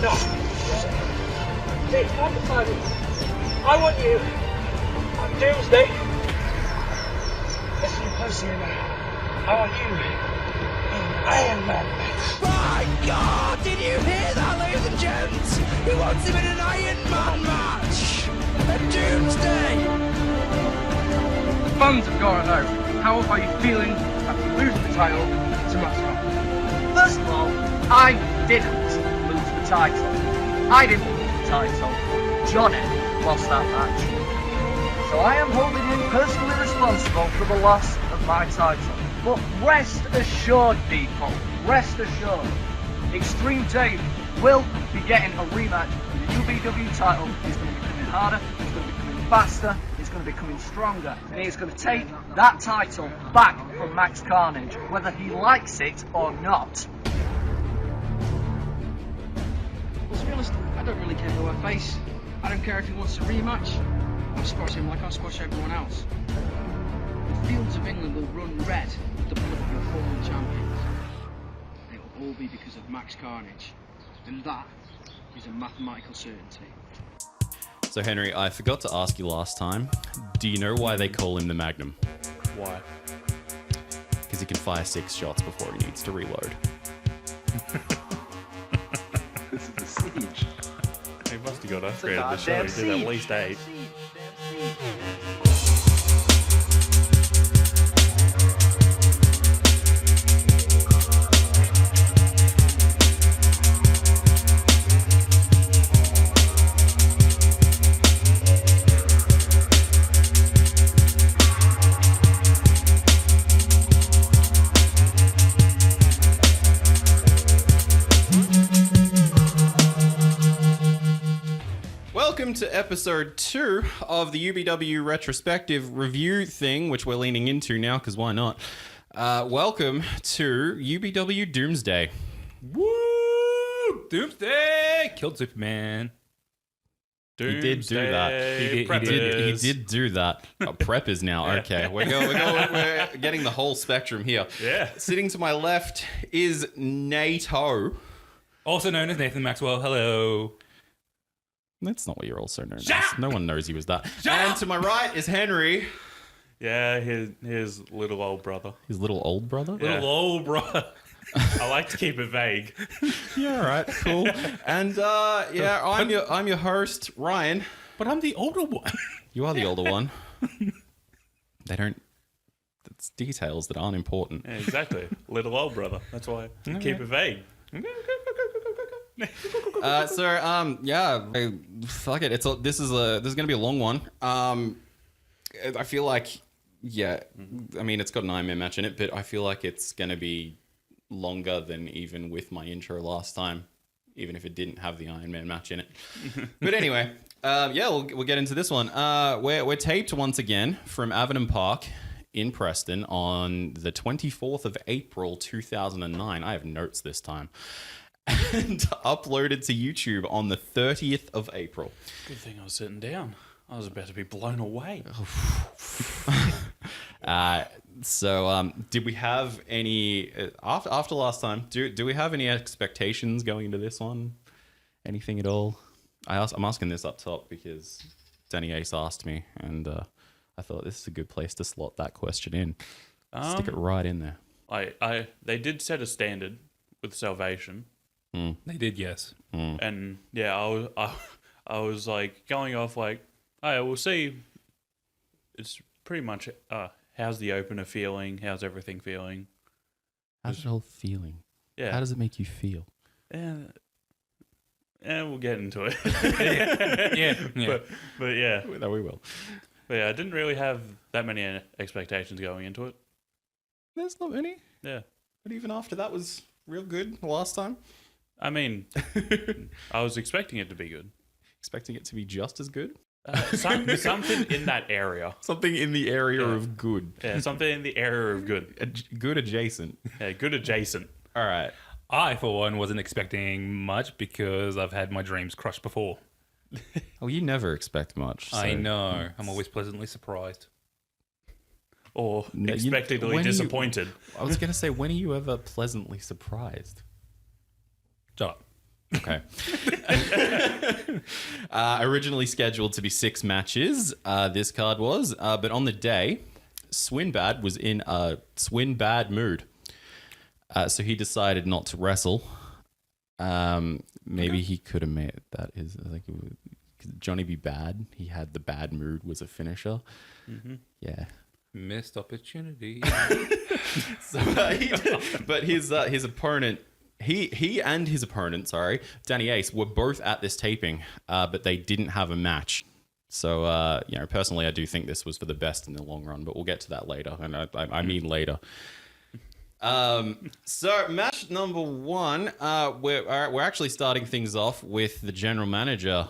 No. Jake, can't decide it. I want you on Doomsday. Listen closely now. I want you in Ironman match. My God, did you hear that, ladies and gents? He wants him in an Ironman match. A Doomsday. Fans have got to know, how are you feeling after losing the title to Max? First of all, I didn't lose the title. I didn't lose the title. Jonny lost that match. So I am holding him personally responsible for the loss of my title. But rest assured, people, rest assured, Extreme Dave will be getting a rematch. The UBW title is going to be coming harder, it's going to be coming faster, it's going to be coming stronger, and he's going to take that title back from Max Carnage, whether he likes it or not. Well, to be honest, I don't really care who I face. I don't care if he wants a rematch. I'll squash him like I'll squash everyone else. The fields of England will run red with the blood of your fallen champions. And it will all be because of Max Carnage. And that is a mathematical certainty. So Henry, I forgot to ask you last time, do you know why they call him the Magnum? Why? Because he can fire 6 shots before he needs to reload. This is the siege. He must have got upgraded the show. He did at least 8. Welcome to episode 2 of the UBW Retrospective Review Thing, which we're leaning into now, because why not? Welcome to UBW Doomsday. Woo! Doomsday! Killed Superman. He did do that. He did do that. Oh, preppers now. Okay, we're getting the whole spectrum here. Yeah. Sitting to my left is Nato. Also known as Nathan Maxwell. Hello. That's not what you're also known as. No one knows he was that. Shut and up! to my right is Henry. Yeah, his little old brother. His little old brother? Yeah. Little old bro. I like to keep it vague. Yeah, all right, cool. And yeah, I'm your host, Ryan. But I'm the older one. You are the older one. They don't. It's details that aren't important. Yeah, exactly. Little old brother. That's why I keep it vague. Fuck it. This is gonna be a long one. I feel like, I mean, it's got an Ironman match in it, but I feel like it's gonna be longer than even with my intro last time, even if it didn't have the Ironman match in it. But anyway, we'll get into this one. We're taped once again from Avenham Park in Preston on the 24th of April 2009. I have notes this time. And uploaded to YouTube on the 30th of April. Good thing I was sitting down. I was about to be blown away. So did we have any after last time? Do we have any expectations going into this one? Anything at all? I'm asking this up top because Danny Ace asked me, and I thought this is a good place to slot that question in. Stick it right in there. They did set a standard with Salvation. They did, yes. And yeah, I was like going off like, oh, we'll see. It's pretty much how's the opener feeling? How's everything feeling? How's it all feeling? Yeah. How does it make you feel? And we'll get into it. Yeah. But yeah. No, we will. But yeah, I didn't really have that many expectations going into it. There's not many. Yeah. But even after that was real good the last time. I mean, I was expecting it to be good. Expecting it to be just as good? Something in that area. Something in the area of good. Yeah, something in the area of good. Good adjacent. Yeah, good adjacent. All right. I, for one, wasn't expecting much because I've had my dreams crushed before. Oh, you never expect much. So. I know. I'm always pleasantly surprised. Or No, expectedly disappointed. I was going to say, when are you ever pleasantly surprised? Shut up. Okay. Originally scheduled to be 6 matches, this card was, but on the day, Swinbad was in a Swinbad mood. So he decided not to wrestle. Maybe he could have made that his, like, Jonny be bad. He had the bad mood, was a finisher. Mm-hmm. Yeah. Missed opportunity. But his opponent, he and his opponent, Danny Ace, were both at this taping, but they didn't have a match. So, personally, I do think this was for the best in the long run, but we'll get to that later. And I mean later. So match number 1, we're actually starting things off with the general manager,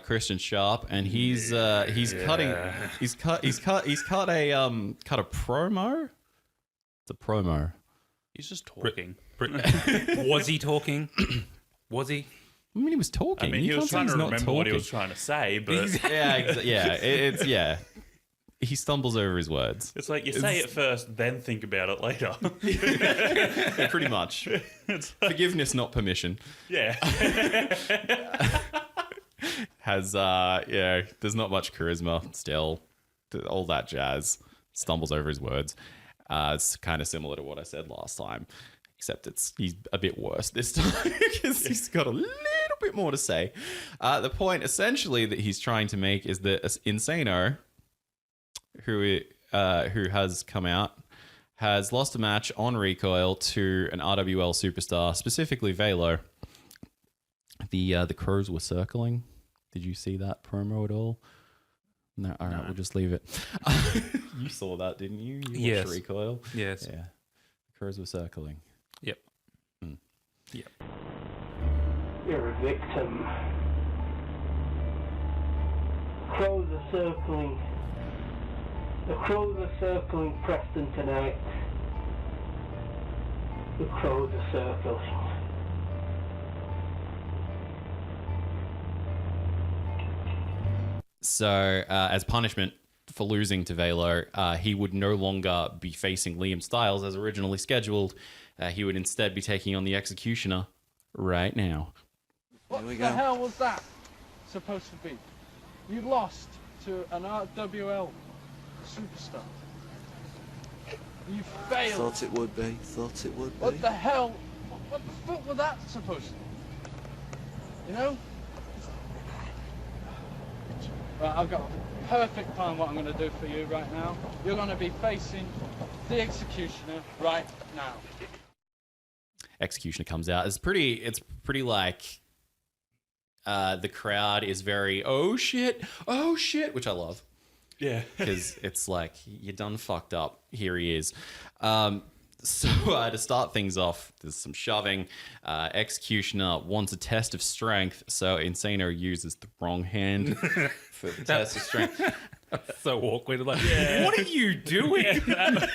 Christian Sharp, and he's cut a promo. It's a promo. He's just talking. Was he talking? Was he? I mean, he was talking. I mean, he was trying to remember what he was trying to say, but he stumbles over his words. It's like you say it first, then think about it later. Pretty much. Forgiveness, not permission. Yeah. There's not much charisma still. All that jazz. Stumbles over his words. It's kind of similar to what I said last time, except he's a bit worse this time because he's got a little bit more to say. The point essentially that he's trying to make is that Insaneo, who has come out, has lost a match on Recoil to an RWL superstar, specifically Valo. The crows were circling. Did you see that promo at all? No, all right, we'll just leave it. You saw that, didn't you? You watched Recoil? Yes. Yeah. The crows were circling. Yep. Yep. You're a victim. Crows are circling. The crows are circling Preston tonight. The crows are circling. So, as punishment for losing to Valo, he would no longer be facing Liam Styles as originally scheduled. He would instead be taking on the Executioner right now. What the hell was that supposed to be? You lost to an RWL superstar. You failed. Thought it would be. What the hell? What the fuck was that supposed to be? You know? Right, I've got a perfect plan what I'm going to do for you right now. You're going to be facing the Executioner right now. Executioner comes out. It's pretty like the crowd is very oh shit, which I love. Yeah. Because it's like, you done fucked up. Here he is. So to start things off, there's some shoving. Executioner wants a test of strength, so Insaneo uses the wrong hand for the test of strength. So awkward. Like, what are you doing? That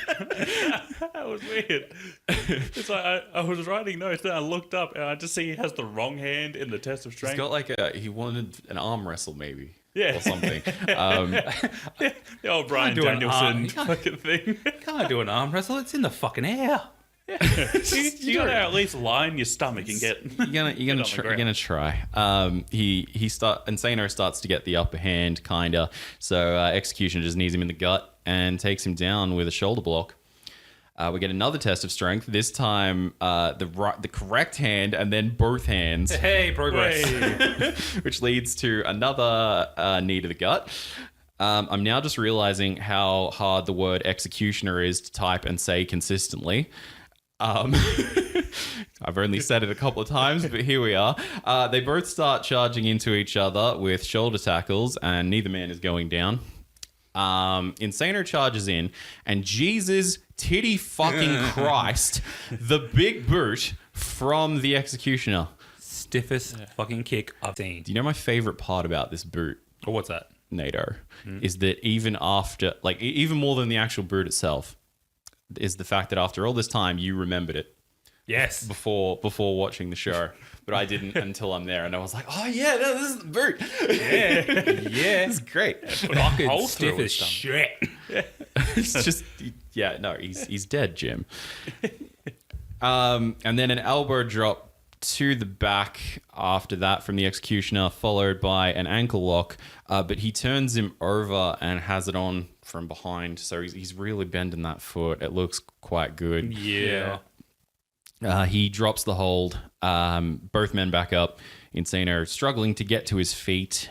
was weird. It's like I was writing notes, then I looked up and I just see he has the wrong hand in the test of strength. He's got like he wanted an arm wrestle maybe. Yeah. Or something. The old Brian Danielson fucking thing. Can't do an arm wrestle. It's in the fucking air. You gotta at least line your stomach and get. You're gonna try. Insaneo starts to get the upper hand, kinda. So Executioner just knees him in the gut and takes him down with a shoulder block. We get another test of strength. This time, the correct hand and then both hands. Hey, progress. Which leads to another knee to the gut. I'm now just realizing how hard the word executioner is to type and say consistently. I've only said it a couple of times, but here we are. They both start charging into each other with shoulder tackles, and neither man is going down. Insaneo charges in, and Jesus titty fucking Christ, the big boot from the Executioner. Stiffest fucking kick I've seen. Do you know my favorite part about this boot? Oh, what's that? NATO, is that even after, like, even more than the actual boot itself, is the fact that after all this time, you remembered it. Yes. Before watching the show. But I didn't until I'm there, and I was like, oh yeah, no, this is the boot. Yeah. It's great. Fucking stiff as shit. He's just, he's dead, Jim. And then an elbow drop to the back after that from the Executioner, followed by an ankle lock, but he turns him over and has it on from behind. So he's really bending that foot. It looks quite good. Yeah. He drops the hold. Both men back up. Insaneo struggling to get to his feet.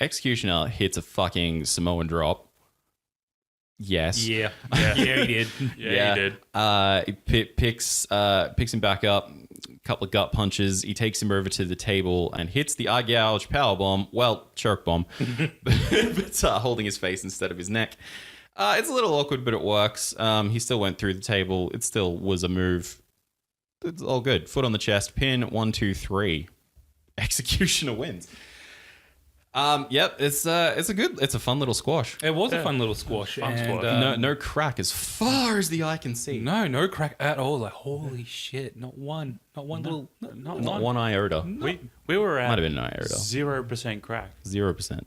Executioner hits a fucking Samoan drop. Yes. Yeah. Yeah, he did. Yeah, he did. He picks him back up. A couple of gut punches. He takes him over to the table and hits the eye gouge power bomb. Well, choke bomb, but holding his face instead of his neck. It's a little awkward, but it works. He still went through the table. It still was a move. It's all good. Foot on the chest. Pin 1, 2, 3. Executioner wins. Yep, it's a fun little squash. It was a fun little squash. Fun and, squash. No crack as far as the eye can see. No crack at all. Like, holy shit. Not one little... Not one iota. We were at Might have been an iota. 0% crack. 0%.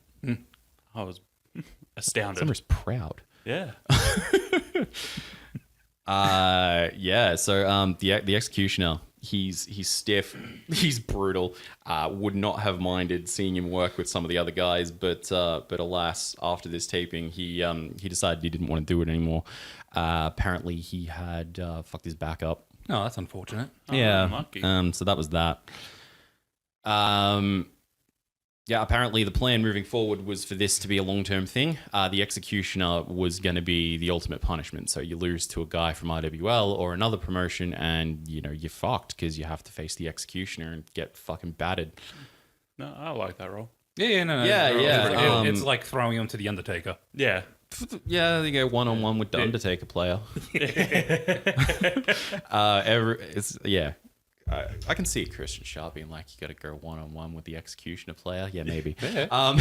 I was astounded. Summer's proud. Yeah. Yeah. So the Executioner, he's stiff, he's brutal. Would not have minded seeing him work with some of the other guys, but alas, after this taping, he decided he didn't want to do it anymore. Apparently, he had fucked his back up. Oh, that's unfortunate. Yeah. unlucky. So that was that. Yeah, apparently the plan moving forward was for this to be a long-term thing. The Executioner was going to be the ultimate punishment. So you lose to a guy from RWL or another promotion and, you're fucked because you have to face the Executioner and get fucking battered. No, I like that role. Yeah, no. Yeah. It's like throwing him to the Undertaker. Yeah. Yeah, you go one-on-one with the Undertaker player. I can see Christian Sharp being like, you got to go one-on-one with the Executioner player. Yeah, maybe. Yeah.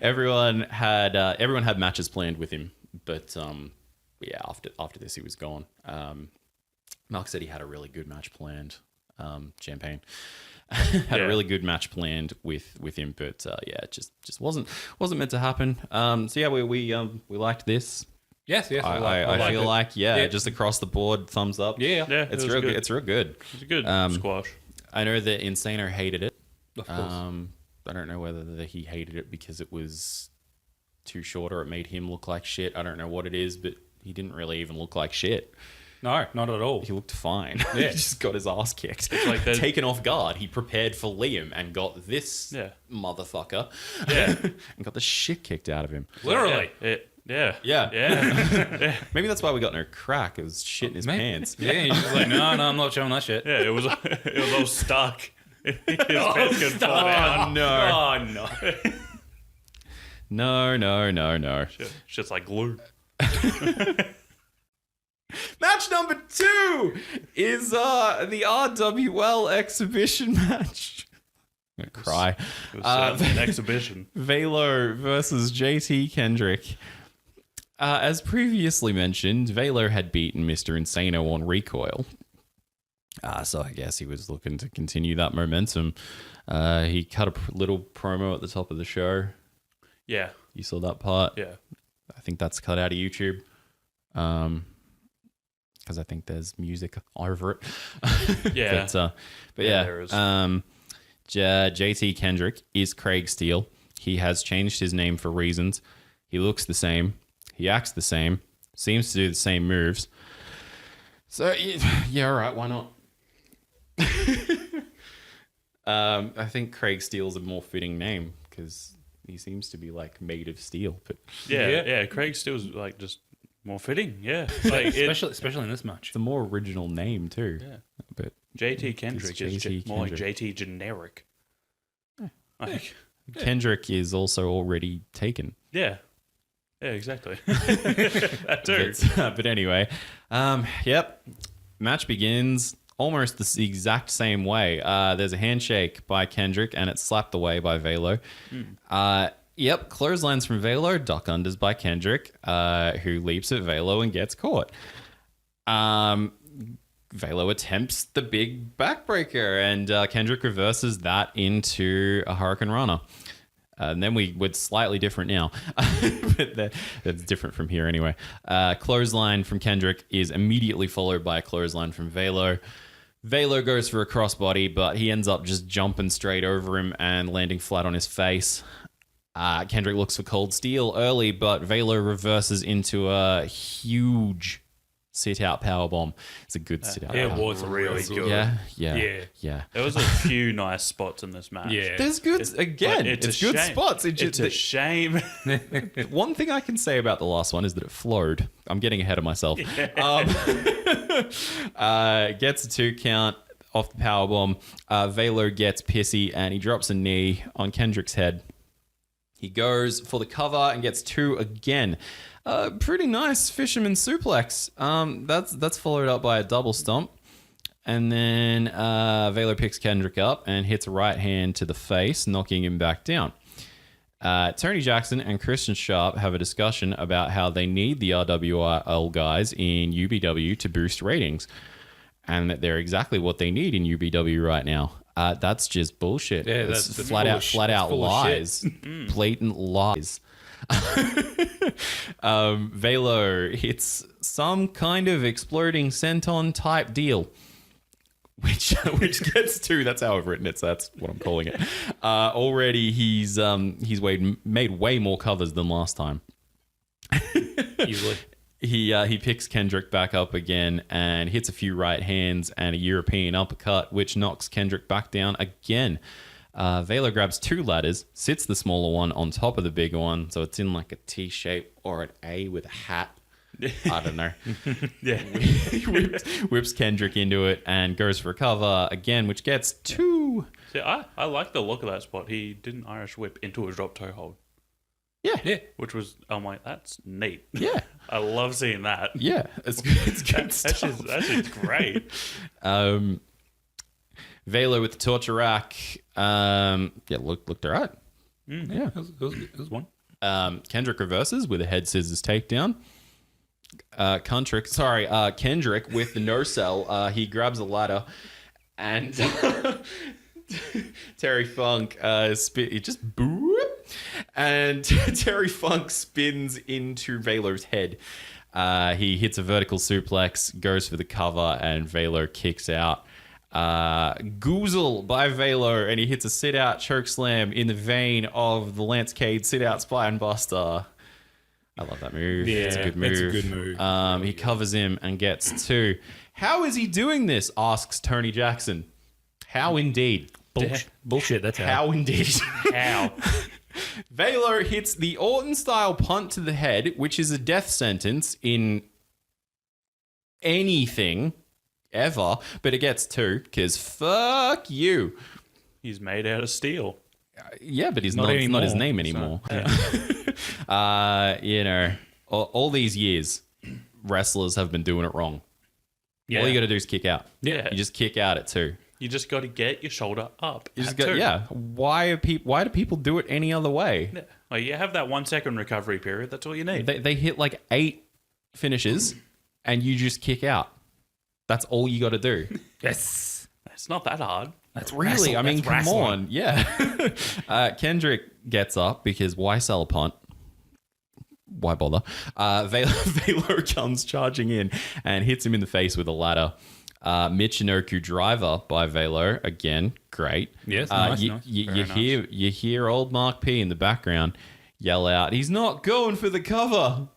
Everyone had matches planned with him, but after this, he was gone. Mark said he had a really good match planned. Champagne had a really good match planned with him, but it just wasn't meant to happen. So yeah, we liked this. Yes. I feel like just across the board, thumbs up. Yeah. It's real good. It's real good. It's a good squash. I know that Insaneo hated it. Of course. I don't know whether he hated it because it was too short or it made him look like shit. I don't know what it is, but he didn't really even look like shit. No, not at all. He looked fine. Yeah. He just got his ass kicked. It's like taken off guard. He prepared for Liam and got this motherfucker. Yeah. And got the shit kicked out of him. Literally. Yeah. Maybe that's why we got no crack. It was shit in his pants. Yeah, he's just like, no, I'm not showing that shit. Yeah, it was all stuck. His pants couldn't fall down. No. Oh, no. No. Shit's like glue. Match number 2 is the RWL Exhibition Match. I'm gonna cry. It was an exhibition. Valo versus JT Kendrick. As previously mentioned, Valo had beaten Mr. Insaneo on recoil. So I guess he was looking to continue that momentum. He cut a little promo at the top of the show. Yeah. You saw that part? Yeah. I think that's cut out of YouTube. Because I think there's music over it. Yeah. But yeah. There is. JT Kendrick is Craig Steele. He has changed his name for reasons. He looks the same. He acts the same. Seems to do the same moves. So, yeah, all right, why not? I think Craig Steele's a more fitting name because he seems to be like made of steel. But Yeah. Craig Steele's like just more fitting. Yeah. Like Especially in this match. it's a more original name too. Yeah. But JT Kendrick is JT more like Kendrick. JT generic. Like, Kendrick is also already taken. yeah, exactly. That too. But anyway, yep. Match begins almost the exact same way. There's a handshake by Kendrick and it's slapped away by Valo. Yep, clotheslines from Valo, duck unders by Kendrick, who leaps at Valo and gets caught. Valo attempts the big backbreaker and Kendrick reverses that into a Hurricane Runner. And then we're slightly different now, but that's different from here anyway. Clothesline from Kendrick is immediately followed by a clothesline from Valo. Valo goes for a crossbody, but he ends up just jumping straight over him and landing flat on his face. Kendrick looks for cold steel early, but Valo reverses into a huge sit-out powerbomb. It's a good sit-out. It powerbomb. was really good. Yeah. There was a few nice spots in this match. Yeah. There's good, It's good shame. spots. It's a shame. One thing I can say about the last one is that it flowed. I'm getting ahead of myself. Gets a 2 count off the powerbomb. Valo gets pissy and he drops a knee on Kendrick's head. He goes for the cover and gets 2 again. Pretty nice fisherman suplex. That's followed up by a double stomp. And then Valo picks Kendrick up and hits a right hand to the face, knocking him back down. Tony Jackson and Christian Sharp have a discussion about how they need the RWL guys in UBW to boost ratings, and that they're exactly what they need in UBW right now. That's just bullshit. Yeah, It's that's flat out full of lies, blatant lies. Valo hits some kind of exploding senton type deal, which gets 2. That's how I've written it, so that's what I'm calling it. Already he's made way more covers than last time. Easily. He picks Kendrick back up again and hits a few right hands and a European uppercut, which knocks Kendrick back down again. Valo grabs 2 ladders, sits the smaller one on top of the bigger one, so it's in like a T shape or an A with a hat. I don't know. Yeah. whips Kendrick into it and goes for a cover again, which gets 2. See, I like the look of that spot. He did an Irish whip into a drop toe hold. Yeah. Which was, I'm like, that's neat. Yeah. I love seeing that. Yeah. It's good That's stuff. just great. Valo with the torture rack. Looked all right. Yeah. It was one. Kendrick reverses with a head scissors takedown. Kendrick with the no sell. He grabs a ladder and Terry Funk just boop, and Terry Funk spins into Valo's head. He hits a vertical suplex, goes for the cover, and Valo kicks out. Goozle by Valo, and he hits a sit-out choke slam in the vein of the Lance Cade sit-out spine buster. I love that move. Yeah, it's a good move. it's a good move. He covers him and gets 2. How is he doing this? Asks Tony Jackson. How indeed. Bullshit, that's How indeed. How? Valo hits the Orton-style punt to the head, which is a death sentence in anything ever, but it gets 2 because fuck you. He's made out of steel. Yeah, but he's Not not anymore. his name anymore. All these years, wrestlers have been doing it wrong. Yeah. All you got to do is kick out. Yeah. You just kick out at 2. You just got to get your shoulder up. You just at go, 2. yeah. Why do people do it any other way? Yeah. Like, you have that 1 second recovery period. That's all you need. They hit like 8 finishes, and you just kick out. That's all you got to do. Yes. It's not that hard. That's Really? I mean, That's come wrestling. on. Yeah. Kendrick gets up because why sell a punt? Why bother? Valo comes charging in and hits him in the face with a ladder. Michinoku driver by Valo. Again, great. Yes, nice. You hear old Mark P in the background yell out, "He's not going for the cover."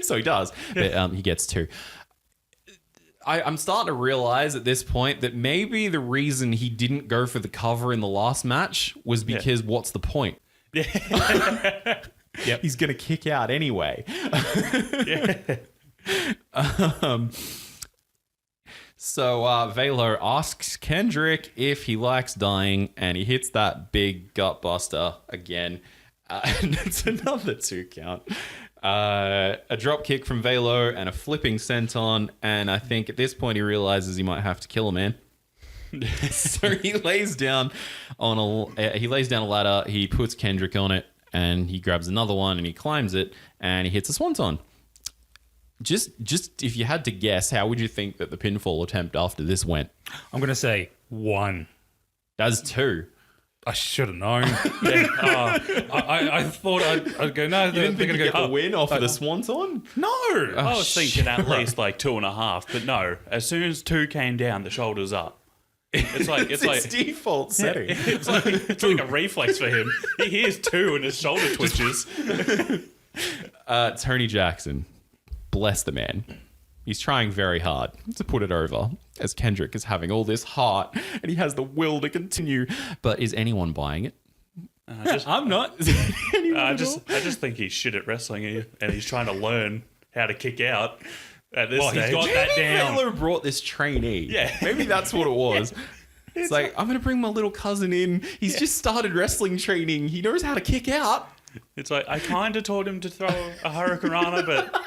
So he does. But he gets 2. I'm starting to realize at this point that maybe the reason he didn't go for the cover in the last match was because what's the point? Yep. He's going to kick out anyway. So Valo asks Kendrick if he likes dying, and he hits that big gut buster again. And it's another 2 count. A drop kick from Valo and a flipping senton, and I think at this point he realizes he might have to kill a man. So he lays down a ladder. He puts Kendrick on it, and he grabs another one and he climbs it, and he hits a swanton. Just if you had to guess, how would you think that the pinfall attempt after this went? I'm going to say 1. That's 2. I should have known. I thought I'd go, no, they're Didn't think going you to get go the win off of the Swanton? No. I was thinking at least like 2.5, but no. As soon as 2 came down, the shoulders up. It's like It's default setting. it's like a reflex for him. He hears 2 and his shoulder twitches. Tony Jackson, bless the man. He's trying very hard to put it over, as Kendrick is having all this heart and he has the will to continue. But is anyone buying it? I'm not. I just think he's shit at wrestling and he's trying to learn how to kick out at this stage. He's got that down. Valo brought this trainee. Yeah. Maybe that's what it was. It's like, I'm going to bring my little cousin in. He's just started wrestling training. He knows how to kick out. It's like, I kind of told him to throw a Hurricane Rana, but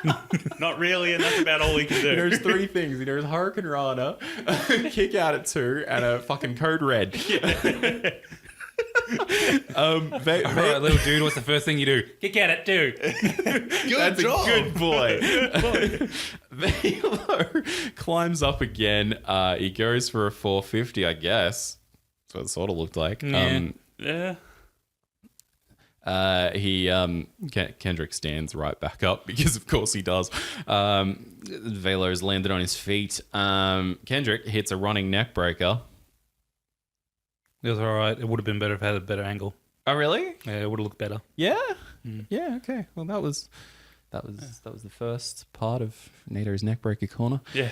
not really, and that's about all he can do. He knows 3 things. He knows Hurricane Rana, kick out at 2, and a fucking code red. All right, little dude, what's the first thing you do? Kick out at 2. That's job. A good boy. Valo climbs up again. He goes for a 450, I guess. That's what it sort of looked like. Yeah. Kendrick stands right back up because of course he does. Valo's landed on his feet. Kendrick hits a running neck breaker. It was all right. It would have been better if it had a better angle. Oh really? Yeah, it would have looked better. Yeah. Yeah. Okay. Well, that was the first part of Nato's neck breaker corner. Yeah.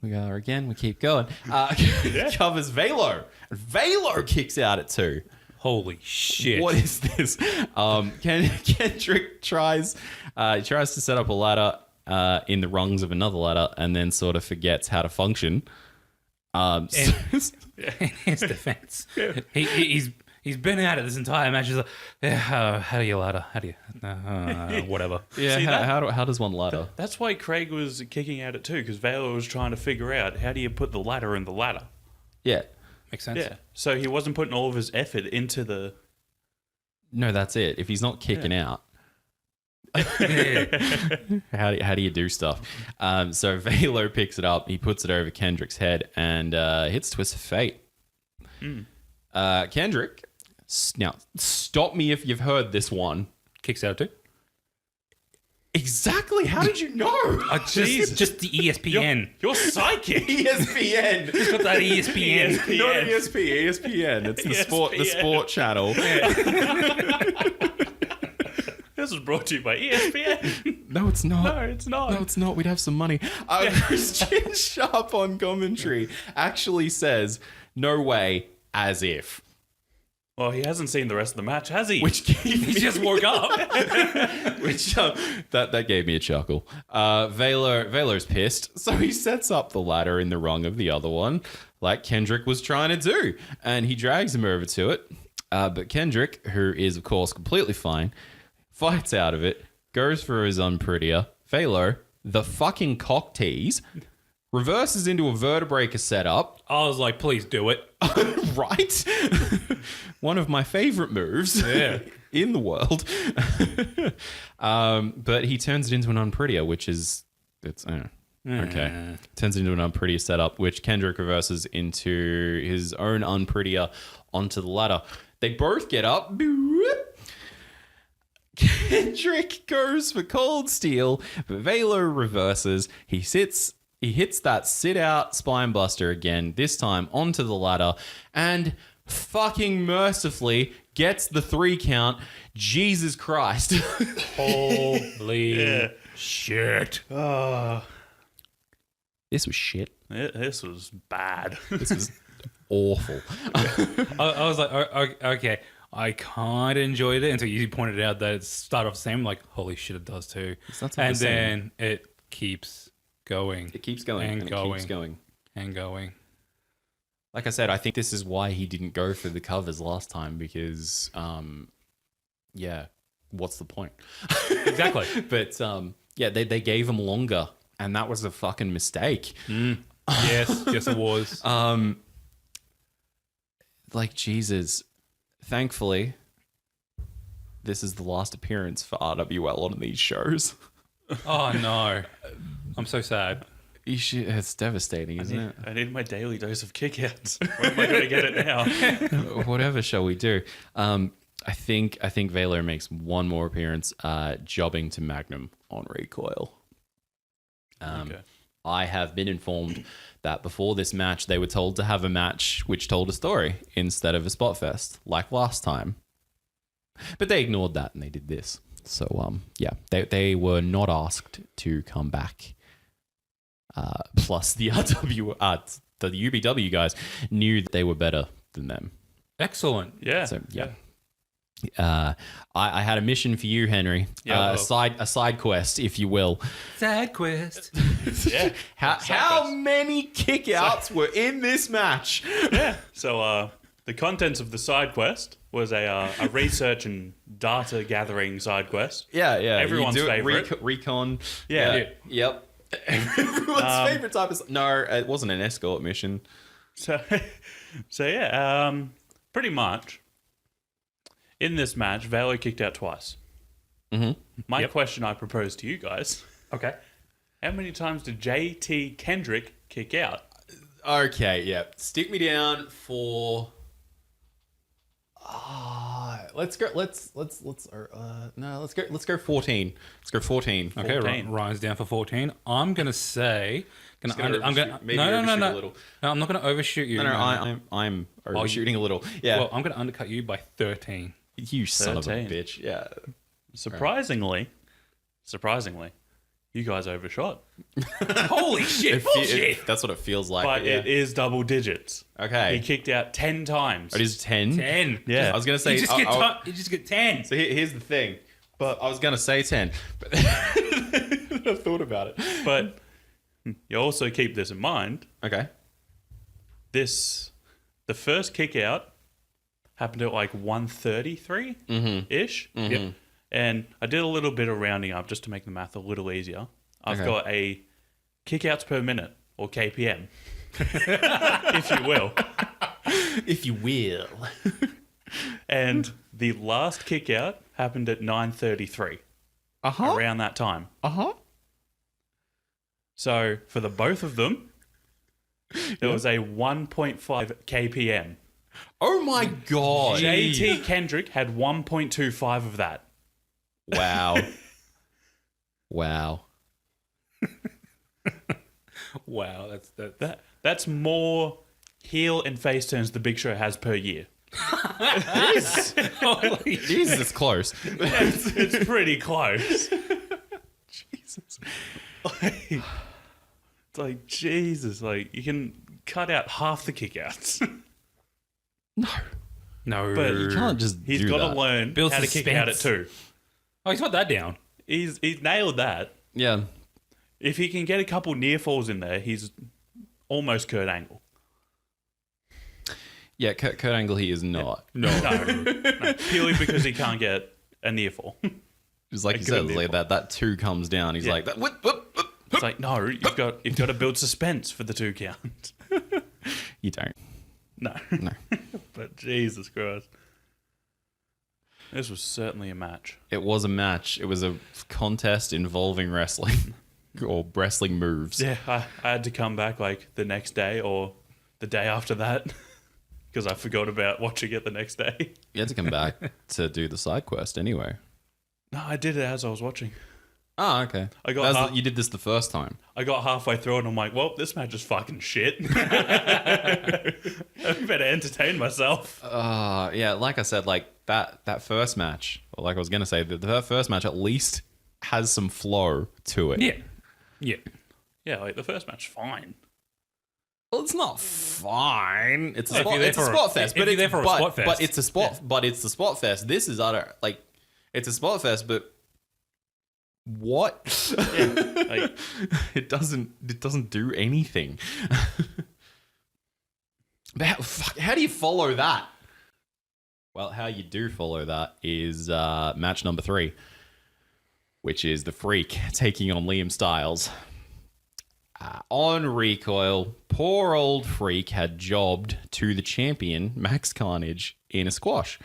We are again. We keep going. Covers Valo. Valo kicks out at 2. Holy shit! What is this? Kendrick tries to set up a ladder in the rungs of another ladder, and then sort of forgets how to function. In his defense, he's been at it this entire match. He's like, how do you ladder? How do you whatever? Yeah. See, how does one ladder? That's why Craig was kicking at it too, because Valo was trying to figure out how do you put the ladder in the ladder. Yeah. Makes sense. Yeah. So he wasn't putting all of his effort into the... No, that's it. If he's not kicking out, how do you do stuff? So Valo picks it up. He puts it over Kendrick's head and hits Twist of Fate. Kendrick, now stop me if you've heard this one. Kicks out too. Exactly. How did you know? Just the ESPN. You're psychic. ESPN. He's got that ESPN. Not ESPN. It's the sport channel. This was brought to you by ESPN. No, it's not. No, it's not. No, it's not. We'd have some money. Christian Sharp on commentary actually says, "No way," as if. Well, he hasn't seen the rest of the match, has he? Which gave he just woke up. Which that gave me a chuckle. Valo's pissed, so he sets up the ladder in the rung of the other one, like Kendrick was trying to do, and he drags him over to it. But Kendrick, who is of course completely fine, fights out of it, goes for his unprettier. Valo, the fucking cock tease, reverses into a vertebraker setup. I was like, please do it. Right? One of my favorite moves in the world. But he turns it into an unprettier, which is... okay. Turns it into an unprettier setup, which Kendrick reverses into his own unprettier onto the ladder. They both get up. Kendrick goes for cold steel, but Valo reverses. He hits that sit-out spine buster again, this time onto the ladder, and fucking mercifully gets the 3 count. Jesus Christ. Holy shit. This was shit. This was bad. This was awful. I was like, okay. I kind of enjoyed it until you pointed out that it started off the same. Like, holy shit, it does too. And then it keeps going. It keeps going. And going. It keeps going. And going. Like I said, I think this is why he didn't go for the covers last time because, what's the point? Exactly. But, they gave him longer, and that was a fucking mistake. Yes, it was. Like, Jesus. Thankfully, this is the last appearance for RWL on these shows. Oh, no. I'm so sad. It's devastating, isn't it? I need my daily dose of kickouts. Where am I going to get it now? Whatever shall we do? I think Valo makes one more appearance, jobbing to Magnum on Recoil. Okay. I have been informed that before this match, they were told to have a match which told a story instead of a spot fest, like last time. But they ignored that and they did this. So, they were not asked to come back. Plus, the the UBW guys knew that they were better than them. Excellent. Yeah. So, I had a mission for you, Henry. Yeah, a side quest, if you will. Side quest. Yeah. How many kickouts were in this match? Yeah. So the contents of the side quest was a research and data gathering side quest. Yeah. Everyone's You do it, favorite. recon. Yeah. Yep. Everyone's favorite type of... No, it wasn't an escort mission. So pretty much in this match, Valo kicked out twice. Mm-hmm. My question I propose to you guys: Okay. how many times did JT Kendrick kick out? Okay, yeah. Stick me down for... let's go 14. Let's go 14. Okay, 14. Ryan's down for 14. I'm gonna say. I'm gonna overshoot a little. No, I'm not gonna overshoot you. No, I'm overshooting a little. Yeah. Well, I'm gonna undercut you by 13. You son of a 13. bitch. Yeah. Surprisingly, you guys overshot. Holy shit! Bullshit. That's what it feels like. But it is double digits. Okay. He kicked out 10 times. It is 10? 10. Yeah. I was going to say... You just get 10. So here's the thing. But I was going to say 10. But I thought about it. But you also keep this in mind. Okay. The first kick out happened at like 133-ish. Mm-hmm. Yep. And I did a little bit of rounding up just to make the math a little easier. I've Okay. got a kickouts per minute, or KPM, if you will. If you will. And the last kick out happened at 9:33, around that time. Uh-huh. So for the both of them, there was a 1.5 KPM. Oh my God. JT Kendrick had 1.25 of that. Wow. Wow. Wow, That's more heel and face turns the Big Show has per year. Jesus, close. It's pretty close. Jesus. It's like, Jesus, like, you can cut out half the kickouts. No. But You can't just He's do got that. to learn Build how to kick out at suspense. 2. Oh, he's got that down. He's nailed that. Yeah. If he can get a couple near falls in there, he's almost Kurt Angle. Yeah, Kurt Angle, he is not. No, purely because he can't get a near fall. Just like A you good said, near like fall. that 2 comes down. He's Yeah. like, that. It's like, no, you've got to build suspense for the 2 count. You don't. No. No. But Jesus Christ. This was certainly a match. It was a match. It was a contest involving wrestling or wrestling moves. Yeah, I had to come back like the next day or the day after that because I forgot about watching it the next day. You had to come back to do the side quest anyway. No, I did it as I was watching. Oh, okay. I got you did this the first time. I got halfway through and I'm like, well, this match is fucking shit. I better entertain myself. Yeah, like I said, like that first match, or like I was going to say, the first match at least has some flow to it. Yeah. Yeah, like the first match, fine. Well, it's not fine. It's a Well, if spot, you're there it's a for a- spot fest, if but you're there for a spot fest. But it's a spot, but it's the spot fest. This is utter like it's a spot fest, but what? Like, it doesn't do anything. But how do you follow that? Well, how you do follow that is match number 3, which is the Freak taking on Liam Styles. On Recoil, poor old Freak had jobbed to the champion, Max Carnage, in a squash,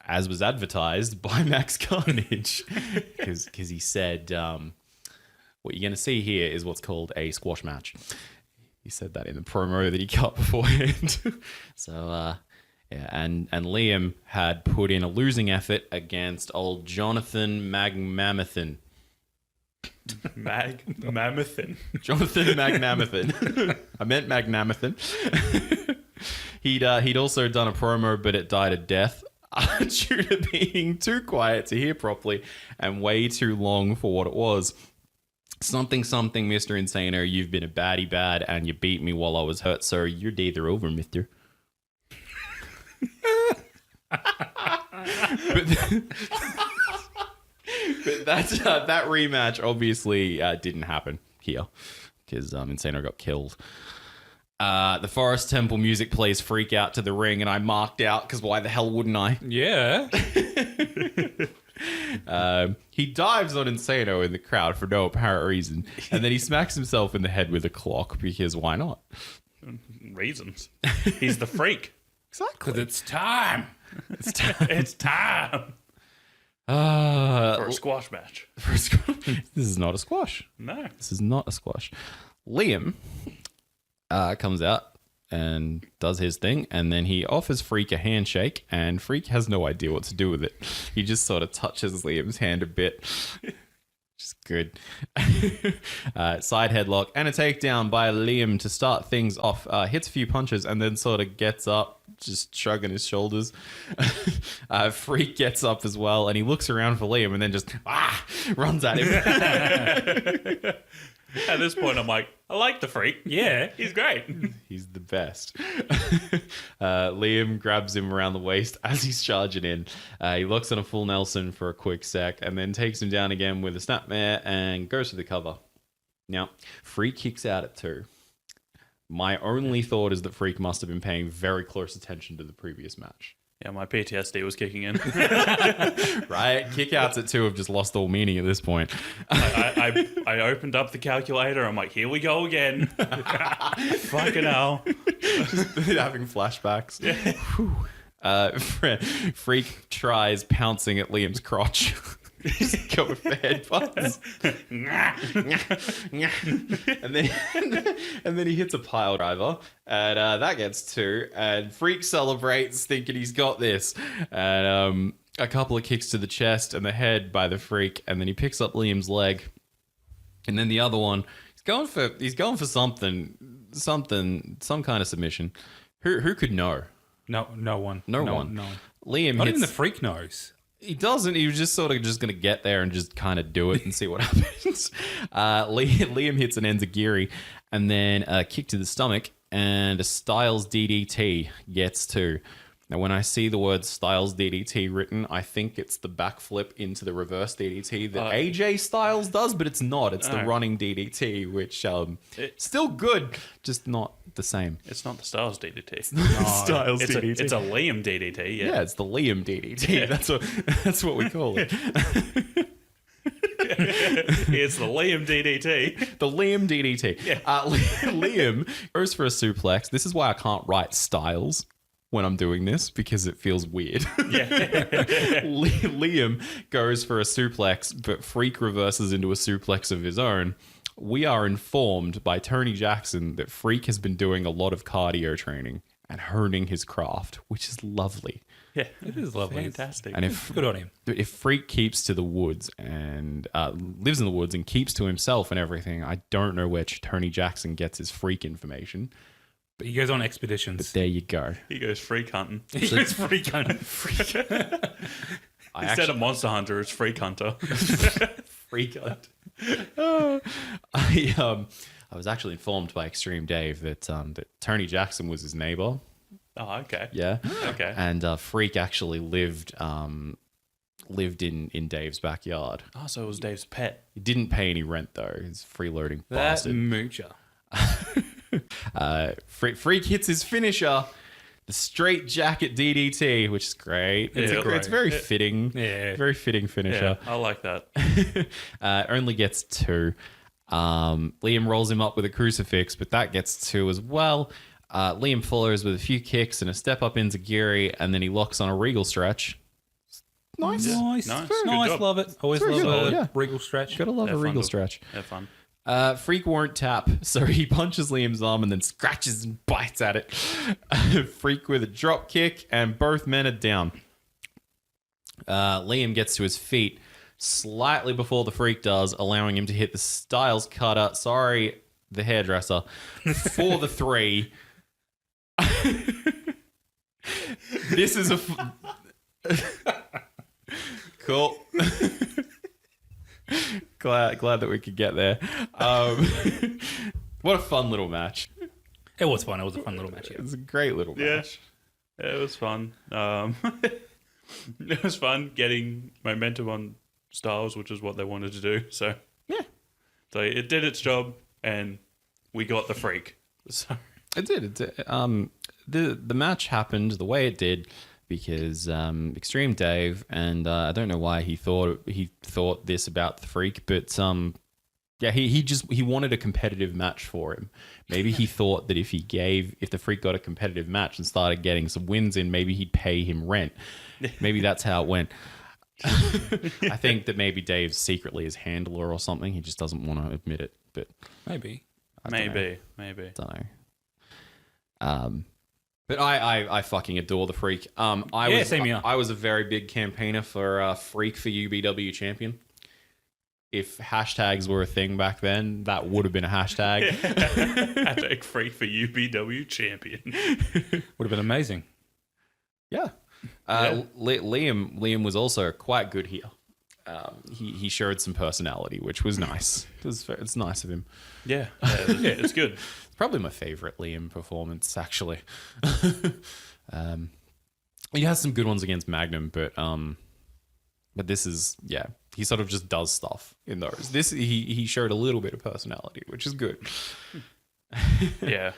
as was advertised by Max Carnage. Because he said, What you're going to see here is what's called a squash match. He said that in the promo that he cut beforehand. So, yeah, and Liam had put in a losing effort against old Jonathan Magmamathan. Mamathan. Jonathan Magmamathan. I meant Magmamathan. He'd also done a promo, but it died a death due to being too quiet to hear properly and way too long for what it was. Something, Mr. Insaneo, you've been a baddie bad and you beat me while I was hurt, so your days are over, mister. but that rematch obviously didn't happen here because Insaneo got killed. The Forest Temple music plays Freak out to the ring, and I marked out because why the hell wouldn't I? Yeah. He dives on Insaneo in the crowd for no apparent reason, and then he smacks himself in the head with a clock because why not? Reasons. He's the Freak. Exactly. Because it's time. It's time. It's time. For a squash match. This is not a squash. No. This is not a squash. Liam comes out and does his thing, and then he offers Freak a handshake, and Freak has no idea what to do with it. He just sort of touches Liam's hand a bit. Just good. Side headlock and a takedown by Liam to start things off. Hits a few punches and then sort of gets up, just shrugging his shoulders. Freak gets up as well, and he looks around for Liam and then just runs at him. At this point, I'm like, I like the Freak. Yeah. He's great. He's the best. Liam grabs him around the waist as he's charging in. He looks on a full Nelson for a quick sec and then takes him down again with a snapmare and goes for the cover. Now, Freak kicks out at 2. My only thought is that Freak must have been paying very close attention to the previous match. Yeah, my PTSD was kicking in. Right? Kickouts at 2 have just lost all meaning at this point. I opened up the calculator. I'm like, here we go again. Fucking hell. Just having flashbacks. Freak tries pouncing at Liam's crotch. Just going for headbutts. and then he hits a pile driver, and that gets 2. And Freak celebrates, thinking he's got this. And a couple of kicks to the chest and the head by the Freak, and then he picks up Liam's leg. And then the other one, he's going for something, some kind of submission. Who could know? No one. No one. No. Liam Not hits, even the Freak knows. He doesn't. He was just sort of just going to get there and just kind of do it and see what happens. Liam hits an enziguri and then a kick to the stomach and a Styles DDT gets 2. Now, when I see the word Styles DDT written, I think it's the backflip into the reverse DDT that AJ Styles does, but it's not. It's the running DDT, which still good, just not the same. It's not the Styles DDT. Styles DDT. It's a Liam DDT, yeah. Yeah, it's the Liam DDT. Yeah. That's what we call it. It's the Liam DDT. The Liam DDT. Yeah. Liam goes for a suplex. This is why I can't write Styles when I'm doing this, because it feels weird. Yeah. Liam goes for a suplex, but Freak reverses into a suplex of his own. We are informed by Tony Jackson that Freak has been doing a lot of cardio training and honing his craft, which is lovely. Yeah, It is lovely. fantastic. And if Good on him. Freak keeps to the woods and lives in the woods and keeps to himself and everything, I don't know where Tony Jackson gets his Freak information. But he goes on expeditions. There you go. He goes freak hunting. He goes Freak hunting. Instead of Monster Hunter, it's Freak Hunter. Freak hunt. I was actually informed by Extreme Dave that Tony Jackson was his neighbor. Oh, okay. Yeah. Okay. And Freak actually lived in Dave's backyard. Oh, so it was Dave's pet. He didn't pay any rent though. He's a freeloading That bastard. moocher. Freak hits his finisher, the straight jacket DDT, which is great. It's very fitting. Yeah. Very fitting finisher. Yeah, I like that. Only gets 2. Liam rolls him up with a crucifix, but that gets 2 as well. Liam follows with a few kicks and a step up enziguri, and then he locks on a regal stretch. nice. Nice. Nice. Very Good nice. job. Love it. Always Very love good. a Yeah. regal stretch. Gotta love They're a fun regal to- stretch. They're fun. Freak won't tap, so he punches Liam's arm and then scratches and bites at it. Freak with a drop kick, and both men are down. Liam gets to his feet slightly before the Freak does, allowing him to hit the Styles cutter. Sorry, the hairdresser. For the 3. This is a... Cool. Glad that we could get there. What a fun little match. It was fun. It was a fun little match. Yeah. It was a great little match. Yeah, it was fun. It was fun getting momentum on Styles, which is what they wanted to do. So Yeah. so it did its job, and we got the Freak. So It did. The match happened the way it did because Extreme Dave, and I don't know why he thought this about the Freak, but he wanted a competitive match for him. Maybe he thought that if the Freak got a competitive match and started getting some wins in, maybe he'd pay him rent. Maybe that's how it went. I think that maybe Dave's secretly his handler or something. He just doesn't want to admit it, but Maybe. I don't know. maybe. Don't know. But I fucking adore the Freak. Same here. I was a very big campaigner for Freak for UBW champion. If hashtags were a thing back then, that would have been a hashtag. Hashtag Freak for UBW champion. Would have been amazing. Yeah. Liam was also quite good here. He showed some personality, which was nice. It's nice of him. Yeah, it's good. It's probably my favorite Liam performance, actually. He has some good ones against Magnum, but this is, he sort of just does stuff in those. This he showed a little bit of personality, which is good. Yeah.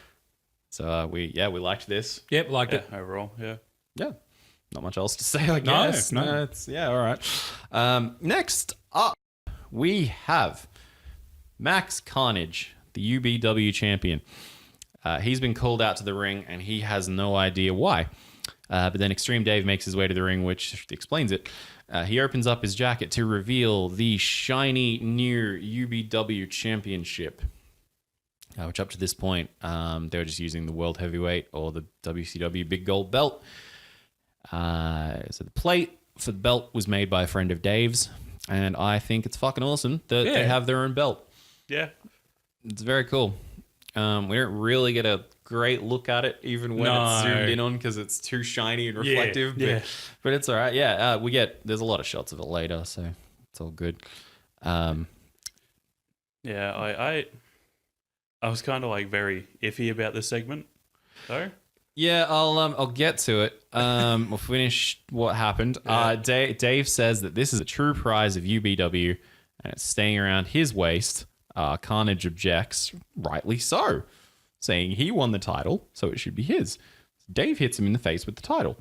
So we liked this. Yep, liked it. Overall, yeah. Yeah. Not much else to say, I guess. No. All right. Next up, we have Max Carnage, the UBW champion. He's been called out to the ring, and he has no idea why. But then Extreme Dave makes his way to the ring, which explains it. He opens up his jacket to reveal the shiny new UBW Championship, which up to this point, they were just using the World Heavyweight or the WCW Big Gold Belt. So the plate for the belt was made by a friend of Dave's, and I think it's fucking awesome that they have their own belt. Yeah. It's very cool. We don't really get a great look at it, even when it's zoomed in on, because it's too shiny and reflective. But it's all right. Yeah, there's a lot of shots of it later, so it's all good. Yeah, I was kind of like very iffy about this segment, though. Yeah, I'll get to it. We'll finish what happened. Dave says that this is a true prize of UBW, and it's staying around his waist. Carnage objects, rightly so, saying he won the title, so it should be his. Dave hits him in the face with the title.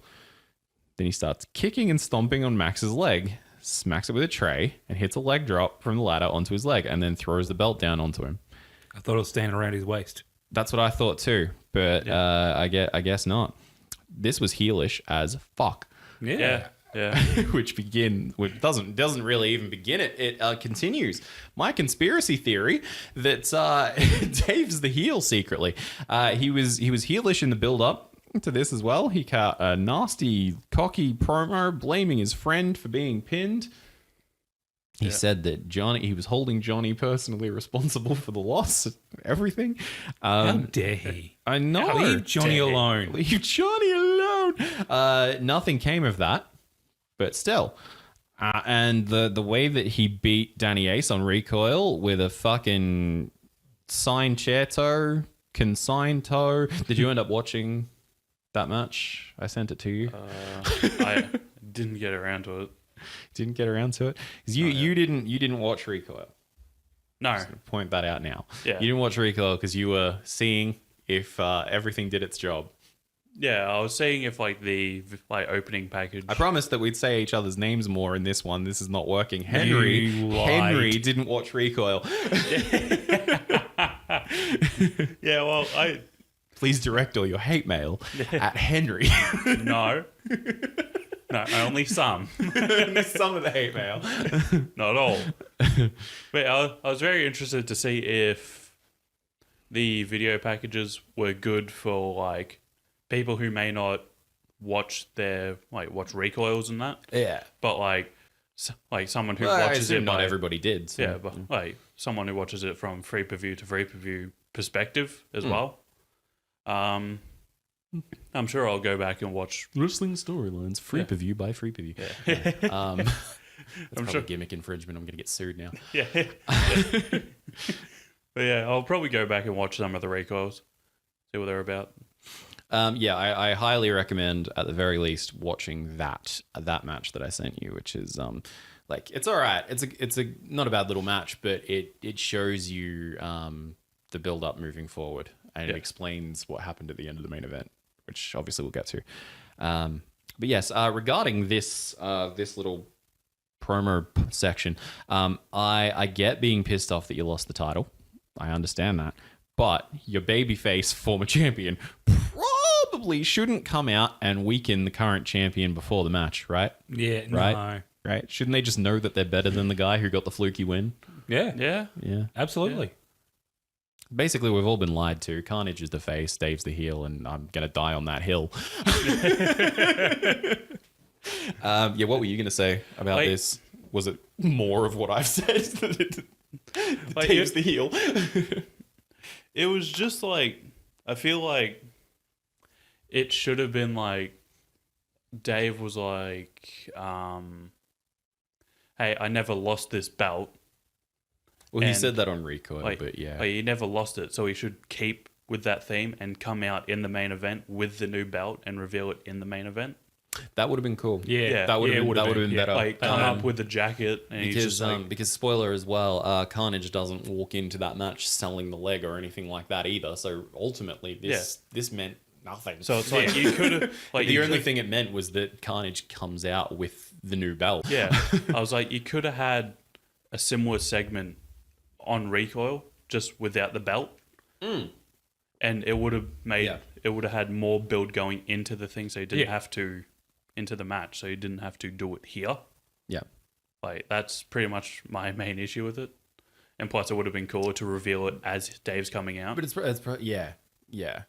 Then he starts kicking and stomping on Max's leg, smacks it with a tray, and hits a leg drop from the ladder onto his leg, and then throws the belt down onto him. I thought it was standing around his waist. That's what I thought too, but I guess not. This was heelish as fuck. Yeah. Which doesn't really even begin it. It continues. My conspiracy theory that Dave's the heel secretly. He was heelish in the build up to this as well. He cut a nasty, cocky promo blaming his friend for being pinned. He said that he was holding Jonny personally responsible for the loss, everything. How dare he? I know. Leave Jonny alone. Leave Jonny alone. Nothing came of that, but still. And the way that he beat Danny Ace on Recoil with a fucking consigned toe. Did you end up watching that match? I sent it to you. I didn't get around to it. Didn't get around to it because you didn't watch Recoil. No. Just gonna point that out now. Yeah. You didn't watch Recoil because you were seeing if everything did its job. Yeah, I was seeing if the opening package. I promised that we'd say each other's names more in this one. This is not working. Henry didn't watch Recoil. Yeah, well, Please direct all your hate mail at Henry. No. No, only some. Some of the hate mail. Not all. But I was very interested to see if the video packages were good for like people who may not watch recoils and that. Yeah. But like someone who Well, I watches assume it. not everybody did. So. Yeah, but like someone who watches it from free per view to free per view perspective as well. I'm sure I'll go back and watch Wrestling storylines, free per view by free per view. Yeah. That's I'm probably sure. gimmick infringement. I'm going to get sued now. Yeah. But yeah, I'll probably go back and watch some of the recoils, see what they're about. Yeah, I highly recommend at the very least watching that match that I sent you, which is like it's all right. It's a not a bad little match, but it shows you the build up moving forward, and it explains what happened at the end of the main event, which obviously we'll get to. But yes, regarding this little promo section, I get being pissed off that you lost the title. I understand that, but your babyface former champion probably shouldn't come out and weaken the current champion before the match, right? Yeah, Right? Right? Shouldn't they just know that they're better than the guy who got the fluky win? Yeah. Yeah. Absolutely. Basically, we've all been lied to. Carnage is the face, Dave's the heel, and I'm going to die on that hill. Yeah, what were you going to say about this? Was it more of what I've said? Dave's the heel. It was just like, I feel like it should have been like, Dave was like, hey, I never lost this belt. Well, he And, said that on Recoil, but yeah. He never lost it, so he should keep with that theme and come out in the main event with the new belt and reveal it in the main event. That would have been cool. Yeah. That would have been yeah. better. Like, come up with the jacket and he's Because just like, because spoiler as well, Carnage doesn't walk into that match selling the leg or anything like that either. So ultimately, this meant nothing. so it's like you could have like the you only could- thing it meant was that Carnage comes out with the new belt. Yeah, I was like, you could have had a similar segment on Recoil just without the belt, and it would have made it would have had more build going into the thing, so you didn't have to into the match, so you didn't have to do it here. Yeah. Like that's pretty much my main issue with it, and plus it would have been cooler to reveal it as Dave's coming out. But it's yeah.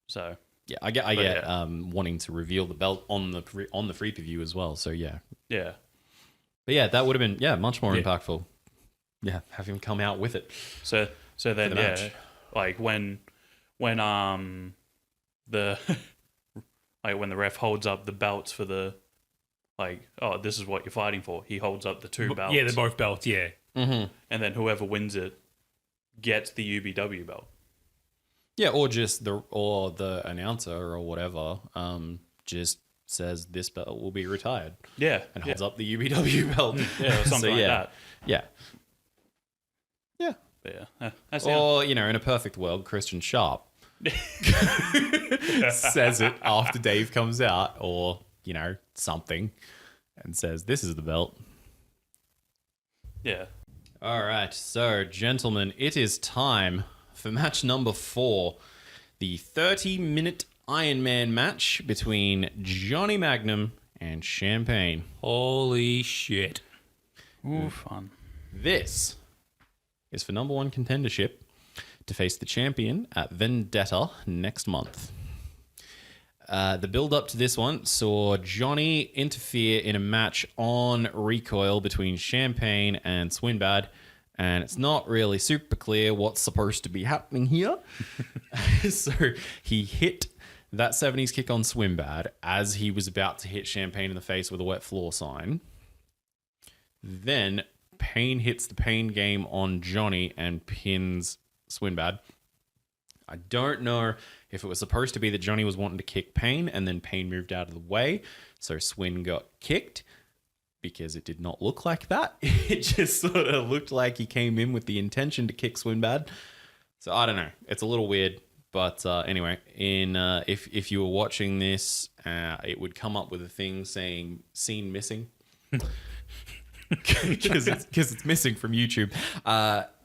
So Yeah, I get wanting to reveal the belt on the free preview as well. So yeah. yeah, But yeah, that would have been much more impactful. Yeah, have him come out with it. so then the match. like when the like when the ref holds up the belts for the like, oh, this is what you're fighting for. He holds up the two belts. Yeah, they're both belts, yeah. And then whoever wins it gets the UBW belt. Yeah, or just the announcer or whatever just says this belt will be retired. Yeah. And holds up the UBW belt. Yeah, or something like that. Yeah. Yeah. But yeah. That's Or, in a perfect world, Christian Sharp says it after Dave comes out, or, something, and says, this is the belt. Yeah. All right. So, gentlemen, it is time for match number 4, the 30-minute Ironman match between Jonny Magnum and Champagne. Holy shit. Ooh, fun. This is for number 1 contendership to face the champion at Vendetta next month. The build-up to this one saw Jonny interfere in a match on Recoil between Champagne and Swinbad, and it's not really super clear what's supposed to be happening here. So he hit that 70s kick on Swinbad as he was about to hit Champagne in the face with a wet floor sign. Then Payne hits the Payne game on Jonny and pins Swinbad. I don't know if it was supposed to be that Jonny was wanting to kick Payne and then Payne moved out of the way, so Swin got kicked, because it did not look like that. It just sort of looked like he came in with the intention to kick Swinbad. So I don't know. It's a little weird. But anyway, if you were watching this, it would come up with a thing saying "scene missing" because it's missing from YouTube.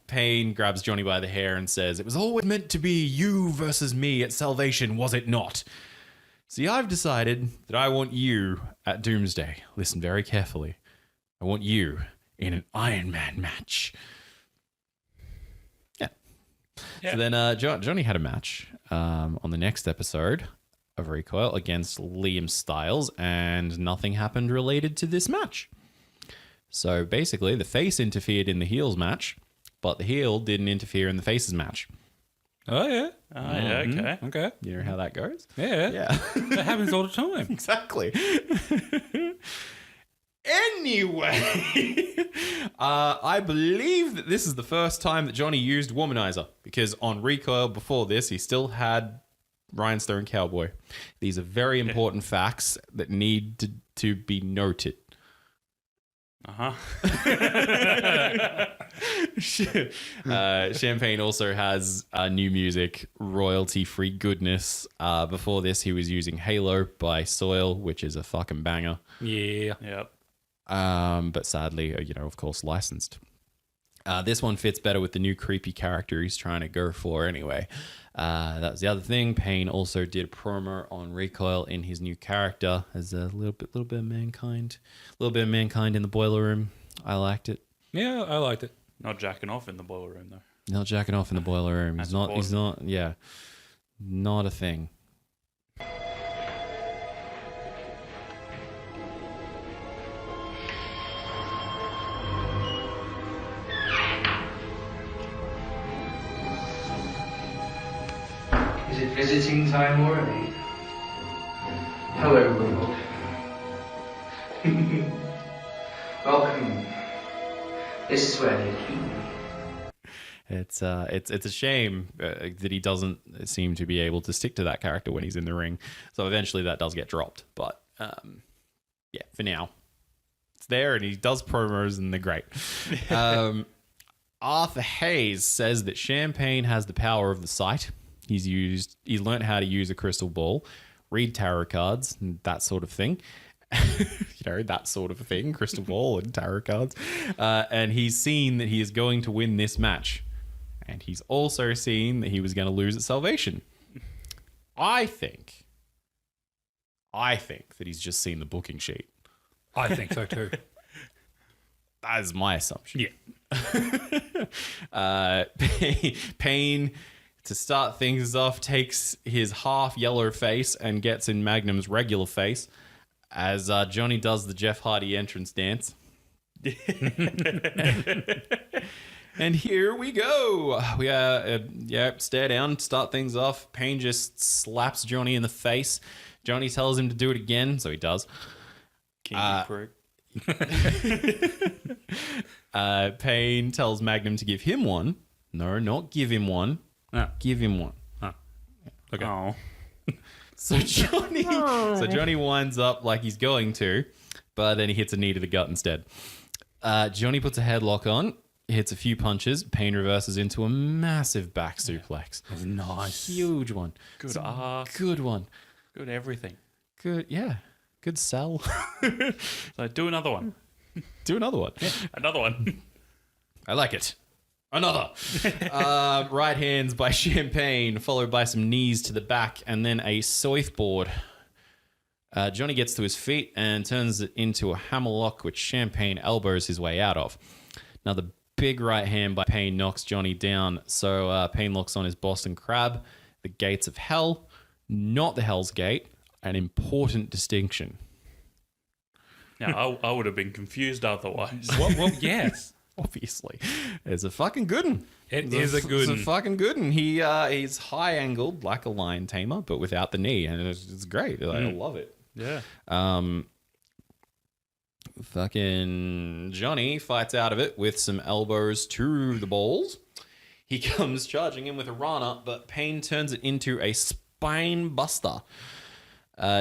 Payne grabs Jonny by the hair and says, "It was always meant to be you versus me at Salvation, was it not?" See, I've decided that I want you at Doomsday. Listen very carefully. I want you in an Ironman match. Yeah. So then Jonny had a match on the next episode of Recoil against Liam Styles, and nothing happened related to this match. So basically, the face interfered in the heels match, but the heel didn't interfere in the face's match. Oh, yeah. Okay. Okay. You know how that goes? Yeah. Yeah. That happens all the time. Exactly. Anyway, I believe that this is the first time that Jonny used Womanizer, because on Recoil before this, he still had Rhinestone Cowboy. These are very important facts that need to be noted. Champagne also has new music, royalty-free goodness. Before this, he was using Halo by Soil, which is a fucking banger. Yeah. Yep. But sadly, of course, licensed. This one fits better with the new creepy character he's trying to go for anyway. That was the other thing. Payne also did a promo on Recoil in his new character as a little bit of mankind. A little bit of mankind in the boiler room. I liked it. Yeah, I liked it. Not jacking off in the boiler room, though. Not jacking off in the boiler room. He's not, not a thing. Is it visiting time already? Hello, world. Welcome. This is where they keep me. It's a shame that he doesn't seem to be able to stick to that character when he's in the ring. So eventually that does get dropped. But yeah, for now, it's there, and he does promos, and they're great. Arthur Hayes says that Champagne has the power of the sight. He's learned how to use a crystal ball, read tarot cards, and that sort of thing. That sort of thing, crystal ball and tarot cards. And he's seen that he is going to win this match. And he's also seen that he was going to lose at Salvation. I think that he's just seen the booking sheet. I think so too. That is my assumption. Yeah. Payne, to start things off, takes his half yellow face and gets in Magnum's regular face as Jonny does the Jeff Hardy entrance dance. And here we go. We stare down, start things off. Payne just slaps Jonny in the face. Jonny tells him to do it again, so he does. Payne tells Magnum to give him one. No, not give him one. Give him one. Okay. Oh. So Jonny winds up like he's going to, but then he hits a knee to the gut instead. Jonny puts a headlock on, hits a few punches. Payne reverses into a massive back suplex. Nice. Huge one. Good ass. Good one. Good everything. Good, yeah. Good sell. So do another one. Do another one. Another one. I like it. Another. Right hands by Champagne, followed by some knees to the back, and then a soifboard. Jonny gets to his feet and turns it into a hammerlock, which Champagne elbows his way out of. Now, the big right hand by Payne knocks Jonny down, so Payne locks on his Boston Crab, the gates of hell, not the Hell's Gate, an important distinction. Now, I would have been confused otherwise. Well, yes. Obviously. It's a fucking good one. It's a good It's one. a fucking good one. He's high angled like a lion tamer, but without the knee, and it's great. I love it. Yeah. Fucking Jonny fights out of it with some elbows to the balls. He comes charging in with a Rana, but Payne turns it into a spine buster.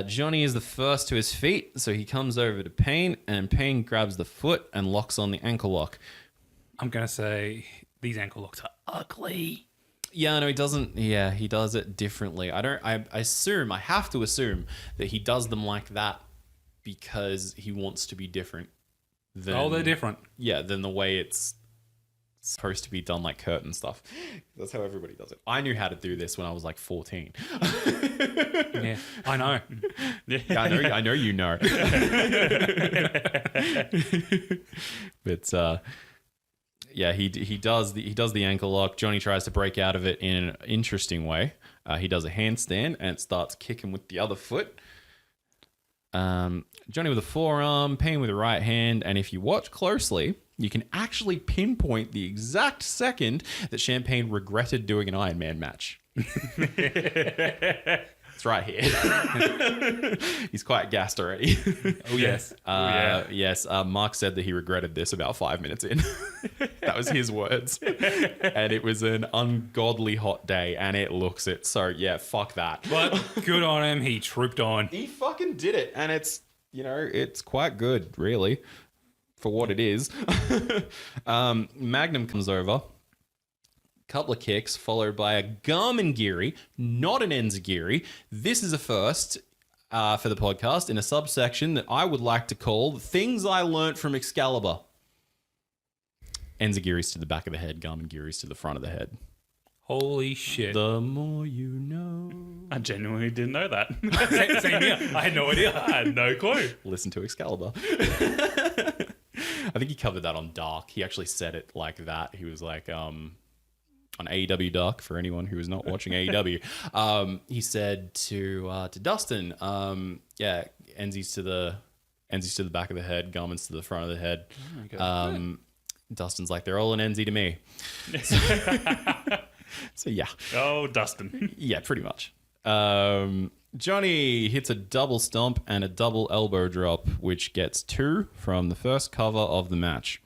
Jonny is the first to his feet, so he comes over to Payne, and Payne grabs the foot and locks on the ankle lock. I'm going to say these ankle locks are ugly. Yeah, no, he doesn't. Yeah, he does it differently. I have to assume that he does them like that because he wants to be different. They're different. Yeah, than the way it's supposed to be done like curtain stuff. That's how everybody does it. I knew how to do this when I was like 14. Yeah, I know. Yeah, I know you know. But yeah, he does the ankle lock. Jonny tries to break out of it in an interesting way. He does a handstand and starts kicking with the other foot. Jonny with a forearm, Payne with a right hand, and if you watch closely, you can actually pinpoint the exact second that Champagne regretted doing an Ironman match. It's right here. He's quite gassed already. Oh, yes. Yes. Mark said that he regretted this about 5 minutes in. That was his words. And it was an ungodly hot day, and it looks it. So, yeah, fuck that. But good on him. He trooped on. He fucking did it. And it's, it's quite good, really, for what it is. Magnum comes over. Couple of kicks, followed by a Garmin-giri, not an Enzigiri. This is a first for the podcast in a subsection that I would like to call Things I Learnt from Excalibur. Enzigiris to the back of the head, Garmin-giris to the front of the head. Holy shit. The more you know. I genuinely didn't know that. Same here. I had no idea. I had no clue. Listen to Excalibur. I think he covered that on Dark. He actually said it like that. He was like, on AEW Dark, for anyone who is not watching AEW, he said to Dustin, Enzi's to the back of the head, Garmin's to the front of the head. Okay. Dustin's like, they're all an Enzi to me. So yeah. Oh, Dustin. Yeah, pretty much. Jonny hits a double stomp and a double elbow drop, which gets 2 from the first cover of the match.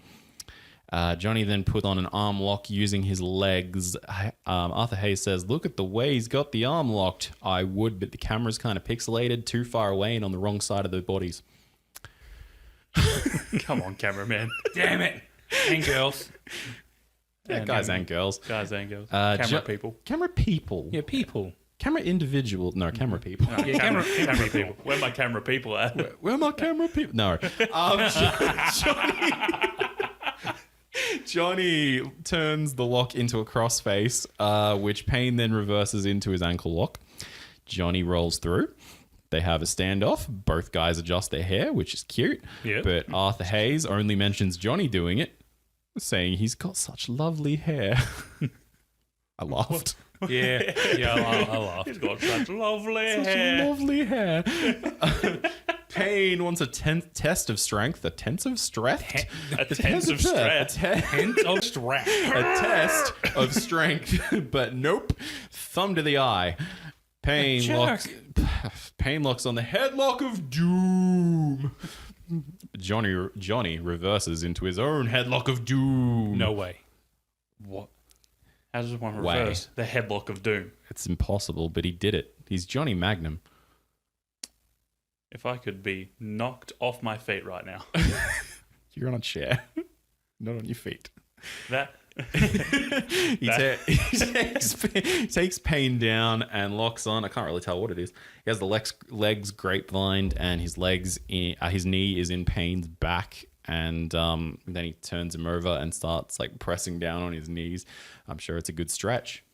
Jonny then put on an arm lock using his legs. Arthur Hayes says, look at the way he's got the arm locked. I would, but the camera's kind of pixelated, too far away and on the wrong side of the bodies. Come on, cameraman. Damn it. And girls. Yeah, guys and girls. Guys and girls. Camera people. Camera people. Yeah, people. Camera individual. No, camera people. No, yeah, camera people. Where my camera people at? Where my camera people? No. Jonny turns the lock into a crossface, which Payne then reverses into his ankle lock. Jonny rolls through. They have a standoff. Both guys adjust their hair, which is cute. Yep. But Arthur Hayes only mentions Jonny doing it, saying he's got such lovely hair. I laughed. Yeah, I laughed. He's got such lovely Such hair. lovely hair. Payne wants a test of strength. A test of strength? A test of strength. A test of strength. But nope. Thumb to the eye. Payne locks on the headlock of doom. Jonny reverses into his own headlock of doom. No way. What? How does one reverse the headlock of doom? It's impossible, but he did it. He's Jonny Magnum. If I could be knocked off my feet right now. You're on a chair, not on your feet. That he takes Payne down and locks on. I can't really tell what it is. He has the legs grapevined, and his knee is in Payne's back. And then he turns him over and starts like pressing down on his knees. I'm sure it's a good stretch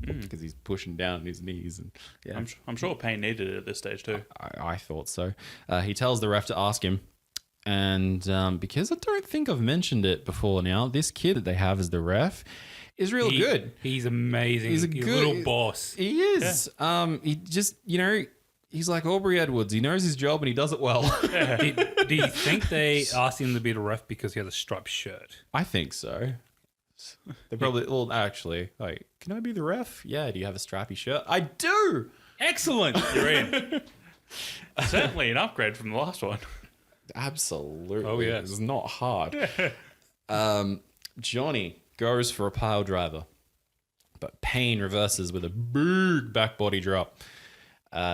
because he's pushing down his knees. And yeah, I'm sure Payne needed it at this stage too. I thought so. He tells the ref to ask him. And because I don't think I've mentioned it before now, this kid that they have as the ref is real good. He's amazing. He's a good little boss. He is. Yeah. He just, he's like Aubrey Edwards. He knows his job and he does it well. Do you think they asked him to be the ref because he has a striped shirt? I think so. They probably, well, actually, like, can I be the ref? Yeah, do you have a strappy shirt? I do! Excellent! You're in. Certainly an upgrade from the last one. Absolutely. Oh, yeah. It's not hard. Jonny goes for a pile driver, but Payne reverses with a big back body drop.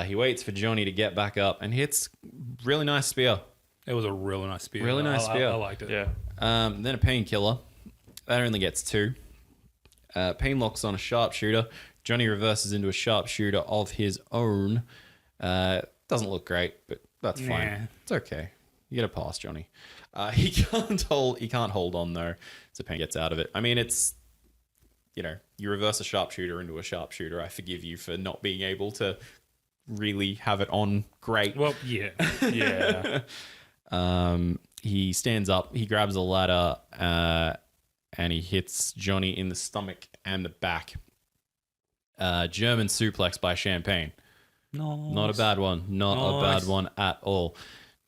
He waits for Jonny to get back up and hits really nice spear. It was a really nice spear. Really nice spear. I liked it. Yeah. Then a painkiller. That only gets 2. Payne locks on a sharpshooter. Jonny reverses into a sharpshooter of his own. Doesn't look great, but that's fine. It's okay. You get a pass, Jonny. He can't hold on though, so Payne gets out of it. I mean, it's, you know, you reverse a sharpshooter into a sharpshooter. I forgive you for not being able to really have it on great. Well, yeah. Yeah. He stands up, he grabs a ladder, and he hits Jonny in the stomach and the back. German suplex by Champagne. No. Not a bad one. Not a bad one at all.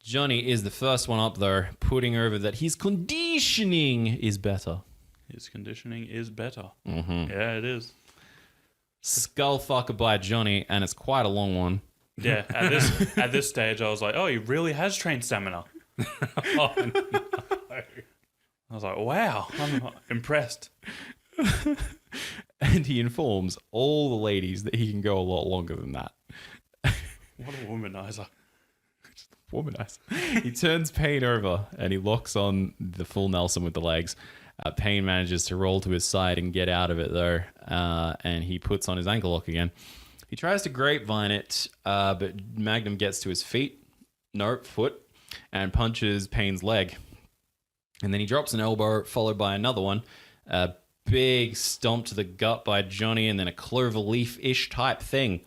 Jonny is the first one up there, putting over that his conditioning is better. His conditioning is better. Mm-hmm. Yeah, it is. Skullfucker by Jonny, and it's quite a long one. Yeah, at this stage, I was like, oh, he really has trained stamina. Oh, no. I was like, wow, I'm impressed. And he informs all the ladies that he can go a lot longer than that. What a womanizer. Womanizer. He turns Payne over and he locks on the full Nelson with the legs. Payne manages to roll to his side and get out of it though, and he puts on his ankle lock again. He tries to grapevine it, but Magnum gets to his foot, and punches Payne's leg. And then he drops an elbow, followed by another one. A big stomp to the gut by Jonny, and then a clover leaf-ish type thing.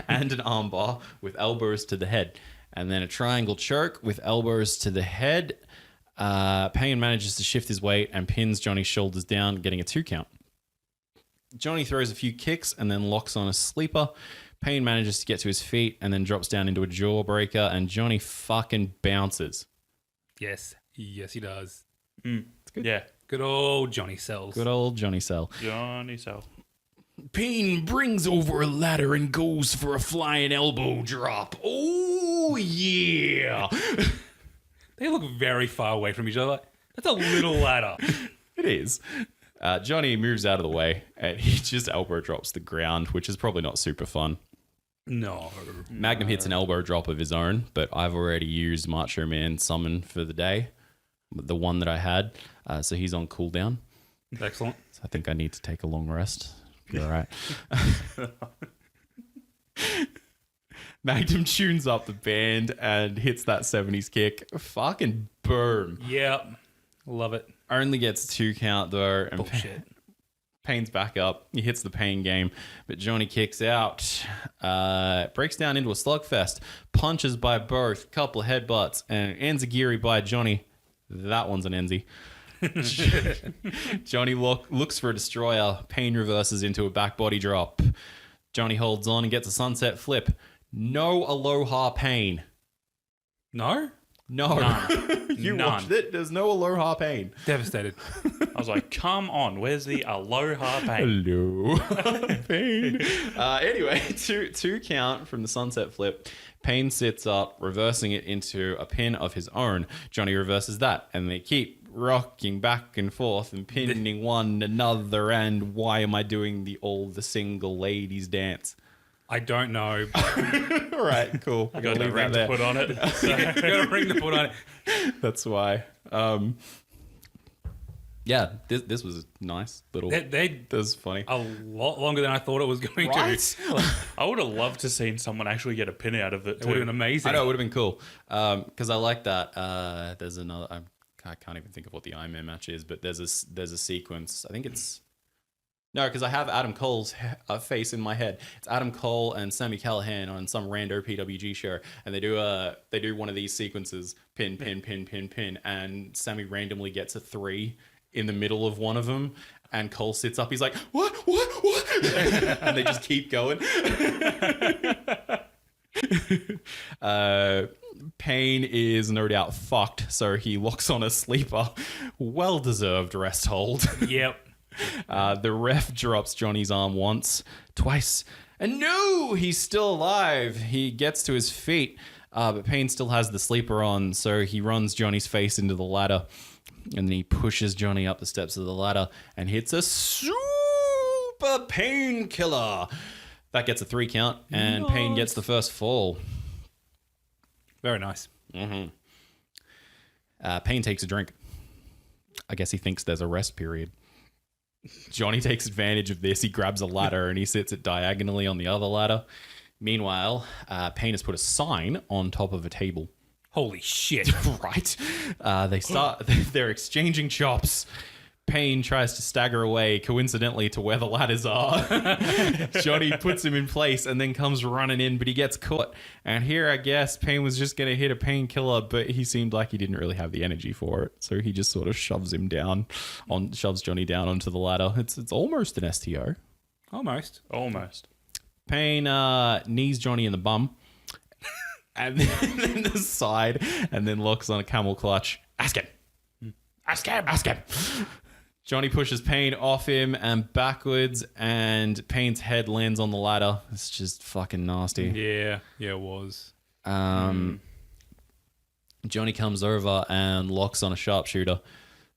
And an armbar with elbows to the head. And then a triangle choke with elbows to the head. Payne manages to shift his weight and pins Jonny's shoulders down, getting a 2 count. Jonny throws a few kicks and then locks on a sleeper. Payne manages to get to his feet and then drops down into a jawbreaker, and Jonny fucking bounces. Yes, he does. It's good. Yeah. Good old Johnny Cells. Good old Jonny Cell. Johnny Cell. Payne brings over a ladder and goes for a flying elbow drop. Oh, yeah. They look very far away from each other. That's a little ladder. It is. Jonny moves out of the way and he just elbow drops the ground, which is probably not super fun. No. Magnum hits an elbow drop of his own, but I've already used Macho Man Summon for the day, the one that I had, so he's on cooldown. Excellent. So I think I need to take a long rest. You're all right. Magnum tunes up the band and hits that 70s kick. Fucking boom. Yep. Love it. Only gets 2 count though. And Bullshit. Payne's back up. He hits the Payne game, but Jonny kicks out. Breaks down into a slugfest. Punches by both. Couple of headbutts. And enzigiri by Jonny. That one's an enzy. Jonny looks for a destroyer. Payne reverses into a back body drop. Jonny holds on and gets a sunset flip. No aloha Payne. No? No. You None. watched it. There's no aloha Payne. Devastated. I was like, come on, where's the aloha Payne? Hello, Payne. Anyway, two count from the sunset flip. Payne sits up, reversing it into a pin of his own. Jonny reverses that, and they keep rocking back and forth and pinning one another. And why am I doing the single ladies dance? I don't know. All right, cool. I got a ring to put on it. Got a ring to put on it. That's why. Yeah, this was nice. This was funny. A lot longer than I thought it was going to. I would have loved to seen someone actually get a pin out of it. It would have been amazing. I know, it would have been cool. Because I like that. There's another. I can't even think of what the Ironman match is, but there's a sequence. I think it's. No, because I have Adam Cole's face in my head. It's Adam Cole and Sami Callihan on some rando PWG show, and they do one of these sequences, pin, and Sami randomly gets a 3 in the middle of one of them, and Cole sits up. He's like, what? And they just keep going. Payne is no doubt fucked, so he locks on a sleeper. Well-deserved rest hold. Yep. The ref drops Jonny's arm once, twice, and no, he's still alive. He gets to his feet, but Payne still has the sleeper on, so he runs Jonny's face into the ladder, and then he pushes Jonny up the steps of the ladder and hits a super painkiller. That gets a 3 count, and Payne gets the first fall. Very nice. Mm-hmm. Payne takes a drink. I guess he thinks there's a rest period. Jonny takes advantage of this. He grabs a ladder and he sits it diagonally on the other ladder. Meanwhile, Payne has put a sign on top of a table. Holy shit. Right? They're exchanging chops. Payne tries to stagger away, coincidentally, to where the ladders are. Jonny puts him in place and then comes running in, but he gets caught. And here, I guess, Payne was just going to hit a painkiller, but he seemed like he didn't really have the energy for it. So he just sort of shoves Jonny down onto the ladder. It's almost an STO. Almost. Payne knees Jonny in the bum. And then the side, and then locks on a camel clutch. Ask him. Jonny pushes Payne off him and backwards, and Payne's head lands on the ladder. It's just fucking nasty. Yeah, it was. Jonny comes over and locks on a sharpshooter.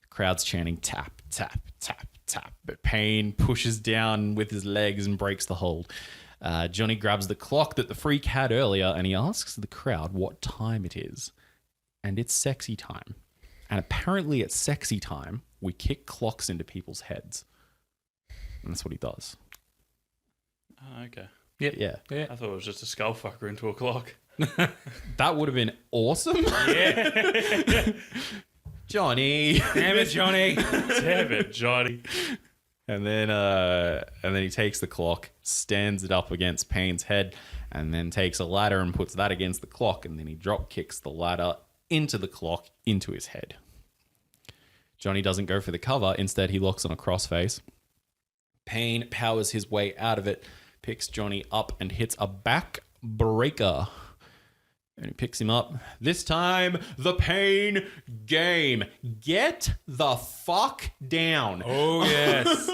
The crowd's chanting tap, tap, tap, tap. But Payne pushes down with his legs and breaks the hold. Jonny grabs the clock that the freak had earlier, and he asks the crowd what time it is. And it's sexy time. And apparently at sexy time, we kick clocks into people's heads. And that's what he does. Oh, okay. Yeah. I thought it was just a skull fucker into a clock. That would have been awesome. Yeah. Jonny. Damn it, Jonny. Damn it, Jonny. And then he takes the clock, stands it up against Payne's head, and then takes a ladder and puts that against the clock, and then he drop kicks the ladder into the clock, into his head. Jonny doesn't go for the cover. Instead, he locks on a crossface. Payne powers his way out of it, picks Jonny up, and hits a back breaker. And he picks him up. This time, the Payne game. Get the fuck down. Oh, yes.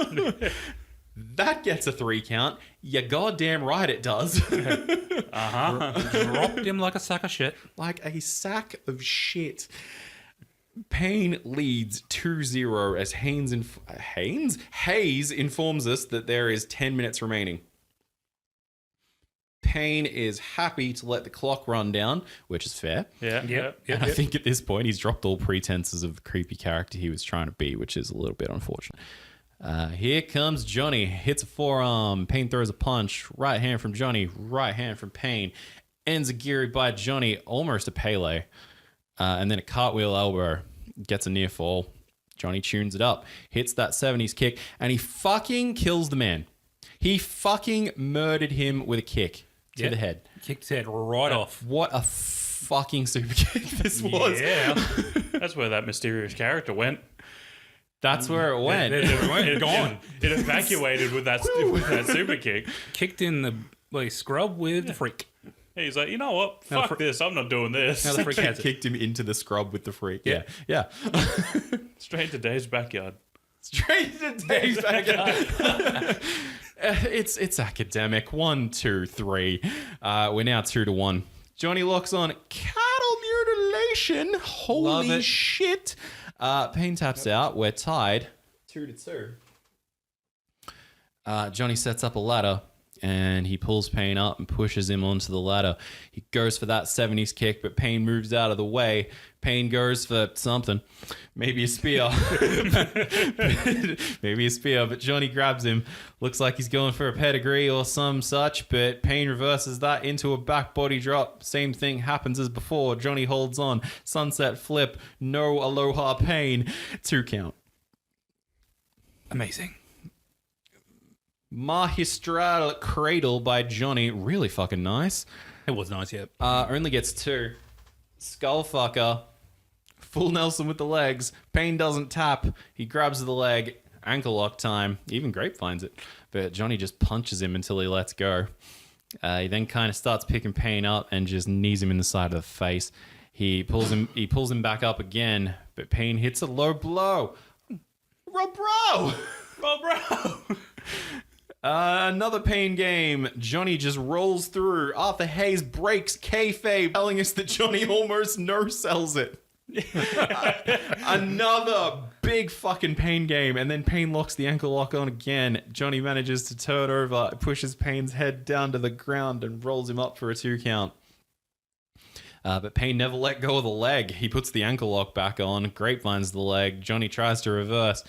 That gets a 3 count. You goddamn right it does. Dropped him like a sack of shit. Like a sack of shit. Payne leads 2-0 as Hayes informs us that there is 10 minutes remaining. Payne is happy to let the clock run down, which is fair. Yeah. And I think at this point he's dropped all pretenses of the creepy character he was trying to be, which is a little bit unfortunate. Here comes Jonny. Hits a forearm. Payne throws a punch. Right hand from Jonny. Right hand from Payne. Ends a giri by Jonny. Almost a Pele. And then a cartwheel elbow. Gets a near fall. Jonny tunes it up. Hits that 70s kick. And he fucking kills the man. He fucking murdered him with a kick to the head. Kicked his head right off. What a fucking super kick this was. Yeah. That's where that mysterious character went. That's where it went. It gone. It evacuated with that super kick. Kicked in the scrub with the freak. He's like, you know what? Fuck this. I'm not doing this. Now the freak has it. Kicked him into the scrub with the freak. Yeah. Straight to Dave's backyard. Straight to Dave's backyard. It's academic. 1, 2, 3. We're now 2-1. Jonny locks on cattle mutilation. Holy shit. Payne taps out. We're tied 2-2. Jonny sets up a ladder and he pulls Payne up and pushes him onto the ladder. He goes for that 70s kick, but Payne moves out of the way. Payne goes for something. Maybe a spear. But Jonny grabs him. Looks like he's going for a pedigree or some such, but Payne reverses that into a back body drop. Same thing happens as before. Jonny holds on. Sunset flip. No aloha Payne. 2 count. Amazing. Magistral cradle by Jonny. Really fucking nice. It was nice, yeah. Only gets 2. Skullfucker. Full Nelson with the legs. Payne doesn't tap. He grabs the leg. Ankle lock time. Even Grape finds it. But Jonny just punches him until he lets go. He then kind of starts picking Payne up and just knees him in the side of the face. He pulls him back up again, but Payne hits a low blow. Bro! Another Payne game. Jonny just rolls through. Arthur Hayes breaks kayfabe, telling us that Jonny almost no-sells it. Another big fucking Payne game, and then Payne locks the ankle lock on again. Jonny manages to turn over, pushes Payne's head down to the ground, and rolls him up for a 2 count. But Payne never let go of the leg. He puts the ankle lock back on, grapevines the leg. Jonny tries to reverse,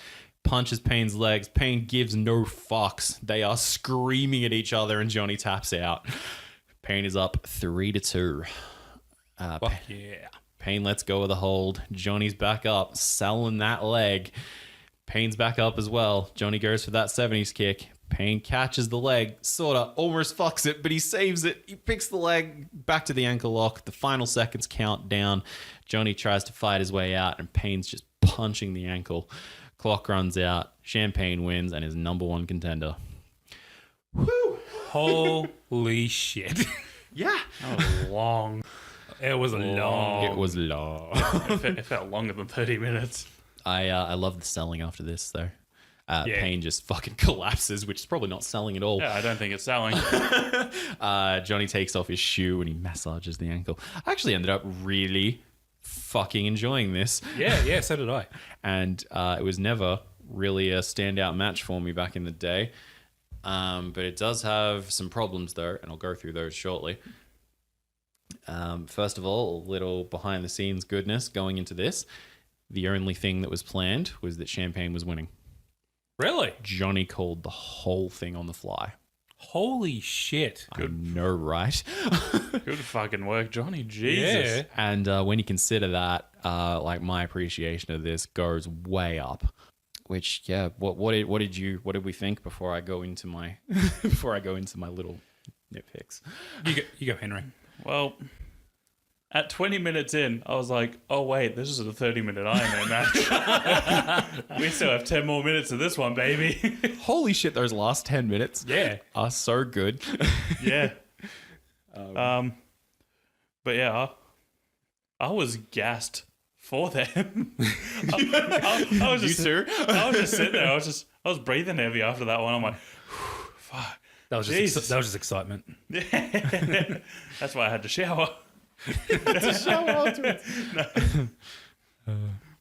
punches Payne's legs. Payne gives no fucks. They are screaming at each other, and Jonny taps out. Payne is up 3-2. Fuck yeah. Payne lets go of the hold. Johnny's back up, selling that leg. Payne's back up as well. Jonny goes for that 70s kick. Payne catches the leg, sort of almost fucks it, but he saves it. He picks the leg back to the ankle lock. The final seconds count down. Jonny tries to fight his way out, and Payne's just punching the ankle. Clock runs out. Champagne wins and is number 1 contender. Woo! Holy shit. Yeah. That was long. It was long. It was long. It felt longer than 30 minutes. I love the selling after this, though. Payne just fucking collapses, which is probably not selling at all. Yeah, I don't think it's selling. Jonny takes off his shoe and he massages the ankle. I actually ended up really fucking enjoying this. Yeah, so did I. And it was never really a standout match for me back in the day. But it does have some problems, though, and I'll go through those shortly. First of all, a little behind-the-scenes goodness going into this. The only thing that was planned was that Champagne was winning. Really? Jonny called the whole thing on the fly. Holy shit. I know, right? Good fucking work, Jonny. Jesus. Yeah. And when you consider that, like my appreciation of this goes way up. Which, yeah, what did we think before I go into my little nitpicks? You go, Henry. Well, at 20 minutes in, I was like, oh, wait, this is a 30-minute Ironman match. We still have 10 more minutes of this one, baby. Holy shit, those last 10 minutes are so good. Yeah. But yeah, I was gassed for them. I was just sitting there. I was breathing heavy after that one. I'm like, fuck. That was just excitement. Yeah. That's why I had to shower.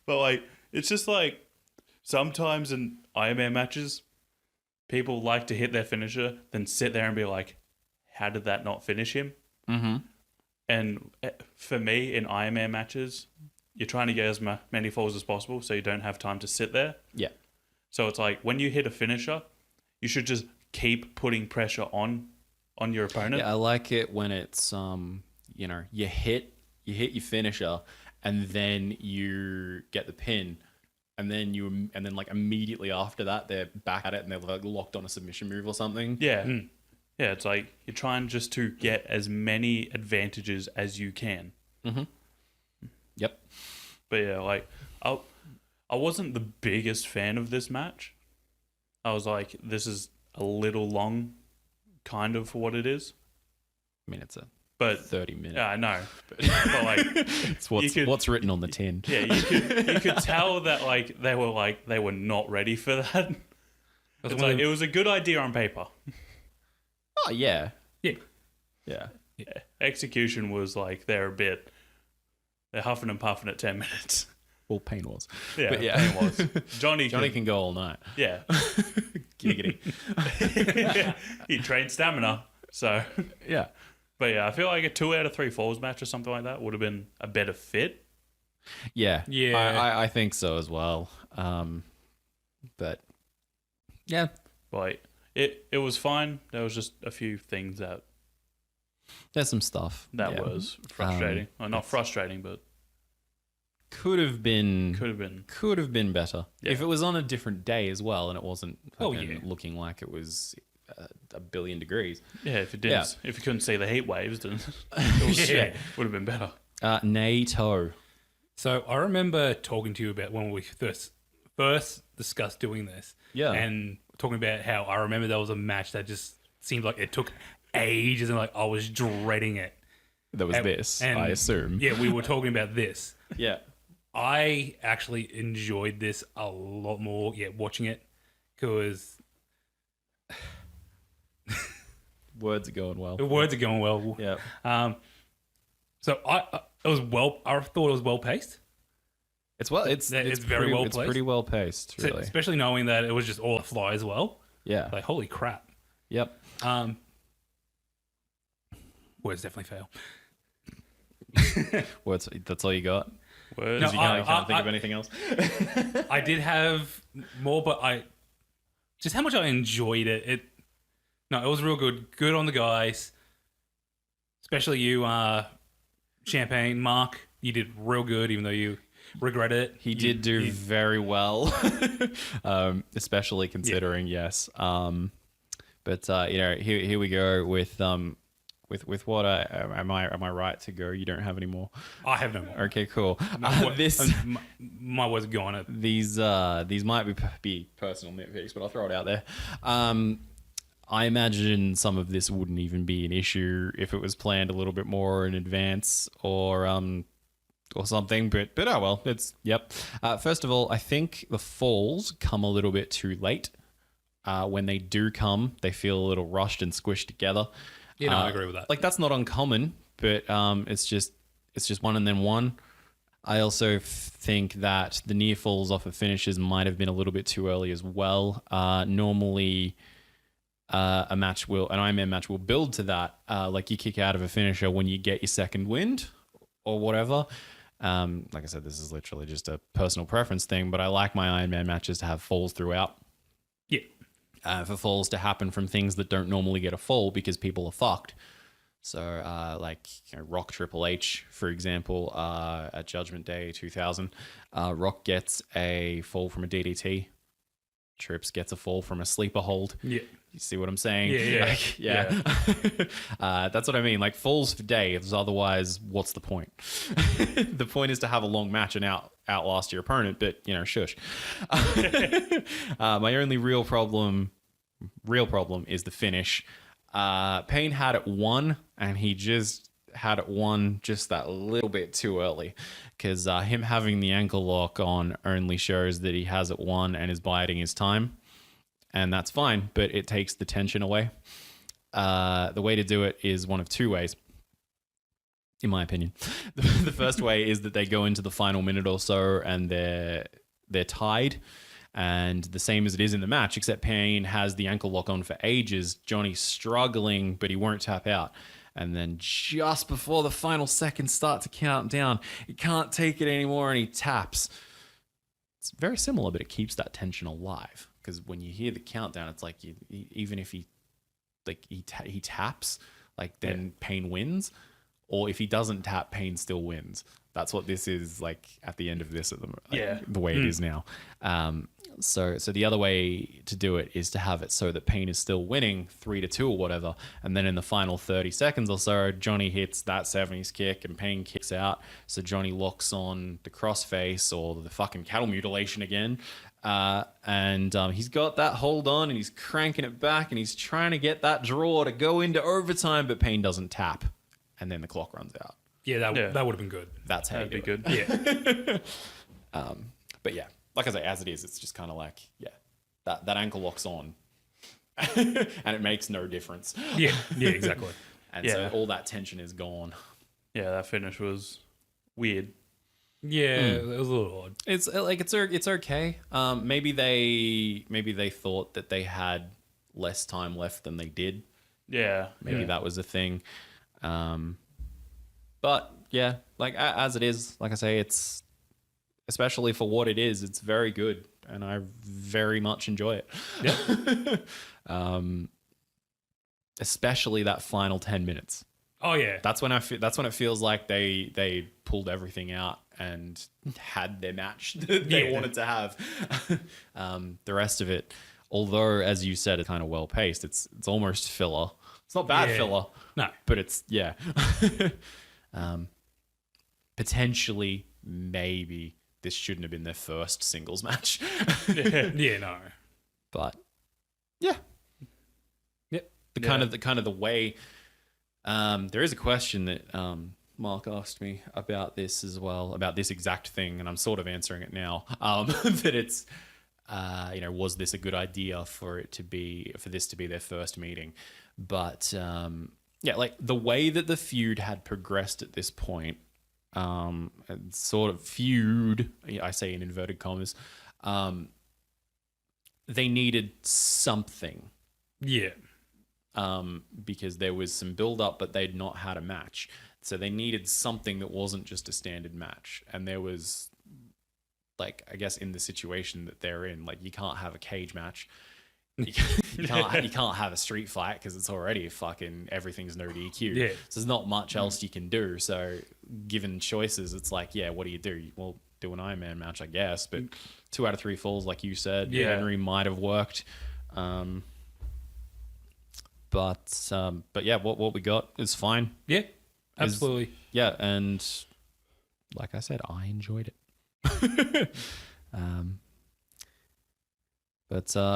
But like, it's just like sometimes in Ironman matches, people like to hit their finisher, then sit there and be like, "How did that not finish him?" Mm-hmm. And for me, in Ironman matches, you're trying to get as many falls as possible, so you don't have time to sit there. Yeah. So it's like when you hit a finisher, you should just keep putting pressure on your opponent. Yeah, I like it when it's you hit your finisher and then you get the pin and then like immediately after that they're back at it and they're like locked on a submission move or something. Yeah. Yeah, it's like you're trying just to get as many advantages as you can. Mm-hmm. Yep. But yeah, like I wasn't the biggest fan of this match. I was like, this is a little long, kind of, for what it is. I mean, it's a 30 minute. Yeah, I know. But like, it's what's written on the tin. Yeah, you could tell that they were not ready for that. It's like, it was a good idea on paper. Oh yeah. Yeah. Execution was like they're huffing and puffing at 10 minutes. Well, Payne was. Yeah, but yeah. Payne was. Jonny can go all night. Yeah. Giggity. He trained stamina, so yeah. But yeah, I feel like a 2 out of 3 falls match or something like that would have been a better fit. Yeah. Yeah. I think so as well. But yeah. Like it was fine. There was just a few things that there's some stuff that was frustrating. Well, not frustrating, but could have been better. Yeah. If it was on a different day as well and it wasn't looking like it was a billion degrees. Yeah, if you couldn't see the heat waves, then it would have been better. NATO. So I remember talking to you about when we first discussed doing this. Yeah. And talking about how I remember there was a match that just seemed like it took ages and like I was dreading it. That was this, I assume. Yeah, we were talking about this. Yeah. I actually enjoyed this a lot more, watching it, because words are going well. The words are going well. Yeah. So I thought it was well paced. It's very well paced. It's pretty well paced, really. Especially knowing that it was just all the fly as well. Yeah. Like, holy crap. Yep. Words definitely fail. Words, that's all you got? Words. No, you can't think of anything else? I did have more, but just how much I enjoyed it. It was real good. Good on the guys. Especially you, Champagne, Mark. you did real good, even though you regret it. He did do very well, especially considering yes. But here we go with what am I right to go? You don't have any more. I have no more. Okay, cool. My words go on it. These might be personal nitpicks, but I'll throw it out there. I imagine some of this wouldn't even be an issue if it was planned a little bit more in advance or something. But oh well. It's yep. First of all, I think the falls come a little bit too late. When they do come, they feel a little rushed and squished together. Yeah, no, I agree with that. Like that's not uncommon, but it's just one and then one. I also think that the near falls off of finishes might have been a little bit too early as well. Normally, an Ironman match will build to that. Like you kick out of a finisher when you get your second wind or whatever. Like I said, this is literally just a personal preference thing, but I like my Ironman matches to have falls throughout. Yeah. For falls to happen from things that don't normally get a fall because people are fucked. So, Rock Triple H, for example, at Judgment Day 2000, Rock gets a fall from a DDT. Trips gets a fall from a sleeper hold. Yeah. You see what I'm saying? Yeah. Yeah. That's what I mean. Like, falls for days. Otherwise, what's the point? The point is to have a long match and outlast your opponent, but, shush. My only real problem is the finish. Payne had it won, and he just had it won just that little bit too early, because him having the ankle lock on only shows that he has it won and is biding his time, and that's fine, but it takes the tension away. The way to do it is one of two ways, in my opinion. The first way is that they go into the final minute or so and they're tied, and the same as it is in the match, except Payne has the ankle lock on for ages. Jonny's struggling, but he won't tap out. And then just before the final seconds start to count down, he can't take it anymore and he taps. It's very similar, but it keeps that tension alive. Because when you hear the countdown, it's like even if he taps, then Payne wins. Or if he doesn't tap, Payne still wins. That's what this is like at the end of this, the way it is now. So the other way to do it is to have it so that Payne is still winning 3-2 or whatever, and then in the final 30 seconds or so, Jonny hits that 70s kick and Payne kicks out, so Jonny locks on the crossface or the fucking cattle mutilation again, and he's got that hold on and he's cranking it back and he's trying to get that draw to go into overtime, but Payne doesn't tap, and then the clock runs out. Yeah, that would have been good. That's how That'd you be do good. Yeah. But yeah, like I say, as it is, it's just kind of like, that ankle locks on and it makes no difference. Yeah, exactly. And so all that tension is gone. Yeah, that finish was weird. Yeah, it was a little odd. It's like, it's okay. Maybe they thought that they had less time left than they did. Yeah. Maybe that was a thing. But yeah, like as it is, like I say, it's, especially for what it is, it's very good, and I very much enjoy it. Yeah. Especially that final 10 minutes. Oh yeah, that's when it feels like they pulled everything out and had their match that they wanted to have. The rest of it, although as you said, it's kind of well paced, it's almost filler. It's not bad filler, no, but it's potentially maybe this shouldn't have been their first singles match. No. But yeah. Kind of the way. There is a question that Mark asked me about this as well, about this exact thing, and I'm sort of answering it now. That it's was this a good idea for this to be their first meeting? But like the way that the feud had progressed at this point, sort of feud, I say in inverted commas, they needed something. Yeah. Because there was some build up, but they'd not had a match. So they needed something that wasn't just a standard match. And there was, like, I guess in the situation that they're in, like, you can't have a cage match. you can't have a street fight because it's already fucking everything's no DQ. Yeah. So there's not much else you can do. So given choices, it's like, yeah, what do you do? Well, do an Ironman match, I guess. But 2 out of 3 falls, like you said, Henry might have worked. But yeah, what we got is fine. Yeah, absolutely. And like I said, I enjoyed it.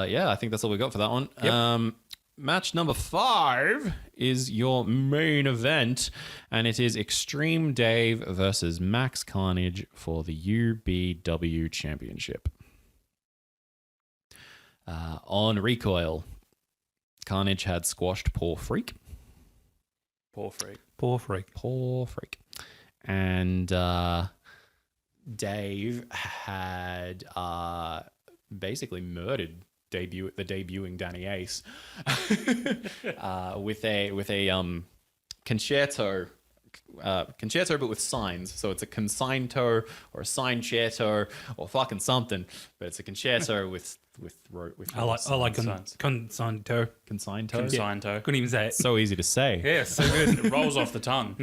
Yeah, I think that's all we got for that one. Yep. Match number 5 is your main event, and it is Extreme Dave versus Max Carnage for the UBW Championship. On Recoil, Carnage had squashed Poor Freak. Poor freak. And Dave had basically murdered the debuting Danny Ace with a concerto, but with signs. So it's a consignto or a signcerto or fucking something, but it's a concerto with I like Consignto. consignto. Couldn't even say it. so easy to say. Yeah, so good. It rolls off the tongue.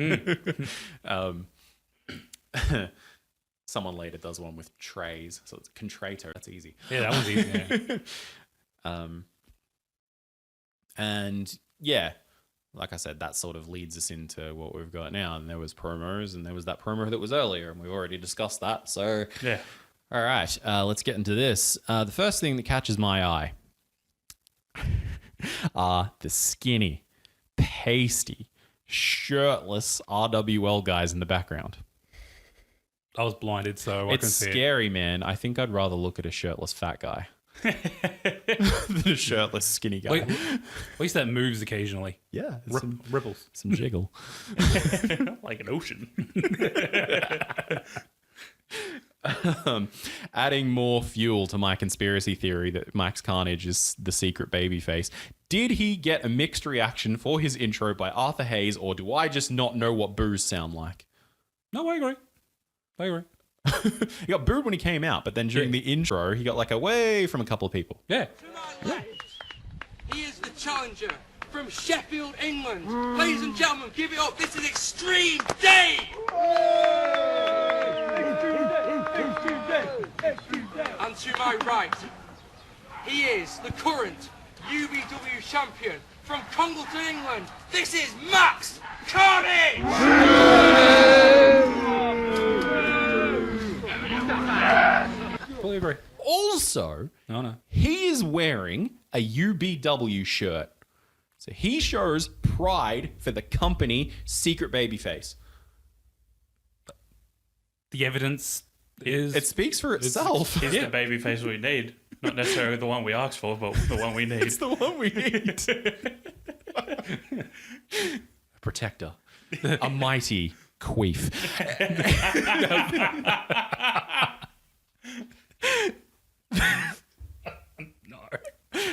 Someone later does one with trays, so it's contrato. That's easy. Yeah, that one's easy. Yeah. And yeah, like I said, that sort of leads us into what we've got now. And there was promos, and there was that promo that was earlier, and we've already discussed that. So Yeah. all right, let's get into this. The first thing that catches my eye are the skinny, pasty, shirtless RWL guys in the background. I was blinded, so I It's couldn't see it. scary, man. I think I'd rather look at a shirtless fat guy than a shirtless skinny guy. At least that moves occasionally. Yeah, Ripples. some jiggle. Like an ocean. Adding more fuel to my conspiracy theory that Max Carnage is the secret babyface. Did he get a mixed reaction for his intro by Arthur Hayes, or do I just not know what boos sound like? No, I agree. He got booed when he came out, but then during the intro, he got like away from a couple of people. Yeah. He is the challenger from Sheffield, England. Ladies and gentlemen, give it up. This is Extreme Dave. And to my right, he is the current UBW champion from Congleton, England. This is Max Carnage. Fully agree. Also, he is wearing a UBW shirt. So he shows pride for the company secret babyface. The evidence is... It speaks for itself. He's the baby face we need. Not necessarily the one we asked for, but the one we need. It's the one we need. A protector. A mighty queef. No.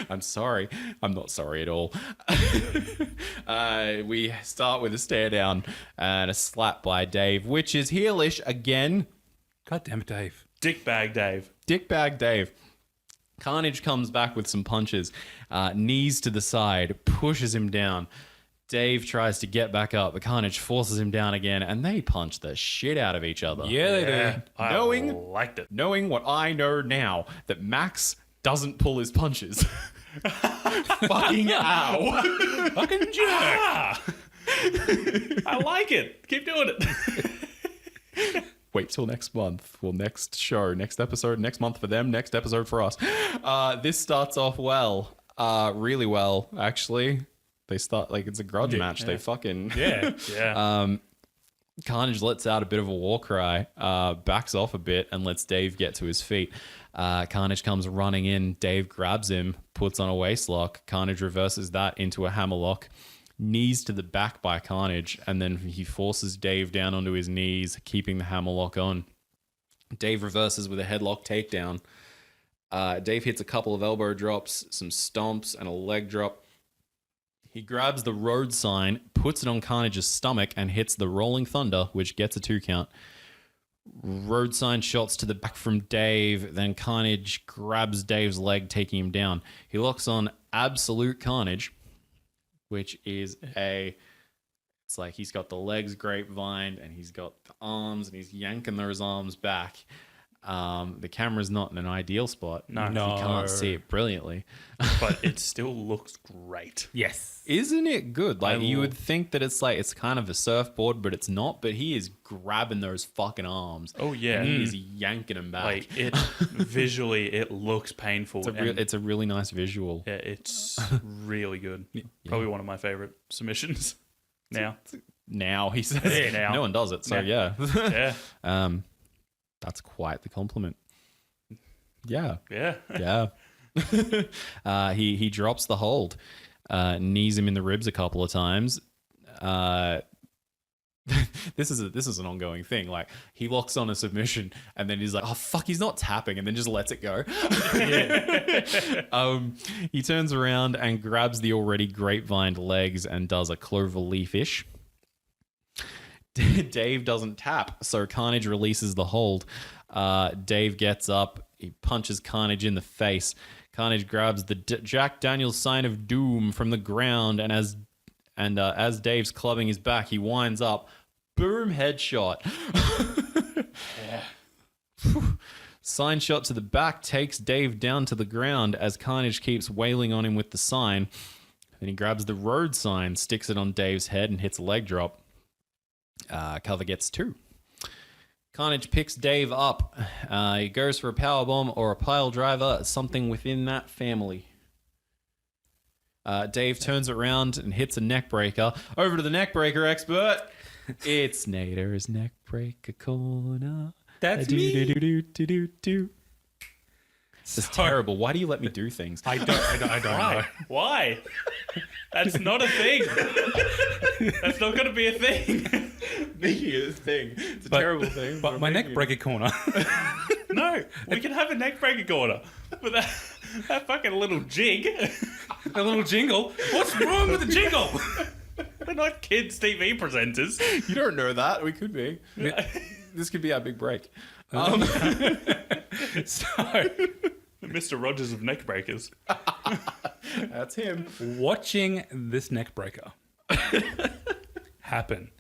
I'm sorry. I'm not sorry at all. We start with a stare down and a slap by Dave, which is heelish again. God damn it, Dave. Dickbag Dave. Dickbag Dave. Carnage comes back with some punches. Knees to the side, pushes him down. Dave tries to get back up, but Carnage forces him down again, and they punch the shit out of each other. Yeah, they do. I liked it. Knowing what I know now, that Max doesn't pull his punches. Fucking ow. Fucking jerk. I like it. Keep doing it. Wait till next month. Well, next show, next episode, next month for them, next episode for us. This starts off well. Really well, actually. They start like it's a grudge match. Yeah. They fucking... Yeah. Carnage lets out a bit of a war cry, backs off a bit, and lets Dave get to his feet. Carnage comes running in. Dave grabs him, puts on a waist lock. Carnage reverses that into a hammerlock. Knees to the back by Carnage, and then he forces Dave down onto his knees, keeping the hammerlock on. Dave reverses with a headlock takedown. Dave hits a couple of elbow drops, some stomps, and a leg drop. He grabs the road sign, puts it on Carnage's stomach, and hits the Rolling Thunder, which gets a 2 count. Road sign shots to the back from Dave. Then Carnage grabs Dave's leg, taking him down. He locks on Absolute Carnage, which is it's like he's got the legs grapevine and he's got the arms and he's yanking those arms back. The camera's not in an ideal spot. No. You can't see it brilliantly. But it still looks great. Yes. Isn't it good? Like, you would think that it's kind of a surfboard, but it's not. But he is grabbing those fucking arms. Oh, yeah. And he is yanking them back. Like, it visually, it looks painful. It's a really nice visual. Yeah, it's really good. Probably one of my favorite submissions now. Now, he says. Yeah, now. No one does it, so yeah. Yeah. That's quite the compliment. Yeah. Yeah. Yeah. He drops the hold, knees him in the ribs a couple of times. This is an ongoing thing. Like, he locks on a submission and then he's like, oh fuck, he's not tapping, and then just lets it go. He turns around and grabs the already grapevined legs and does a clover leaf-ish. Dave doesn't tap, so Carnage releases the hold. Dave gets up, he punches Carnage in the face. Carnage grabs the Jack Daniels sign of doom from the ground, and as Dave's clubbing his back, he winds up, boom, headshot. Sign shot to the back takes Dave down to the ground as Carnage keeps wailing on him with the sign. Then he grabs the road sign, sticks it on Dave's head, and hits a leg drop. Cover gets 2. Carnage picks Dave up. He goes for a powerbomb or a pile driver, something within that family. Dave turns around and hits a neck breaker. Over to the neck breaker expert. It's Nader's neck breaker corner. That's me. Do. This is terrible. Why do you let me do things? I don't know. Why? That's not a thing. That's not going to be a thing. Making it a thing. It's a terrible thing. But my neck breaker corner. No, we can have a neck breaker corner. But that fucking little jig. A little jingle. What's wrong with the jingle? We're not kids' TV presenters. You don't know that. We could be. This could be our big break. So, Mr. Rogers of neck breakers. That's him. watching this neck breaker happen,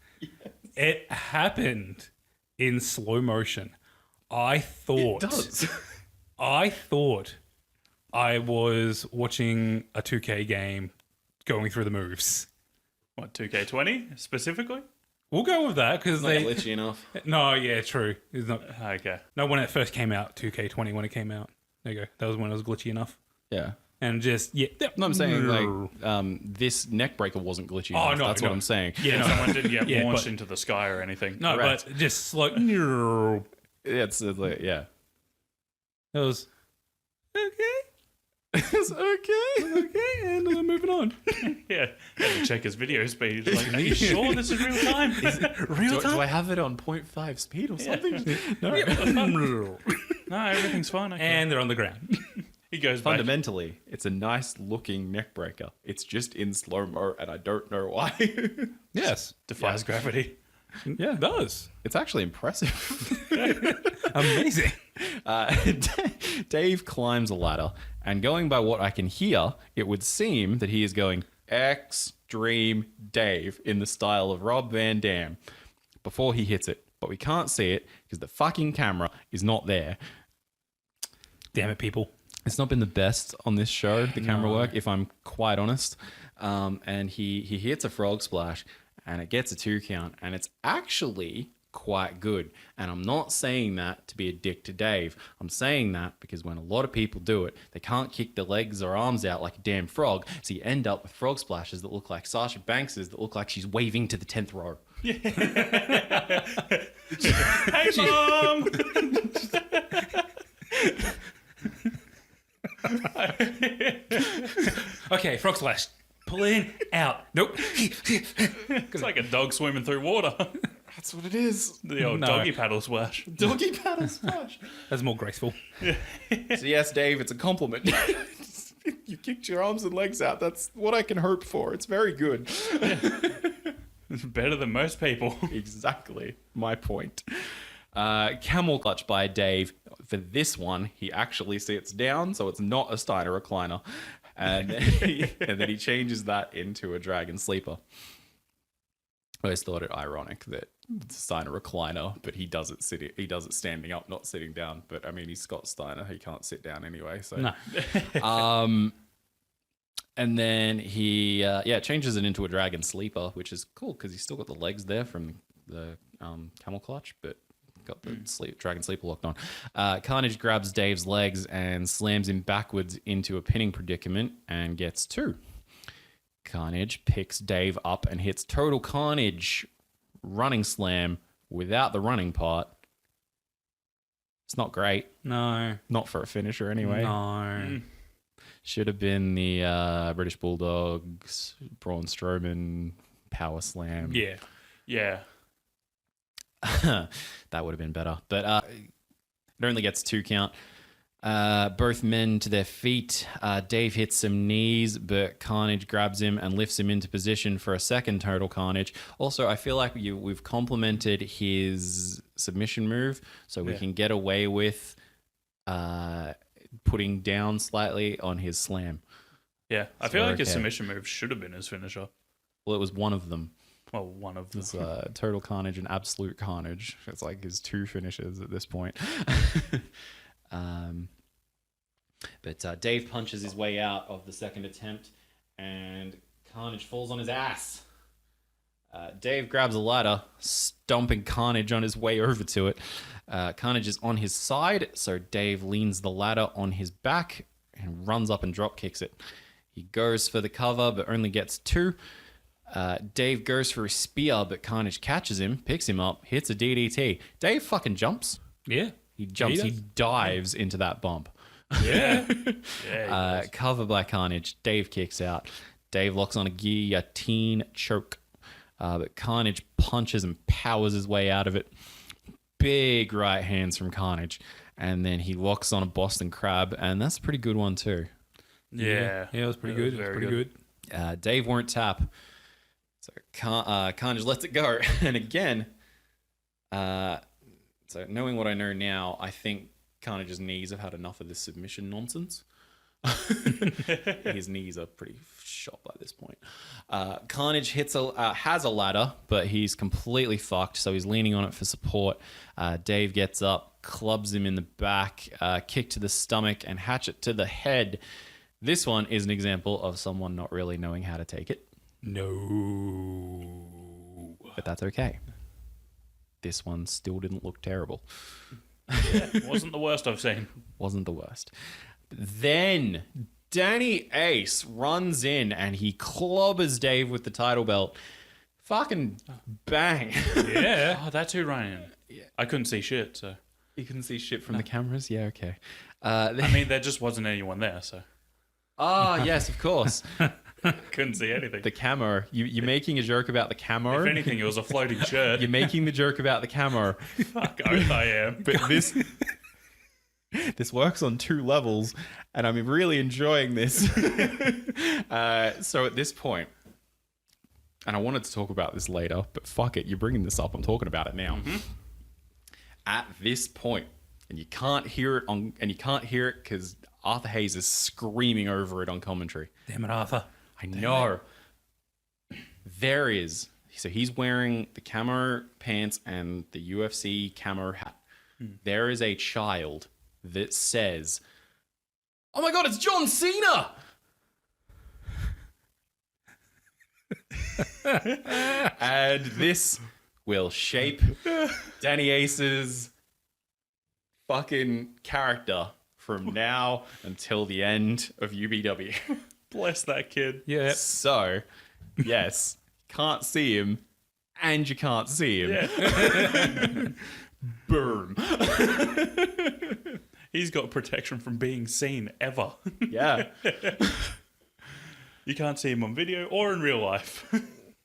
it happened in slow motion. I thought It does. I thought I was watching a 2K game going through the moves. What, 2K20 specifically? We'll go with that because Not they. glitchy enough. No, yeah, true. It's not. Okay. No, when it first came out, 2K20 when it came out. There you go. That was when it was glitchy enough. Yeah. And just No, I'm saying like this neck breaker wasn't glitchy enough. no, That's what I'm saying. Yeah, no. Someone didn't get Yeah, launched but- into the sky or anything. No, Correct. but just like It's like, yeah. it was okay. It's okay. Okay, and moving on. Yeah. Had to check his video speed. Like, are you sure this is real time? Is it real Do I have it on 0.5 speed or something? No. No, everything's fine. Okay. And they're on the ground. he goes back. Fundamentally, it's a nice looking neck breaker. It's just in slow-mo, and I don't know why. Yes. Defies gravity. Yeah, it does. It's actually impressive. Amazing. Dave climbs a ladder, and going by what I can hear, it would seem that he is going Extreme Dave in the style of Rob Van Dam before he hits it. But we can't see it because the fucking camera is not there. Damn it, people. It's not been the best on this show, the camera work, if I'm quite honest. And he hits a frog splash, and it gets a 2 count, and it's actually quite good. And I'm not saying that to be a dick to Dave. I'm saying that because when a lot of people do it, they can't kick their legs or arms out like a damn frog, so you end up with frog splashes that look like Sasha Banks's that look like she's waving to the 10th row. Hey, Mom! Okay, frog splash. Pull in, out. Nope. It's like a dog swimming through water. That's what it is. The old No. doggy paddle splash. Doggy paddle splash. That's more graceful. So yes, Dave, it's a compliment. You kicked your arms and legs out. That's what I can hope for. It's very good. It's better than most people. Exactly my point. Camel clutch by Dave. For this one, he actually sits down, so it's not a Steiner recliner. And then he changes that into a dragon sleeper. I always thought it ironic that Steiner recliner, but he does it standing up, not sitting down. But I mean, he's Scott Steiner; he can't sit down anyway. So No. And then he changes it into a dragon sleeper, which is cool because he's still got the legs there from the camel clutch, but got the dragon sleeper locked on. Carnage grabs Dave's legs and slams him backwards into a pinning predicament and gets 2. Carnage picks Dave up and hits total Carnage running slam without the running part. It's not great. No. Not for a finisher anyway. No. Should have been the British Bulldogs, Braun Strowman power slam. Yeah. Yeah. That would have been better. But it only gets 2 count. Both men to their feet. Dave hits some knees, but Carnage grabs him and lifts him into position for a second total Carnage. Also, I feel like we've complemented his submission move, so we can get away with putting down slightly on his slam. Yeah, I feel like his submission move should have been his finisher. Well, it was one of them. Well, one of them. It's total Carnage and absolute Carnage. It's like his 2 finishes at this point. But Dave punches his way out of the second attempt, and Carnage falls on his ass. Dave grabs a ladder, stomping Carnage on his way over to it. Carnage is on his side, so Dave leans the ladder on his back and runs up and drop kicks it. He goes for the cover, but only gets 2. Dave goes for a spear, but Carnage catches him, picks him up, hits a DDT. Dave fucking jumps. Yeah. He jumps. He dives into that bump. Yeah. Cover by Carnage. Dave kicks out. Dave locks on a guillotine choke. But Carnage punches and powers his way out of it. Big right hands from Carnage. And then he locks on a Boston Crab, and that's a pretty good one too. Yeah. Yeah, it was pretty good. Very Pretty good. Dave won't tap. So Carnage lets it go. And again, so knowing what I know now, I think Carnage's knees have had enough of this submission nonsense. His knees are pretty shot by this point. Carnage has a ladder, but he's completely fucked, so he's leaning on it for support. Dave gets up, clubs him in the back, kick to the stomach, and hatchet to the head. This one is an example of someone not really knowing how to take it. No. But that's okay. This one still didn't look terrible. Yeah, wasn't the worst I've seen. Wasn't the worst. Then Danny Ace runs in and he clobbers Dave with the title belt. Fucking bang. Yeah. Oh, that's who ran in. Yeah. I couldn't see shit, so. You couldn't see shit from the cameras? Yeah, okay. I mean, there just wasn't anyone there, so. Oh, yes, of course. Couldn't see anything. The camo. You're making a joke about the camo. If anything, it was a floating shirt. You're making the joke about the camo. Fuck oath I am. But this works on 2 levels, and I'm really enjoying this. So at this point, and I wanted to talk about this later, but fuck it, you're bringing this up. I'm talking about it now. Mm-hmm. At this point, and you can't hear it because Arthur Hayes is screaming over it on commentary. Damn it, Arthur. I know. There is. So he's wearing the camo pants and the UFC camo hat. There is a child that says, "Oh my God, it's John Cena!" And this will shape Danny Ace's fucking character from now until the end of UBW. Bless that kid. Yeah. So, yes, can't see him, and you can't see him. Yeah. Boom. He's got protection from being seen ever. Yeah. You can't see him on video or in real life.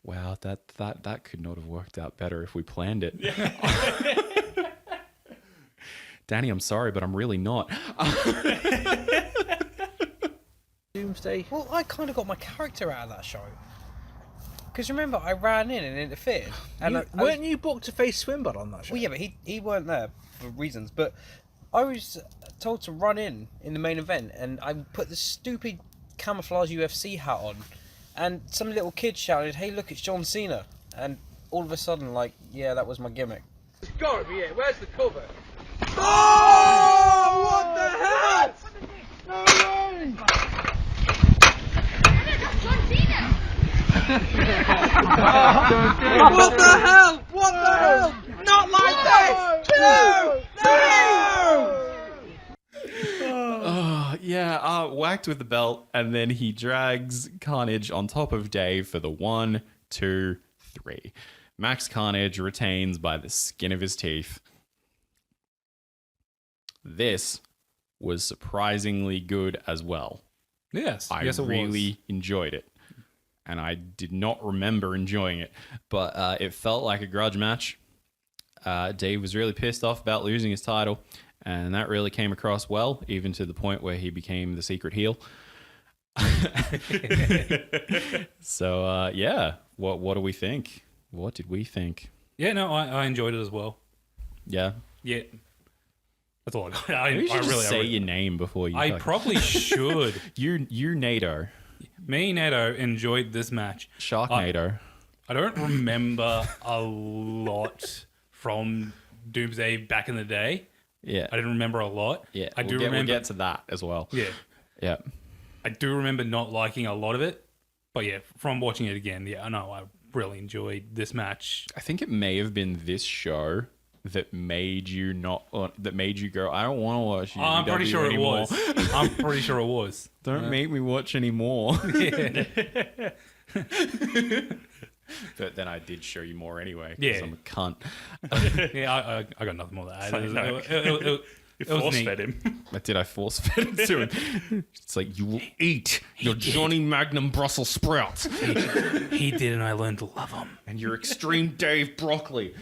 Wow, that could not have worked out better if we planned it. Yeah. Danny, I'm sorry, but I'm really not. Doomsday. Well, I kind of got my character out of that show. Because remember, I ran in and interfered. And Weren't you booked to face Swinburne on that show? Well, yeah, but he weren't there for reasons. But I was told to run in the main event, and I put this stupid camouflage UFC hat on, and some little kid shouted, "Hey, look, it's John Cena!" And all of a sudden, like, yeah, that was my gimmick. It's gotta be it. Where's the cover? Oh, what the hell? No way! What the hell? What the hell? Not like this! No! No! Whacked with the belt, and then he drags Carnage on top of Dave for the 1, 2, 3. Max Carnage retains by the skin of his teeth. This was surprisingly good as well. Yes, I yes, it really enjoyed it. And I did not remember enjoying it, but it felt like a grudge match. Dave was really pissed off about losing his title, and that really came across well, even to the point where he became the secret heel. So, yeah, what do we think? What did we think? Yeah, no, I enjoyed it as well. Yeah? Yeah. That's all I got. Maybe you should I just say your name before you I go. probably should. You're Nato. Me, Nato, enjoyed this match. Sharknado. I don't remember a lot from Doomsday back in the day. Yeah. I didn't remember a lot. Yeah. I do we'll remember. get to that as well. Yeah. Yeah. I do remember not liking a lot of it. But yeah, from watching it again, yeah, I know I really enjoyed this match. I think it may have been this show that made you go, I don't want to watch UBW I'm pretty sure anymore. it was. I'm pretty sure it was. Don't make me watch anymore. Yeah. But then I did show you more anyway. Yeah. I'm a cunt. Yeah, I got nothing more to add. You force-fed him. Did I force-fed it to him? It's like, you will eat your Johnny Magnum Brussels sprouts. He did, and I learned to love him. And your Extreme Dave broccoli.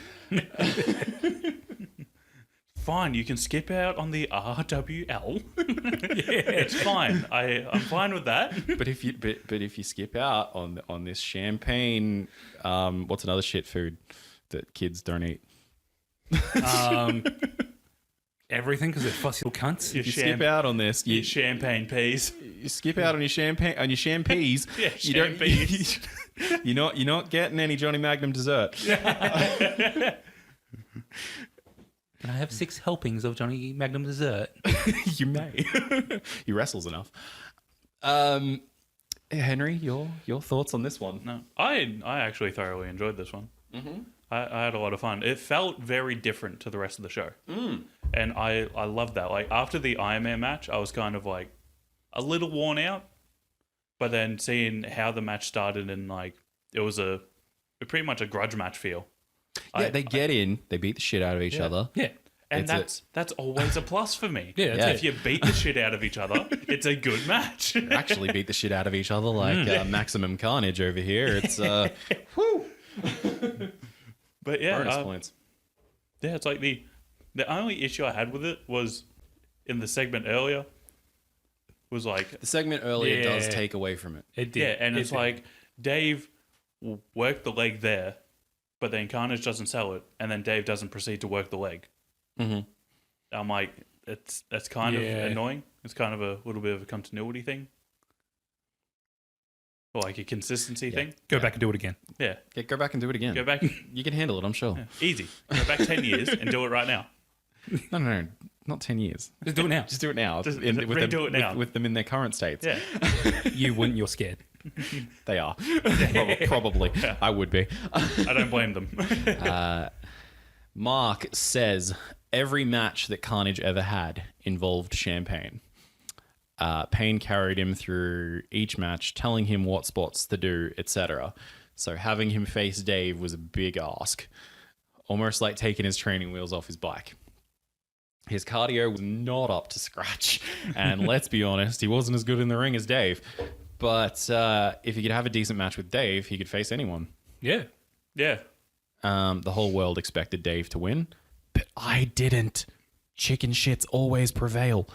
Fine, you can skip out on the RWL. It's fine. I'm fine with that. But if you skip out on this champagne, what's another shit food that kids don't eat? Everything, because they're fussy little cunts. You skip out on this. Your champagne peas. You skip out on your champagne champees. Yeah, champees. You're not getting any Johnny Magnum dessert. Can I have 6 helpings of Johnny Magnum dessert? You may. He wrestles enough. Henry, your thoughts on this one? No, I actually thoroughly enjoyed this one. Mm-hmm. I had a lot of fun. It felt very different to the rest of the show. And I loved that. Like, after the Ironman match, I was kind of like a little worn out. But then seeing how the match started, and like it was pretty much a grudge match feel. Yeah, they get in, they beat the shit out of each other. Yeah. And that's always a plus for me. Yeah, If you beat the shit out of each other, it's a good match. Actually beat the shit out of each other like Maximum Carnage over here. It's whoo. But yeah, bonus points. Yeah, it's like the only issue I had with it was in the segment earlier. Was like the segment earlier does take away from it. It did. Yeah, and it's like Dave worked the leg there, but then Carnage doesn't sell it, and then Dave doesn't proceed to work the leg. Mm-hmm. I'm like, that's kind of annoying. It's kind of a little bit of a continuity thing, or like a consistency thing. Go back and do it again. Yeah, go back and do it again. Go back. You can handle it, I'm sure. Yeah. Easy. Go back 10 years and do it right now. No, not 10 years. Just do it now. Just do it now. Just redo it now. With them in their current states. Yeah. You wouldn't, you're scared. They are. Probably. Yeah. I would be. I don't blame them. Mark says, every match that Carnage ever had involved champagne. Payne carried him through each match, telling him what spots to do, etc. So having him face Dave was a big ask. Almost like taking his training wheels off his bike. His cardio was not up to scratch. And let's be honest, he wasn't as good in the ring as Dave. But if he could have a decent match with Dave, he could face anyone. Yeah. Yeah. The whole world expected Dave to win, but I didn't. Chicken shits always prevail.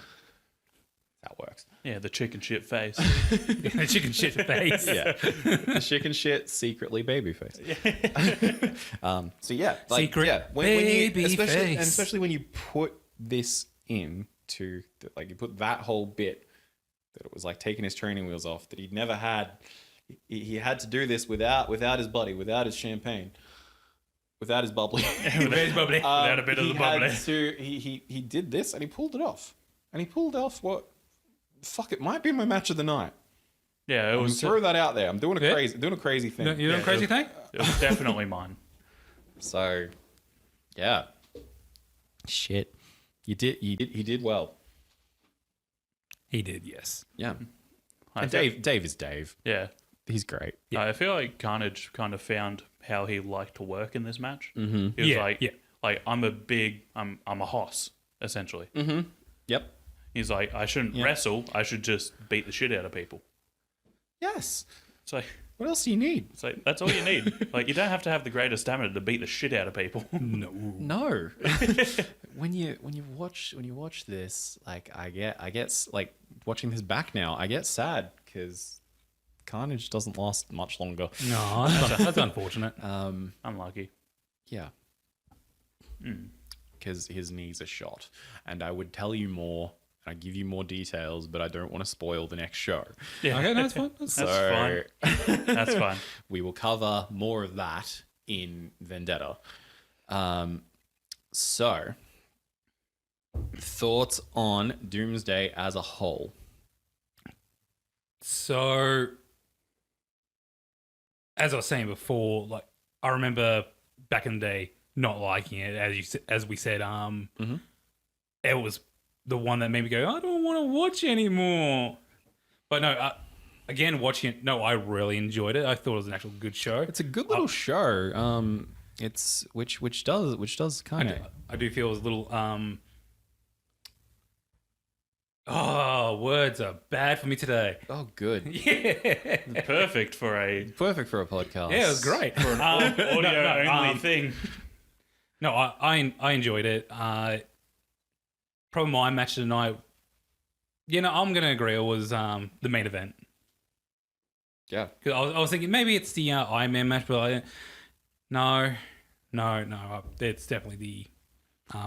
That works. Yeah, the chicken shit face. The chicken shit face. Yeah, the chicken shit secretly baby face. So yeah, like, Secret yeah, baby especially, face. especially when you put this in to like you put that whole bit that it was like taking his training wheels off, that he'd never had. He had to do this without his buddy, without his champagne, without his bubbly, Without his bubbly. Without a bit of the bubbly. He did this and he pulled it off, and he pulled off what. Fuck, it might be my match of the night. Yeah, it was. Throw that out there. I'm doing a Yeah. crazy thing. You doing a crazy thing? It was definitely mine. So, yeah. Shit, he did well. He did, yes. Yeah. I And feel- Dave is Dave. Yeah. He's great. I feel like Carnage kind of found how he liked to work in this match. Mm-hmm. He was Yeah, like I'm a hoss, essentially. Mm-hmm. Yep. He's like, I shouldn't wrestle. I should just beat the shit out of people. Yes. It's like, what else do you need? It's like that's all you need. Like, you don't have to have the greatest stamina to beat the shit out of people. No. when you watch this, like I get like watching this back now, I get sad because Carnage doesn't last much longer. No, that's unfortunate. Unlucky. Yeah. Because his knees are shot, and I would tell you more. I give you more details, but I don't want to spoil the next show. Yeah. Okay, no, that's fine. That's fine. That's fine. We will cover more of that in Vendetta. So, thoughts on Doomsday as a whole? So, as I was saying before, like I remember back in the day not liking it, as we said. It was the one that made me go, I don't want to watch anymore. But no, again, watching it, no, I really enjoyed it. I thought it was an actual good show. It's a good little show. It's which does kind of. I do feel it was a little. Oh, words are bad for me today. Oh, good. Yeah. Perfect for a podcast. Yeah, it was great. For an audio only thing. No, I enjoyed it. Probably my match of the night. You know, I'm gonna agree. It was the main event. Yeah. Because I was thinking maybe it's the Ironman match, but no. It's definitely the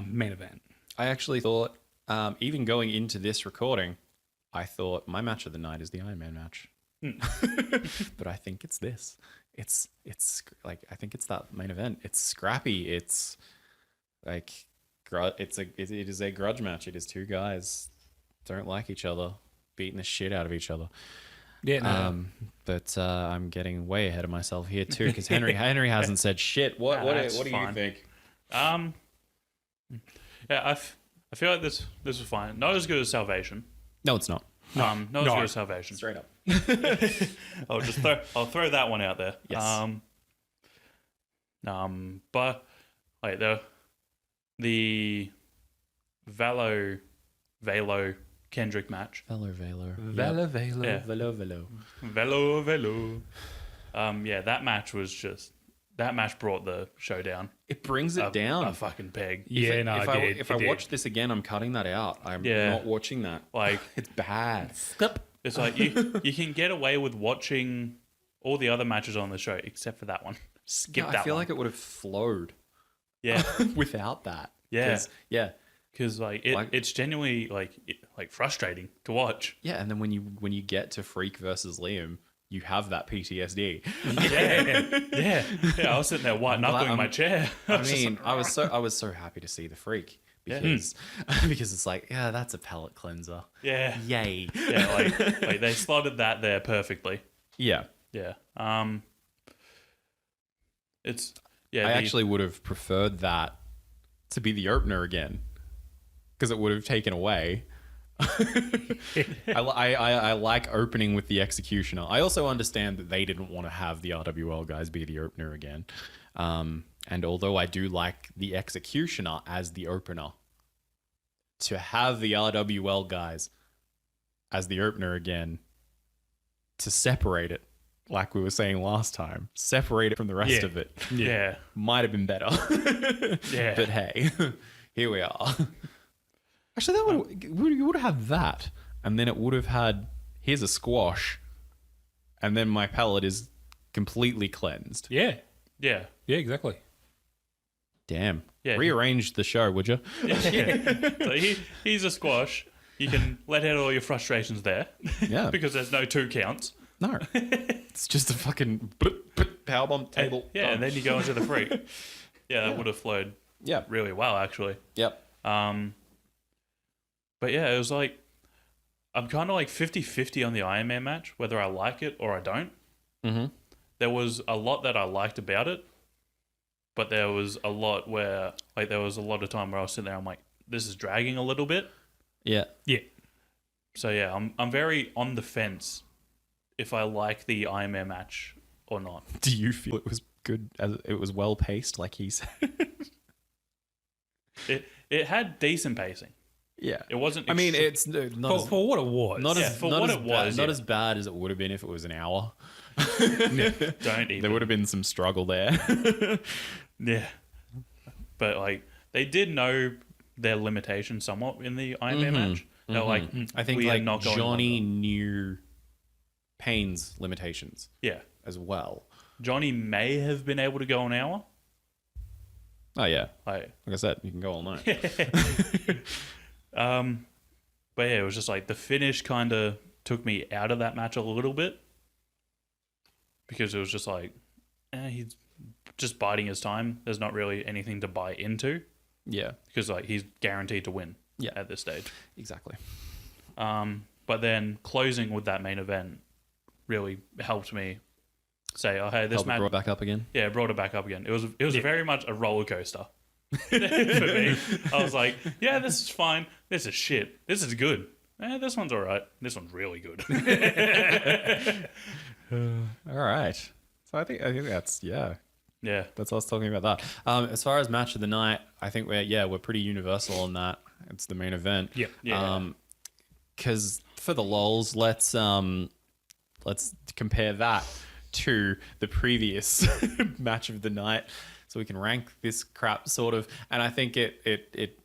main event. I actually thought, even going into this recording, I thought my match of the night is the Ironman match. But I think it's this. It's like I think it's that main event. It's scrappy. It's like it is a grudge match. It is two guys don't like each other, beating the shit out of each other. Yeah, no. But I'm getting way ahead of myself here too because Henry hasn't said shit. What do you think? Yeah, I feel like this was fine. Not as good as Salvation. No, it's not. Not as good as Salvation. Straight up. I'll throw that one out there. Yes. But like the Valo Kendrick match. Valo. Yeah, that match brought the show down. It brings it down a fucking peg. If I watch this again, I'm cutting that out. I'm not watching that. Like, it's bad. It's like you can get away with watching all the other matches on the show except for that one. Skip that. I feel one. like it would have flowed. Yeah, without that. Yeah, because it's genuinely like frustrating to watch. Yeah, and then when you get to Freak versus Liam, you have that PTSD. Yeah. I was sitting there white knuckling in my chair. I was so happy to see the Freak because it's like, yeah, that's a palate cleanser. Yeah, yay. Yeah, like they slotted that there perfectly. Yeah. I actually would have preferred that to be the opener again because it would have taken away. I like opening with the Executioner. I also understand that they didn't want to have the RWL guys be the opener again. And although I do like the Executioner as the opener, to have the RWL guys as the opener again, to separate it, like we were saying last time, separate it from the rest of it. Yeah. Might have been better. Yeah. But hey, here we are. Actually, you would have that and then it would have had, here's a squash, and then my palate is completely cleansed. Yeah. Yeah. Yeah, exactly. Damn. Yeah. Rearrange the show, would you? So here's a squash. You can let out all your frustrations there. Yeah. Because there's no 2 counts. No. It's just a fucking powerbomb table. And then you go into the freak. Yeah, that would have flowed really well, actually. Yep. But yeah, it was like, I'm kind of like 50-50 on the Ironman match, whether I like it or I don't. Mm-hmm. There was a lot that I liked about it, but there was a lot where, like, there was a lot of time where I was sitting there, I'm like, this is dragging a little bit. Yeah. Yeah. So yeah, I'm very on the fence if I like the Ironman match or not. Do you feel it was good, as it was well paced, like he said? It had decent pacing. Yeah. It wasn't. I mean, it's not For what it was. not Yeah, as for not what as it bad, was, not yeah. as bad as it would have been if it was an hour. Don't even. There would have been some struggle there. Yeah. But like, they did know their limitations somewhat in the Ironman match. They're like, I think we are like not going Johnny longer. knew Payne's limitations Yeah. as well. Johnny may have been able to go an hour. Oh yeah, Like I said, you can go all night. But yeah, it was just like the finish kind of took me out of that match a little bit because it was just like, he's just biding his time. There's not really anything to buy into. Yeah, because like he's guaranteed to win. Yeah. At this stage. Exactly. But then closing with that main event really helped me say, "Oh, hey, this Help it match brought back up again. Yeah, brought it back up again. It was very much a roller coaster for me. I was like, yeah, this is fine. This is shit. This is good. This one's all right. This one's really good. All right. So I think that's Yeah. that's us talking about that. As far as match of the night, I think we're pretty universal on that. It's the main event. Yep. Yeah. Because for the lols, let's compare that to the previous match of the night, so we can rank this crap sort of. And I think it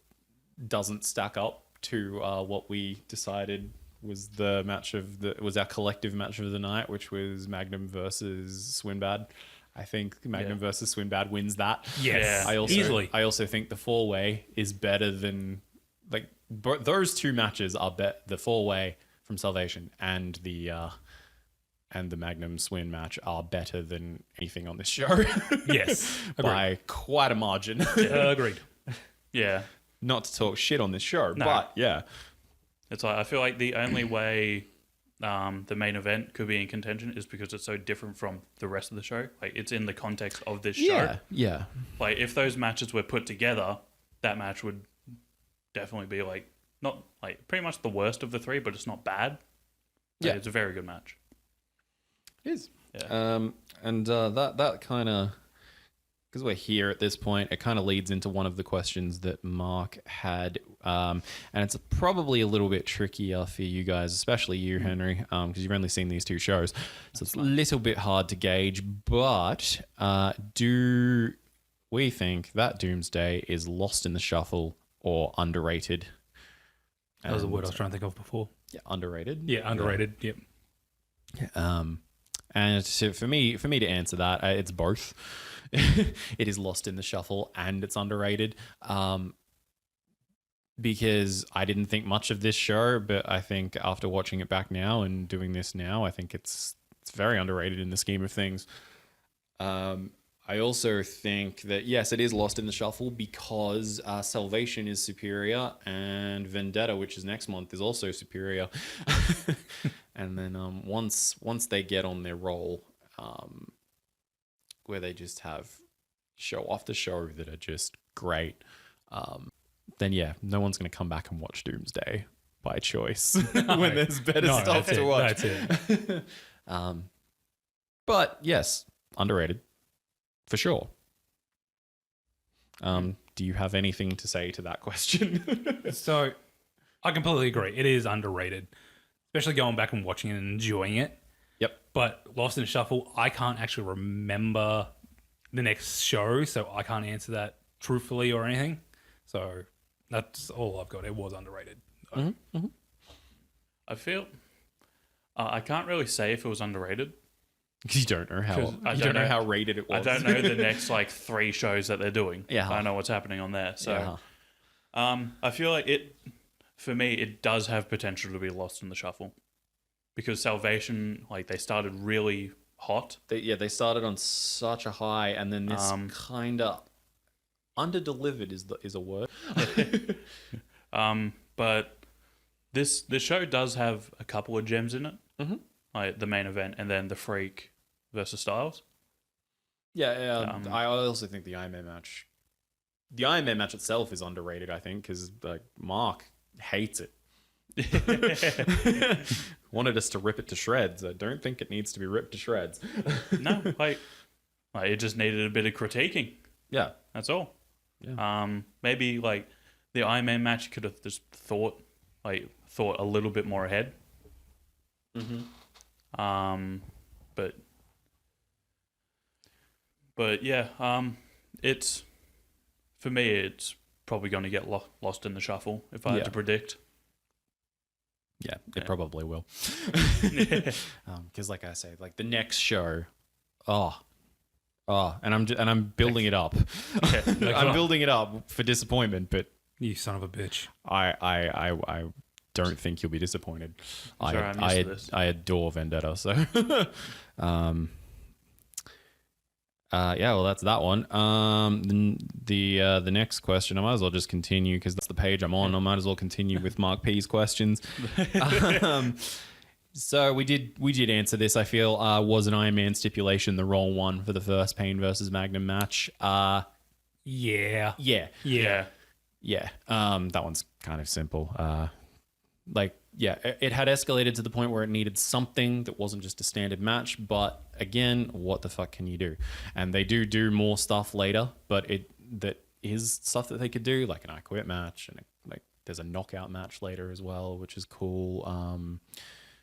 doesn't stack up to what we decided was our collective match of the night, which was Magnum versus Swinbad. I think Magnum versus Swinbad wins that. Yes. Yeah. Easily. I also think the four-way is better than those two matches are the four-way from Salvation and the Magnum Swin match are better than anything on this show. Yes. By quite a margin. Agreed. Yeah. Not to talk shit on this show, No. but yeah. It's like I feel like the only way the main event could be in contention is because it's so different from the rest of the show. Like it's in the context of this show. Yeah. Like if those matches were put together, that match would definitely be like not like pretty much the worst of the three, but it's not bad. Like, Yeah. it's a very good match. It is. Yeah. And that kind of, because we're here at this point, it kind of leads into one of the questions that Mark had, and it's probably a little bit trickier for you guys, especially you, Henry, because you've only seen these two shows, so it's a little bit hard to gauge. But do we think that Doomsday is lost in the shuffle or underrated? That was the word I was trying to think of before. Yeah, underrated. Yeah, underrated. Yep. And for me to answer that, it's both. It is lost in the shuffle and it's underrated. Because I didn't think much of this show, but I think after watching it back now and doing this now, I think it's very underrated in the scheme of things. I also think that, yes, it is lost in the shuffle because Salvation is superior and Vendetta, which is next month, is also superior. And then once they get on their roll, where they just have show after show that are just great, then yeah, no one's going to come back and watch Doomsday by choice when there's better stuff to watch. That's it. But yes, underrated. For sure. Do you have anything to say to that question? So, I completely agree. It is underrated, especially going back and watching it and enjoying it. Yep. But Lost in the Shuffle, I can't actually remember the next show, so I can't answer that truthfully or anything. So, that's all I've got. It was underrated. I feel I can't really say if it was underrated. You don't know how how rated it was. I don't know the next like 3 shows that they're doing. Yeah. I know what's happening on there. So I feel like for me, it does have potential to be lost in the shuffle. Because Salvation, like, they started really hot. They started on such a high, and then this kind of under-delivered is a word. But this show does have a couple of gems in it. Mm-hmm. Like the main event, and then the Freak versus Styles. Yeah, I also think the Ironman match itself is underrated, I think, because like Mark hates it. Wanted us to rip it to shreds. I don't think it needs to be ripped to shreds. No, like it just needed a bit of critiquing. Yeah, that's all. Yeah. Maybe like the Ironman match could have just thought a little bit more ahead. Mm-hmm. But yeah, it's for me. It's probably going to get lost in the shuffle if I had to predict. Yeah, it probably will. Because, like I say, like the next show, and I'm building it up. I'm building it up for disappointment, but you son of a bitch. I don't think you'll be disappointed. I adore Vendetta, so yeah, well, that's that one. The next question, I might as well just continue because that's the page I'm on. I might as well continue with Mark P's questions. So we did answer this. I feel was an Ironman stipulation the wrong one for the first Pain versus Magnum match. Yeah. That one's kind of simple. It had escalated to the point where it needed something that wasn't just a standard match. But again, what the fuck can you do? And they do more stuff later, but that is stuff that they could do, like an I Quit match, and like there's a knockout match later as well, which is cool.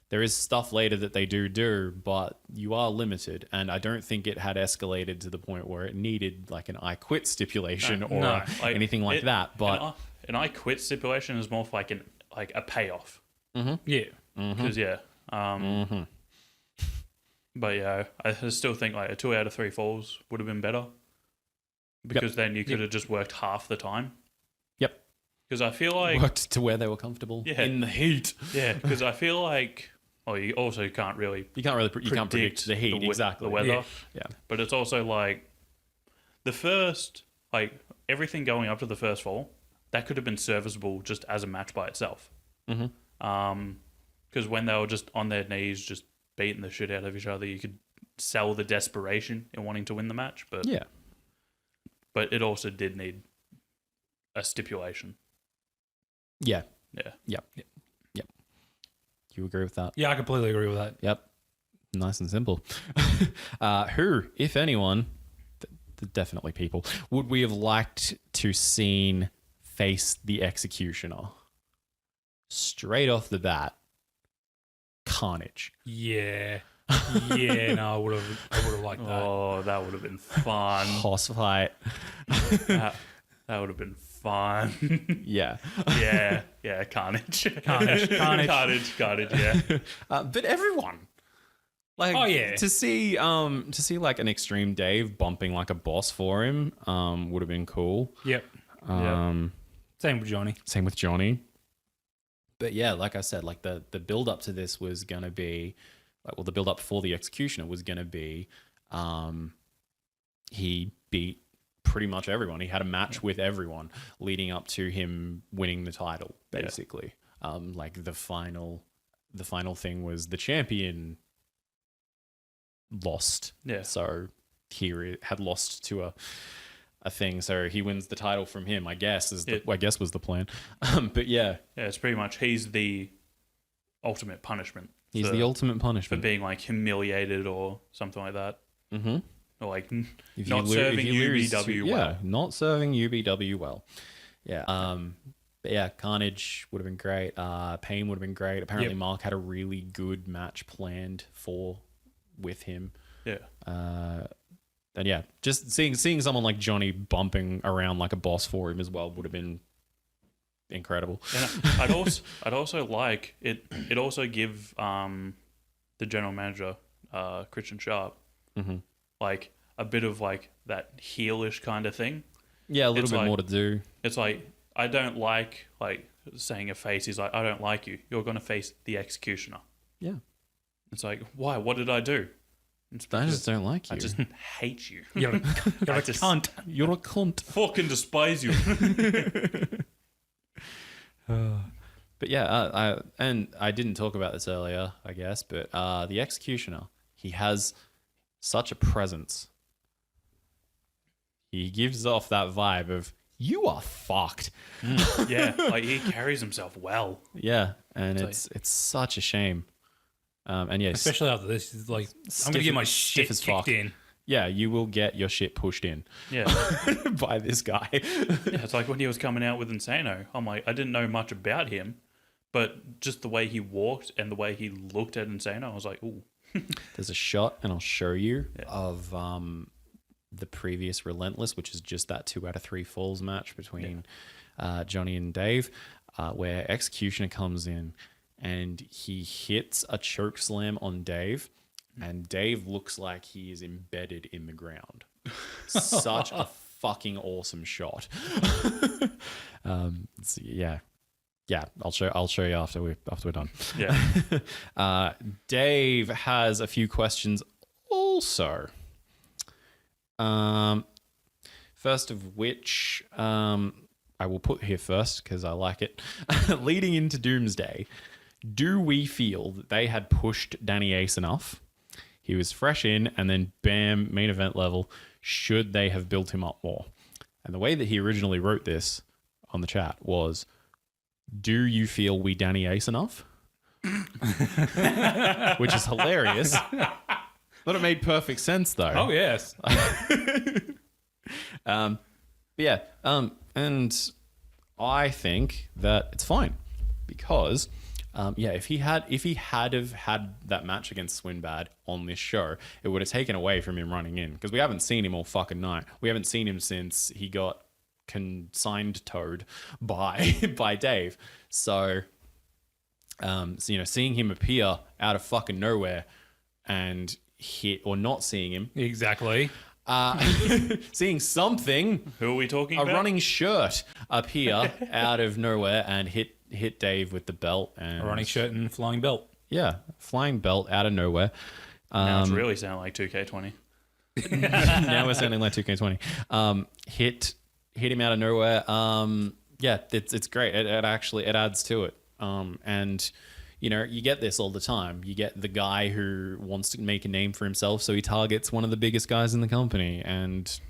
There is stuff later that they do, but you are limited, and I don't think it had escalated to the point where it needed like an I Quit stipulation or anything like that. But an I Quit stipulation is more of like a payoff. Mm-hmm. Yeah. Because but yeah, I still think like a 2 out of 3 falls would have been better. Because then you could have just worked half the time. Yep. Because I feel like worked to where they were comfortable in the heat. Yeah, because I feel like you also can't predict the heat, exactly. The weather. Yeah. But it's also like the first, like everything going up to the first fall, that could have been serviceable just as a match by itself. Mm-hmm. Because when they were just on their knees, just beating the shit out of each other, you could sell the desperation in wanting to win the match. But but it also did need a stipulation. Yeah. Yep. You agree with that? Yeah, I completely agree with that. Yep. Nice and simple. Who, if anyone, definitely people, would we have liked to seen face the Executioner? Straight off the bat, Carnage. Yeah. No, I would have liked that. Oh, that would have been fun. Hoss fight. that would have been fun. Yeah. Yeah, Carnage. Carnage. Yeah. But everyone, to see like an Extreme Dave bumping like a boss for him, would have been cool. Yep. Same with Jonny. But yeah, like I said, like the build up to this was gonna be the build up for the Executioner was gonna be, he beat pretty much everyone. He had a match with everyone leading up to him winning the title, basically. Like the final thing was the champion lost. Yeah. So he had lost to a thing. So he wins the title from him, I guess, was the plan. But yeah. Yeah, it's pretty much he's the ultimate punishment. He's the ultimate punishment. For being like humiliated or something like that. Mm-hmm. Or like not serving UBW well. Yeah, not serving UBW well. Yeah. But yeah, Carnage would have been great. Pain would have been great. Apparently Mark had a really good match planned with him. Yeah. And yeah, just seeing someone like Jonny bumping around like a boss for him as well would have been incredible. And I'd also like it. It also give the general manager Christian Sharp like a bit of like that heelish kind of thing. Yeah, a little bit like, more to do. It's like I don't like saying a face. He's like, I don't like you. You're gonna face the executioner. Yeah. It's like, why? What did I do? I just don't like you. I just hate you. You're a cunt. You're a cunt. Fucking despise you. But yeah, I didn't talk about this earlier, I guess, but the executioner, he has such a presence. He gives off that vibe of, you are fucked. Yeah, like he carries himself well. Yeah, and it's such a shame. And yeah, especially after this, it's like I'm gonna get my shit kicked in. Yeah, you will get your shit pushed in. Yeah, by this guy. Yeah, it's like when he was coming out with Insaneo. I'm like, I didn't know much about him, but just the way he walked and the way he looked at Insaneo, I was like, ooh. There's a shot, and I'll show you of the previous Relentless, which is just that 2 out of 3 falls match between Jonny and Dave, where Executioner comes in and he hits a choke slam on Dave, and Dave looks like he is embedded in the ground. Such a fucking awesome shot. Yeah, I'll show you after we're done. Yeah. Dave has a few questions also. First of which, I will put here first because I like it. Leading into Doomsday, do we feel that they had pushed Danny Ace enough? He was fresh in, and then bam, main event level. Should they have built him up more? And the way that he originally wrote this on the chat was, do you feel we Danny Ace enough? Which is hilarious. But it made perfect sense, though. Oh, yes. And I think that it's fine because, if he had have had that match against Swinbad on this show, it would have taken away from him running in because we haven't seen him all fucking night. We haven't seen him since he got consigned toed by Dave. So, seeing him appear out of fucking nowhere and hit, or not seeing him exactly, seeing something. Who are we talking about? A running shirt appear out of nowhere and hit Dave with the belt. And a running shirt and flying belt. Yeah, flying belt out of nowhere. Now it's really sounding like 2K20. Now we're sounding like 2K20. Hit him out of nowhere. It's great. It actually adds to it. And you get this all the time. You get the guy who wants to make a name for himself, so he targets one of the biggest guys in the company, and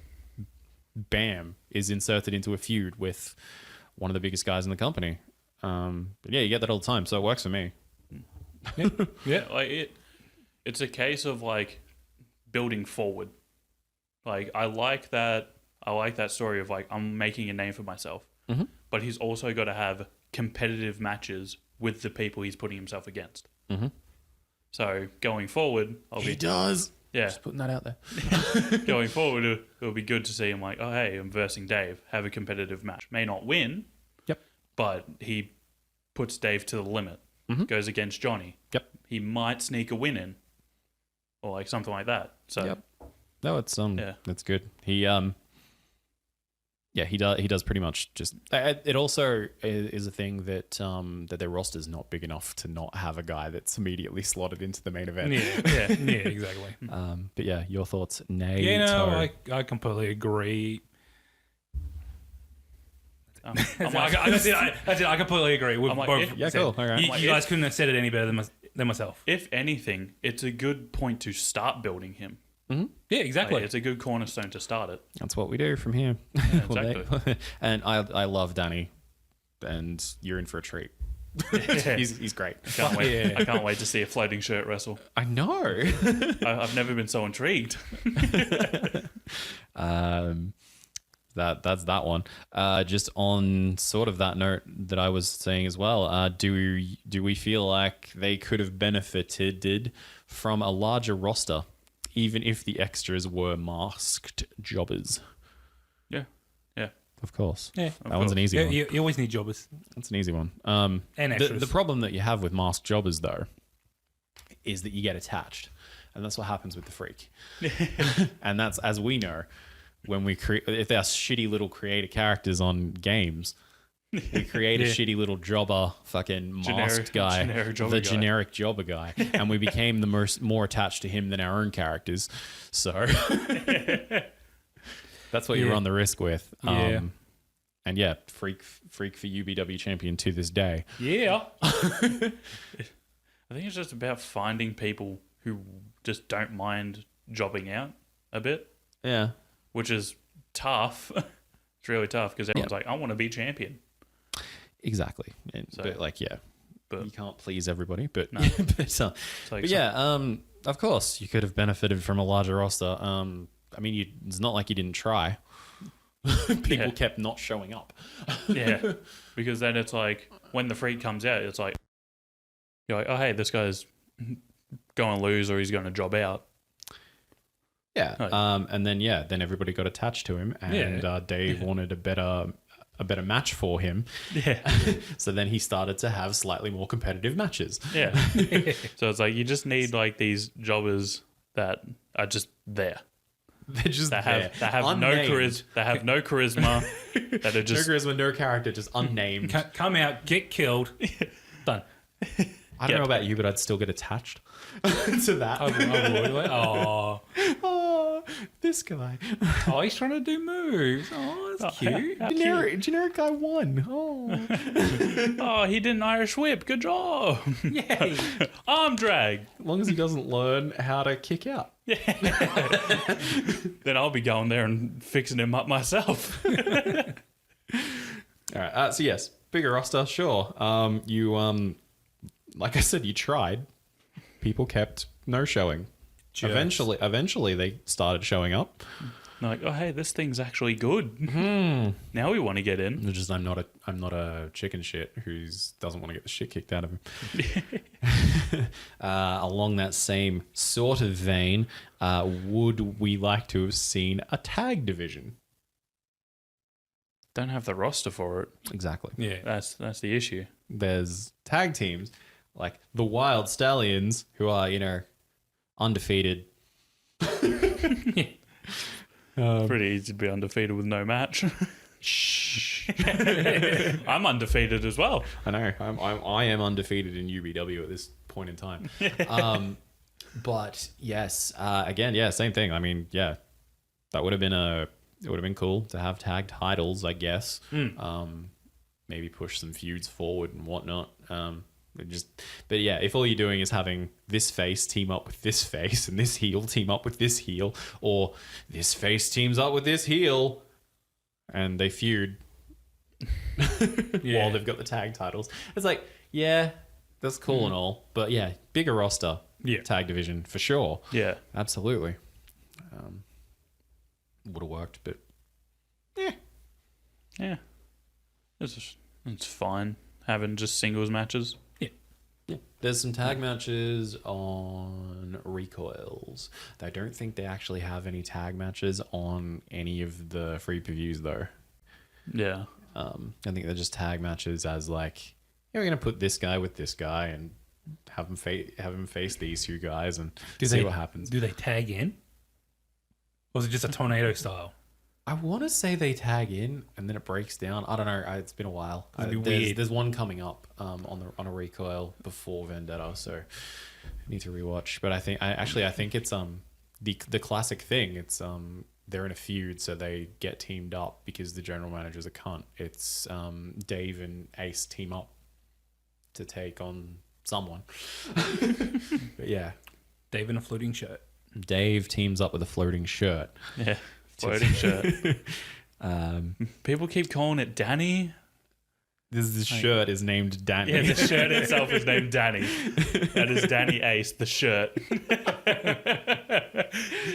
bam, is inserted into a feud with one of the biggest guys in the company. But yeah, you get that all the time, so it works for me. Yeah, like it's a case of like building forward. Like I like that story of like I'm making a name for myself. Mm-hmm. But he's also got to have competitive matches with the people he's putting himself against. Mm-hmm. So going forward, He does. Yeah, just putting that out there. Going forward, it'll be good to see him like, oh hey, I'm versing Dave. Have a competitive match. May not win. Yep. But he puts Dave to the limit. Mm-hmm. Goes against Jonny. Yep. He might sneak a win in, or like something like that. So yep. No, it's that's good. He he does pretty much just. It also is a thing that that their roster's not big enough to not have a guy that's immediately slotted into the main event. Yeah, exactly. But yeah, your thoughts, Nate? Yeah, no, I completely agree. That's it. I completely agree with both. Yeah, cool. All right. You guys couldn't have said it any better than myself. If anything, it's a good point to start building him. Mm-hmm. Yeah, exactly. Like, it's a good cornerstone to start it. That's what we do from here. Yeah, exactly. And I love Danny, and you're in for a treat. He's great. I can't wait to see a floating shirt wrestle. I know. I've never been so intrigued. That's that one. Just on sort of that note that I was saying as well, do we feel like they could have benefited from a larger roster, even if the extras were masked jobbers? Yeah. Of course. Yeah. That one's an easy one. You always need jobbers. That's an easy one. And extras. The problem that you have with masked jobbers, though, is that you get attached. And that's what happens with the freak. And that's, as we know, when we create, if they're shitty little creator characters on games, we create a shitty little jobber, fucking masked guy, generic jobber guy, and we became the more attached to him than our own characters. So that's what you run the risk with. And yeah, freak for UBW champion to this day. Yeah. I think it's just about finding people who just don't mind jobbing out a bit. Yeah. Which is tough. It's really tough because everyone's like, I want to be champion. Exactly. And, So- but like, yeah, but you can't please everybody. But, No. but yeah, of course, you could have benefited from a larger roster. I mean, it's not like you didn't try. People kept not showing up. Yeah. Because then it's like, when the freak comes out, it's like, you're like, oh, hey, this guy's going to lose or he's going to job out. Yeah. And then then everybody got attached to him, and Dave wanted a better match for him. Yeah. So then he started to have slightly more competitive matches. Yeah. So it's like you just need like these jobbers that are just there. They're just that there. have no charisma. They have no charisma. That are just no charisma, no character, just unnamed. Come out, get killed. Done. I don't know about you, but I'd still get attached to that. I would. Like, oh, this guy. Oh, he's trying to do moves. Oh, that's cute. Generic guy won. Oh. Oh, he did an Irish whip. Good job. Yay. Arm drag. As long as he doesn't learn how to kick out. Then I'll be going there and fixing him up myself. All right. So yes, bigger roster, sure. Like I said, you tried. People kept no showing. Eventually, they started showing up. They're like, oh hey, this thing's actually good. Now we want to get in. It's just I'm not a chicken shit who doesn't want to get the shit kicked out of him. Along that same sort of vein, would we like to have seen a tag division? Don't have the roster for it. Exactly. Yeah. That's the issue. There's tag teams like the Wild Stallions, who are, undefeated. Pretty easy to be undefeated with no match. Shh. I'm undefeated as well. I know. I am undefeated in UBW at this point in time. But yes, again, yeah, same thing. I mean, yeah, that would have been it would have been cool to have tag titles, I guess. Maybe push some feuds forward and whatnot. But yeah, if all you're doing is having this face team up with this face and this heel team up with this heel, or this face teams up with this heel, and they feud while they've got the tag titles, it's like, yeah, that's cool and all, but yeah, bigger roster, tag division for sure. Yeah, absolutely. Would have worked, but yeah, it's fine having just singles matches. Yeah. There's some tag matches on Recoils. I don't think they actually have any tag matches on any of the free previews though. Yeah. I think they're just tag matches as like, we're gonna put this guy with this guy and have him face these two guys and see what happens. Do they tag in? Or is it just a tornado style? I want to say they tag in and then it breaks down. I don't know. It's been a while. It'd be weird. There's one coming up on a Recoil before Vendetta, so I need to rewatch. But I think it's the classic thing. It's they're in a feud, so they get teamed up because the general manager's a cunt. It's Dave and Ace team up to take on someone. But yeah, Dave in a floating shirt. Dave teams up with a floating shirt. Yeah. Floating shirt. People keep calling it Danny. The shirt is named Danny. Yeah, the shirt itself is named Danny. That is Danny Ace, the shirt.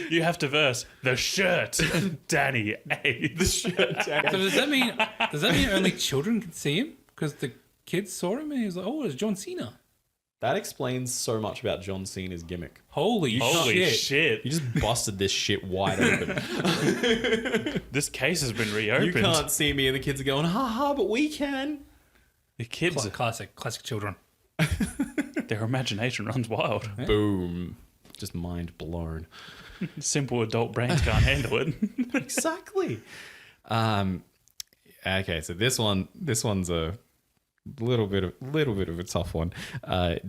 You have to verse the shirt, Danny Ace. The shirt, Danny. So does that mean only children can see him? Because the kids saw him and he was like, oh, it's John Cena. That explains so much about John Cena's gimmick. Holy shit. You just busted this shit wide open. This case has been reopened. You can't see me, and the kids are going, ha, but we can. The kids, Classic children. their imagination runs wild. Yeah. Boom. Just mind blown. Simple adult brains can't handle it. Exactly. Okay, so this one's a little bit of a tough one.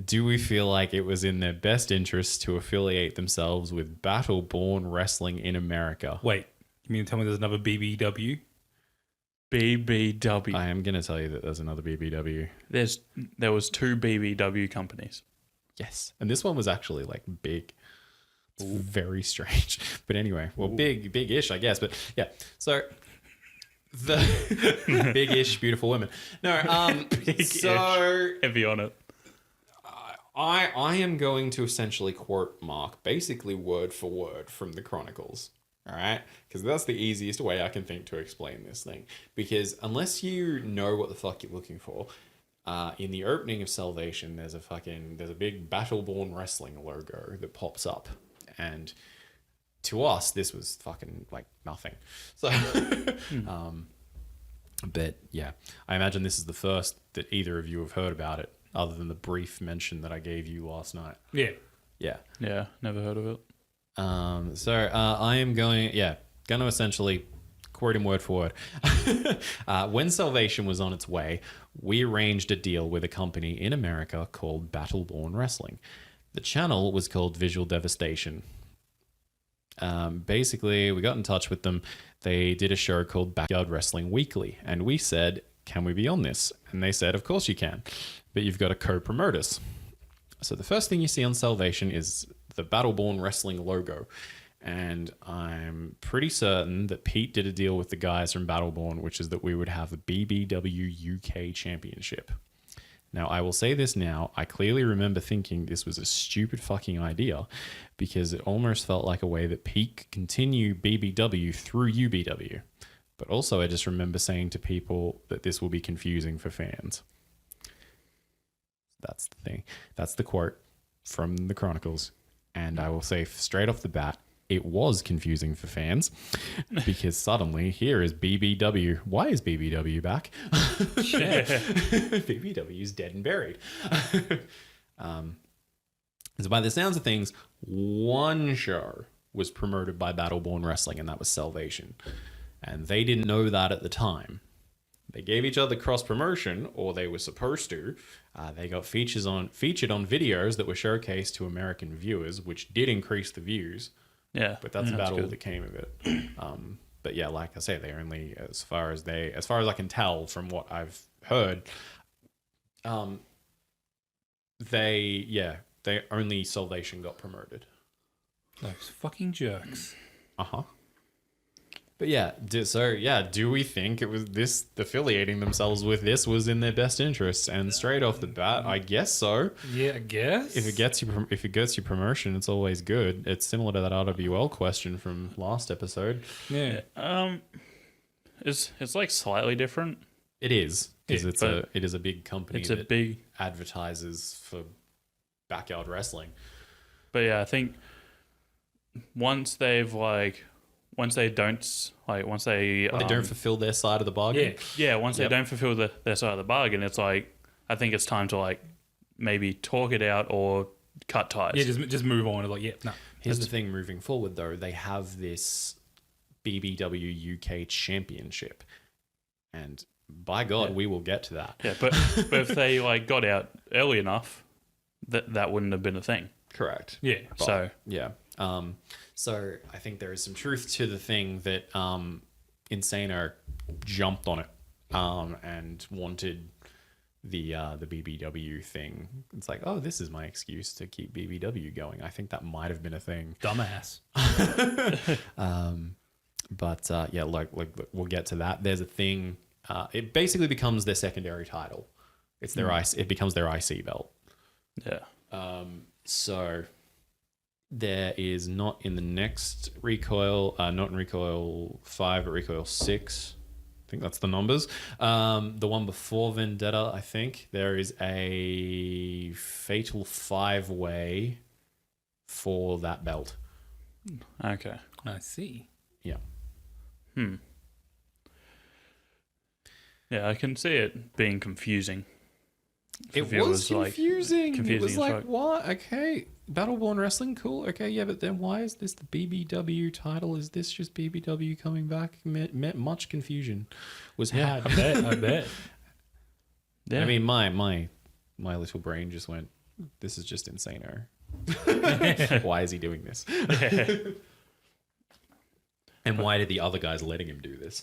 Do we feel like it was in their best interest to affiliate themselves with Battle-Born Wrestling in America? Wait, you mean to tell me there's another BBW? BBW. I am going to tell you that there's another BBW. There was 2 BBW companies. Yes, and this one was actually like big. It's very strange, but anyway, well, big-ish, I guess. But yeah, so the big-ish, beautiful women. No, so heavy on it. I am going to essentially quote Mark, basically word for word from the Chronicles. All right, because that's the easiest way I can think to explain this thing. Because unless you know what the fuck you're looking for, in the opening of Salvation, there's a big Battle-Born Wrestling logo that pops up. And to us, this was fucking like nothing. So, but yeah, I imagine this is the first that either of you have heard about it, other than the brief mention that I gave you last night. Yeah. Yeah, never heard of it. I am going to essentially quote him word for word. When Salvation was on its way, we arranged a deal with a company in America called Battle-Born Wrestling. The channel was called Visual Devastation. Basically, we got in touch with them. They did a show called Backyard Wrestling Weekly, and we said, can we be on this? And they said, of course you can, but you've got to co-promote us. So the first thing you see on Salvation is the Battle-Born Wrestling logo. And I'm pretty certain that Pete did a deal with the guys from Battle-Born, which is that we would have a BBW UK Championship. Now, I will say this now. I clearly remember thinking this was a stupid fucking idea because it almost felt like a way that Pete could continue BBW through UBW. But also, I just remember saying to people that this will be confusing for fans. That's the thing. That's the quote from the Chronicles. And I will say straight off the bat, it was confusing for fans because suddenly here is BBW. Why is BBW back? BBW is dead and buried. So by the sounds of things, one show was promoted by Battle-Born Wrestling, and that was Salvation. And they didn't know that at the time. They gave each other cross-promotion, or they were supposed to. They got featured on videos that were showcased to American viewers, which did increase the views. Yeah, but that's about all that came of it. But yeah, like I say, they only, as far as I can tell from what I've heard, they only Salvation got promoted. Those fucking jerks. But do we think it was this affiliating themselves with this was in their best interests? And straight off the bat, I guess so. Yeah, I guess. If it gets you promotion, it's always good. It's similar to that RWL question from last episode. Yeah. It's like slightly different. It is because it is a big company. It's a big advertises for backyard wrestling. But yeah, I think once they don't fulfill their side of the bargain. Once they don't fulfill their side of the bargain, it's like I think it's time to like maybe talk it out or cut ties. Yeah, just move on. Here's the thing: moving forward, though, they have this BBW UK Championship, and by God, we will get to that. Yeah, but if they like got out early enough, that wouldn't have been a thing. Correct. Yeah. So So I think there is some truth to the thing that Insaneo jumped on it and wanted the BBW thing. It's like, oh, this is my excuse to keep BBW going. I think that might have been a thing. Dumbass. But we'll get to that. There's a thing. It basically becomes their secondary title. It's their It becomes their IC belt. Yeah. So there is not in the next Recoil, not in Recoil 5, but Recoil 6. think that's the numbers. The one before Vendetta, I think there is a fatal 5-way for that belt. Okay. I see. Yeah. Yeah, I can see it being confusing. It was confusing. It was like, what? Okay, Battleborn Wrestling, cool. Okay, yeah, but then why is this the BBW title? Is this just BBW coming back? Much confusion was had. I bet. Yeah. I mean, my little brain just went, this is just Insaneo. Why is he doing this? And why did the other guys letting him do this?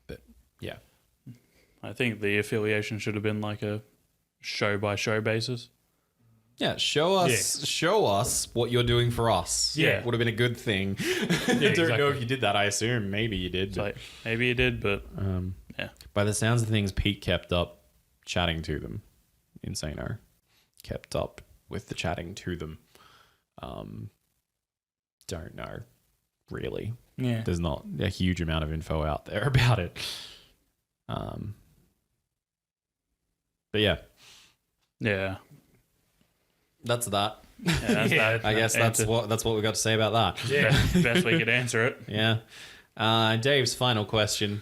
But yeah. I think the affiliation should have been like a show-by-show basis. Yeah, show us what you're doing for us. Yeah. Would have been a good thing. I don't know if you did that. I assume maybe you did. Like, maybe you did, but yeah. By the sounds of things, Pete kept up chatting to them. Insaneo kept up with the chatting to them. Don't know, really. Yeah. There's not a huge amount of info out there about it. But yeah. Yeah. That's that. Yeah, that's I guess that's what we've got to say about that. Yeah. Best we could answer it. Yeah. Dave's final question.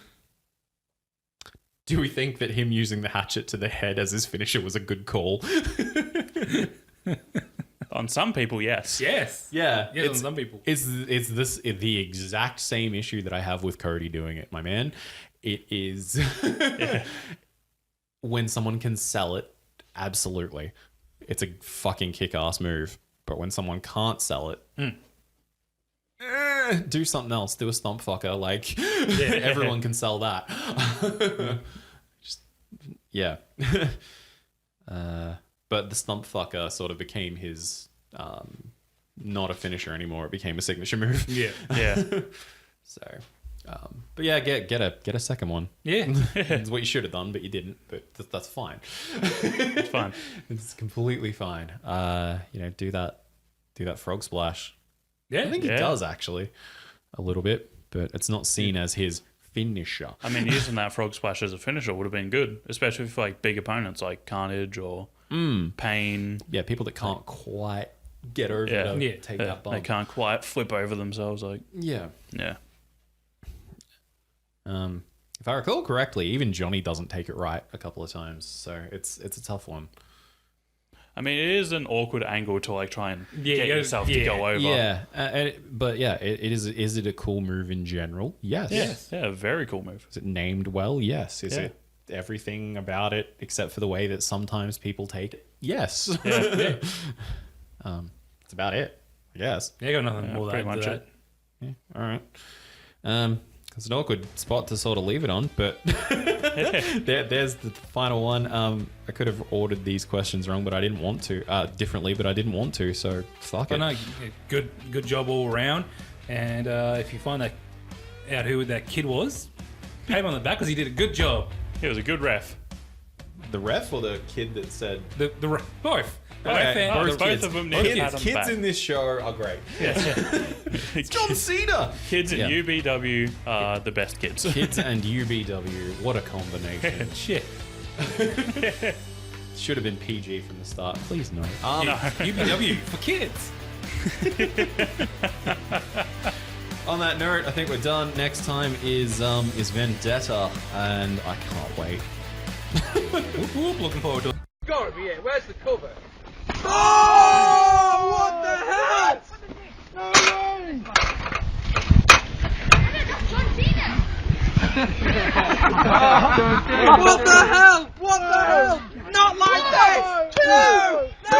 Do we think that him using the hatchet to the head as his finisher was a good call? On some people, yes. Yes. Yeah. Yes, on some people. It's the exact same issue that I have with Cody doing it, my man. It is when someone can sell it, absolutely. It's a fucking kick-ass move. But when someone can't sell it, do something else. Do a stomp fucker. Like, everyone can sell that. But the stomp fucker sort of became his not a finisher anymore. It became a signature move. Yeah. So, but yeah, get a second one. Yeah. It's what you should have done, but you didn't. But that's fine. It's fine. It's completely fine. Do that frog splash. Yeah. I think he does actually a little bit, but it's not seen as his finisher. I mean, using that frog splash as a finisher would have been good, especially for like big opponents like Carnage or Pain. Yeah, people that can't quite get over to take that bump. They can't quite flip over themselves. Like Yeah. If I recall correctly, even Jonny doesn't take it right a couple of times, so it's a tough one. I mean, it is an awkward angle to like try and get yourself to go over. Yeah, but yeah, it is. Is it a cool move in general? Yes. Yeah, very cool move. Is it named well? Yes. Is it everything about it except for the way that sometimes people take it? Yes. Yeah. That's about it, I guess. Yeah, got nothing more pretty than much that. Yeah. All right. It's an awkward spot to sort of leave it on, but there's the final one. I could have ordered these questions wrong, but I didn't want to. Differently, but I didn't want to, so fuck it. No, good job all around. And if you find out who that kid was, pat him on the back because he did a good job. He was a good ref. The ref or the kid that said... The ref, both. Both of them need kids in this show are great. It's John Cena. Kids at UBW are the best kids. Kids and UBW, what a combination. Shit. Should have been PG from the start. Please no. UBW for kids. On that note, I think we're done. Next time is Vendetta, and I can't wait. Looking forward to it. Gotta be it. Where's the cover? Oh! What the hell? No way! What the hell? What the hell? Not like this! 2, 3!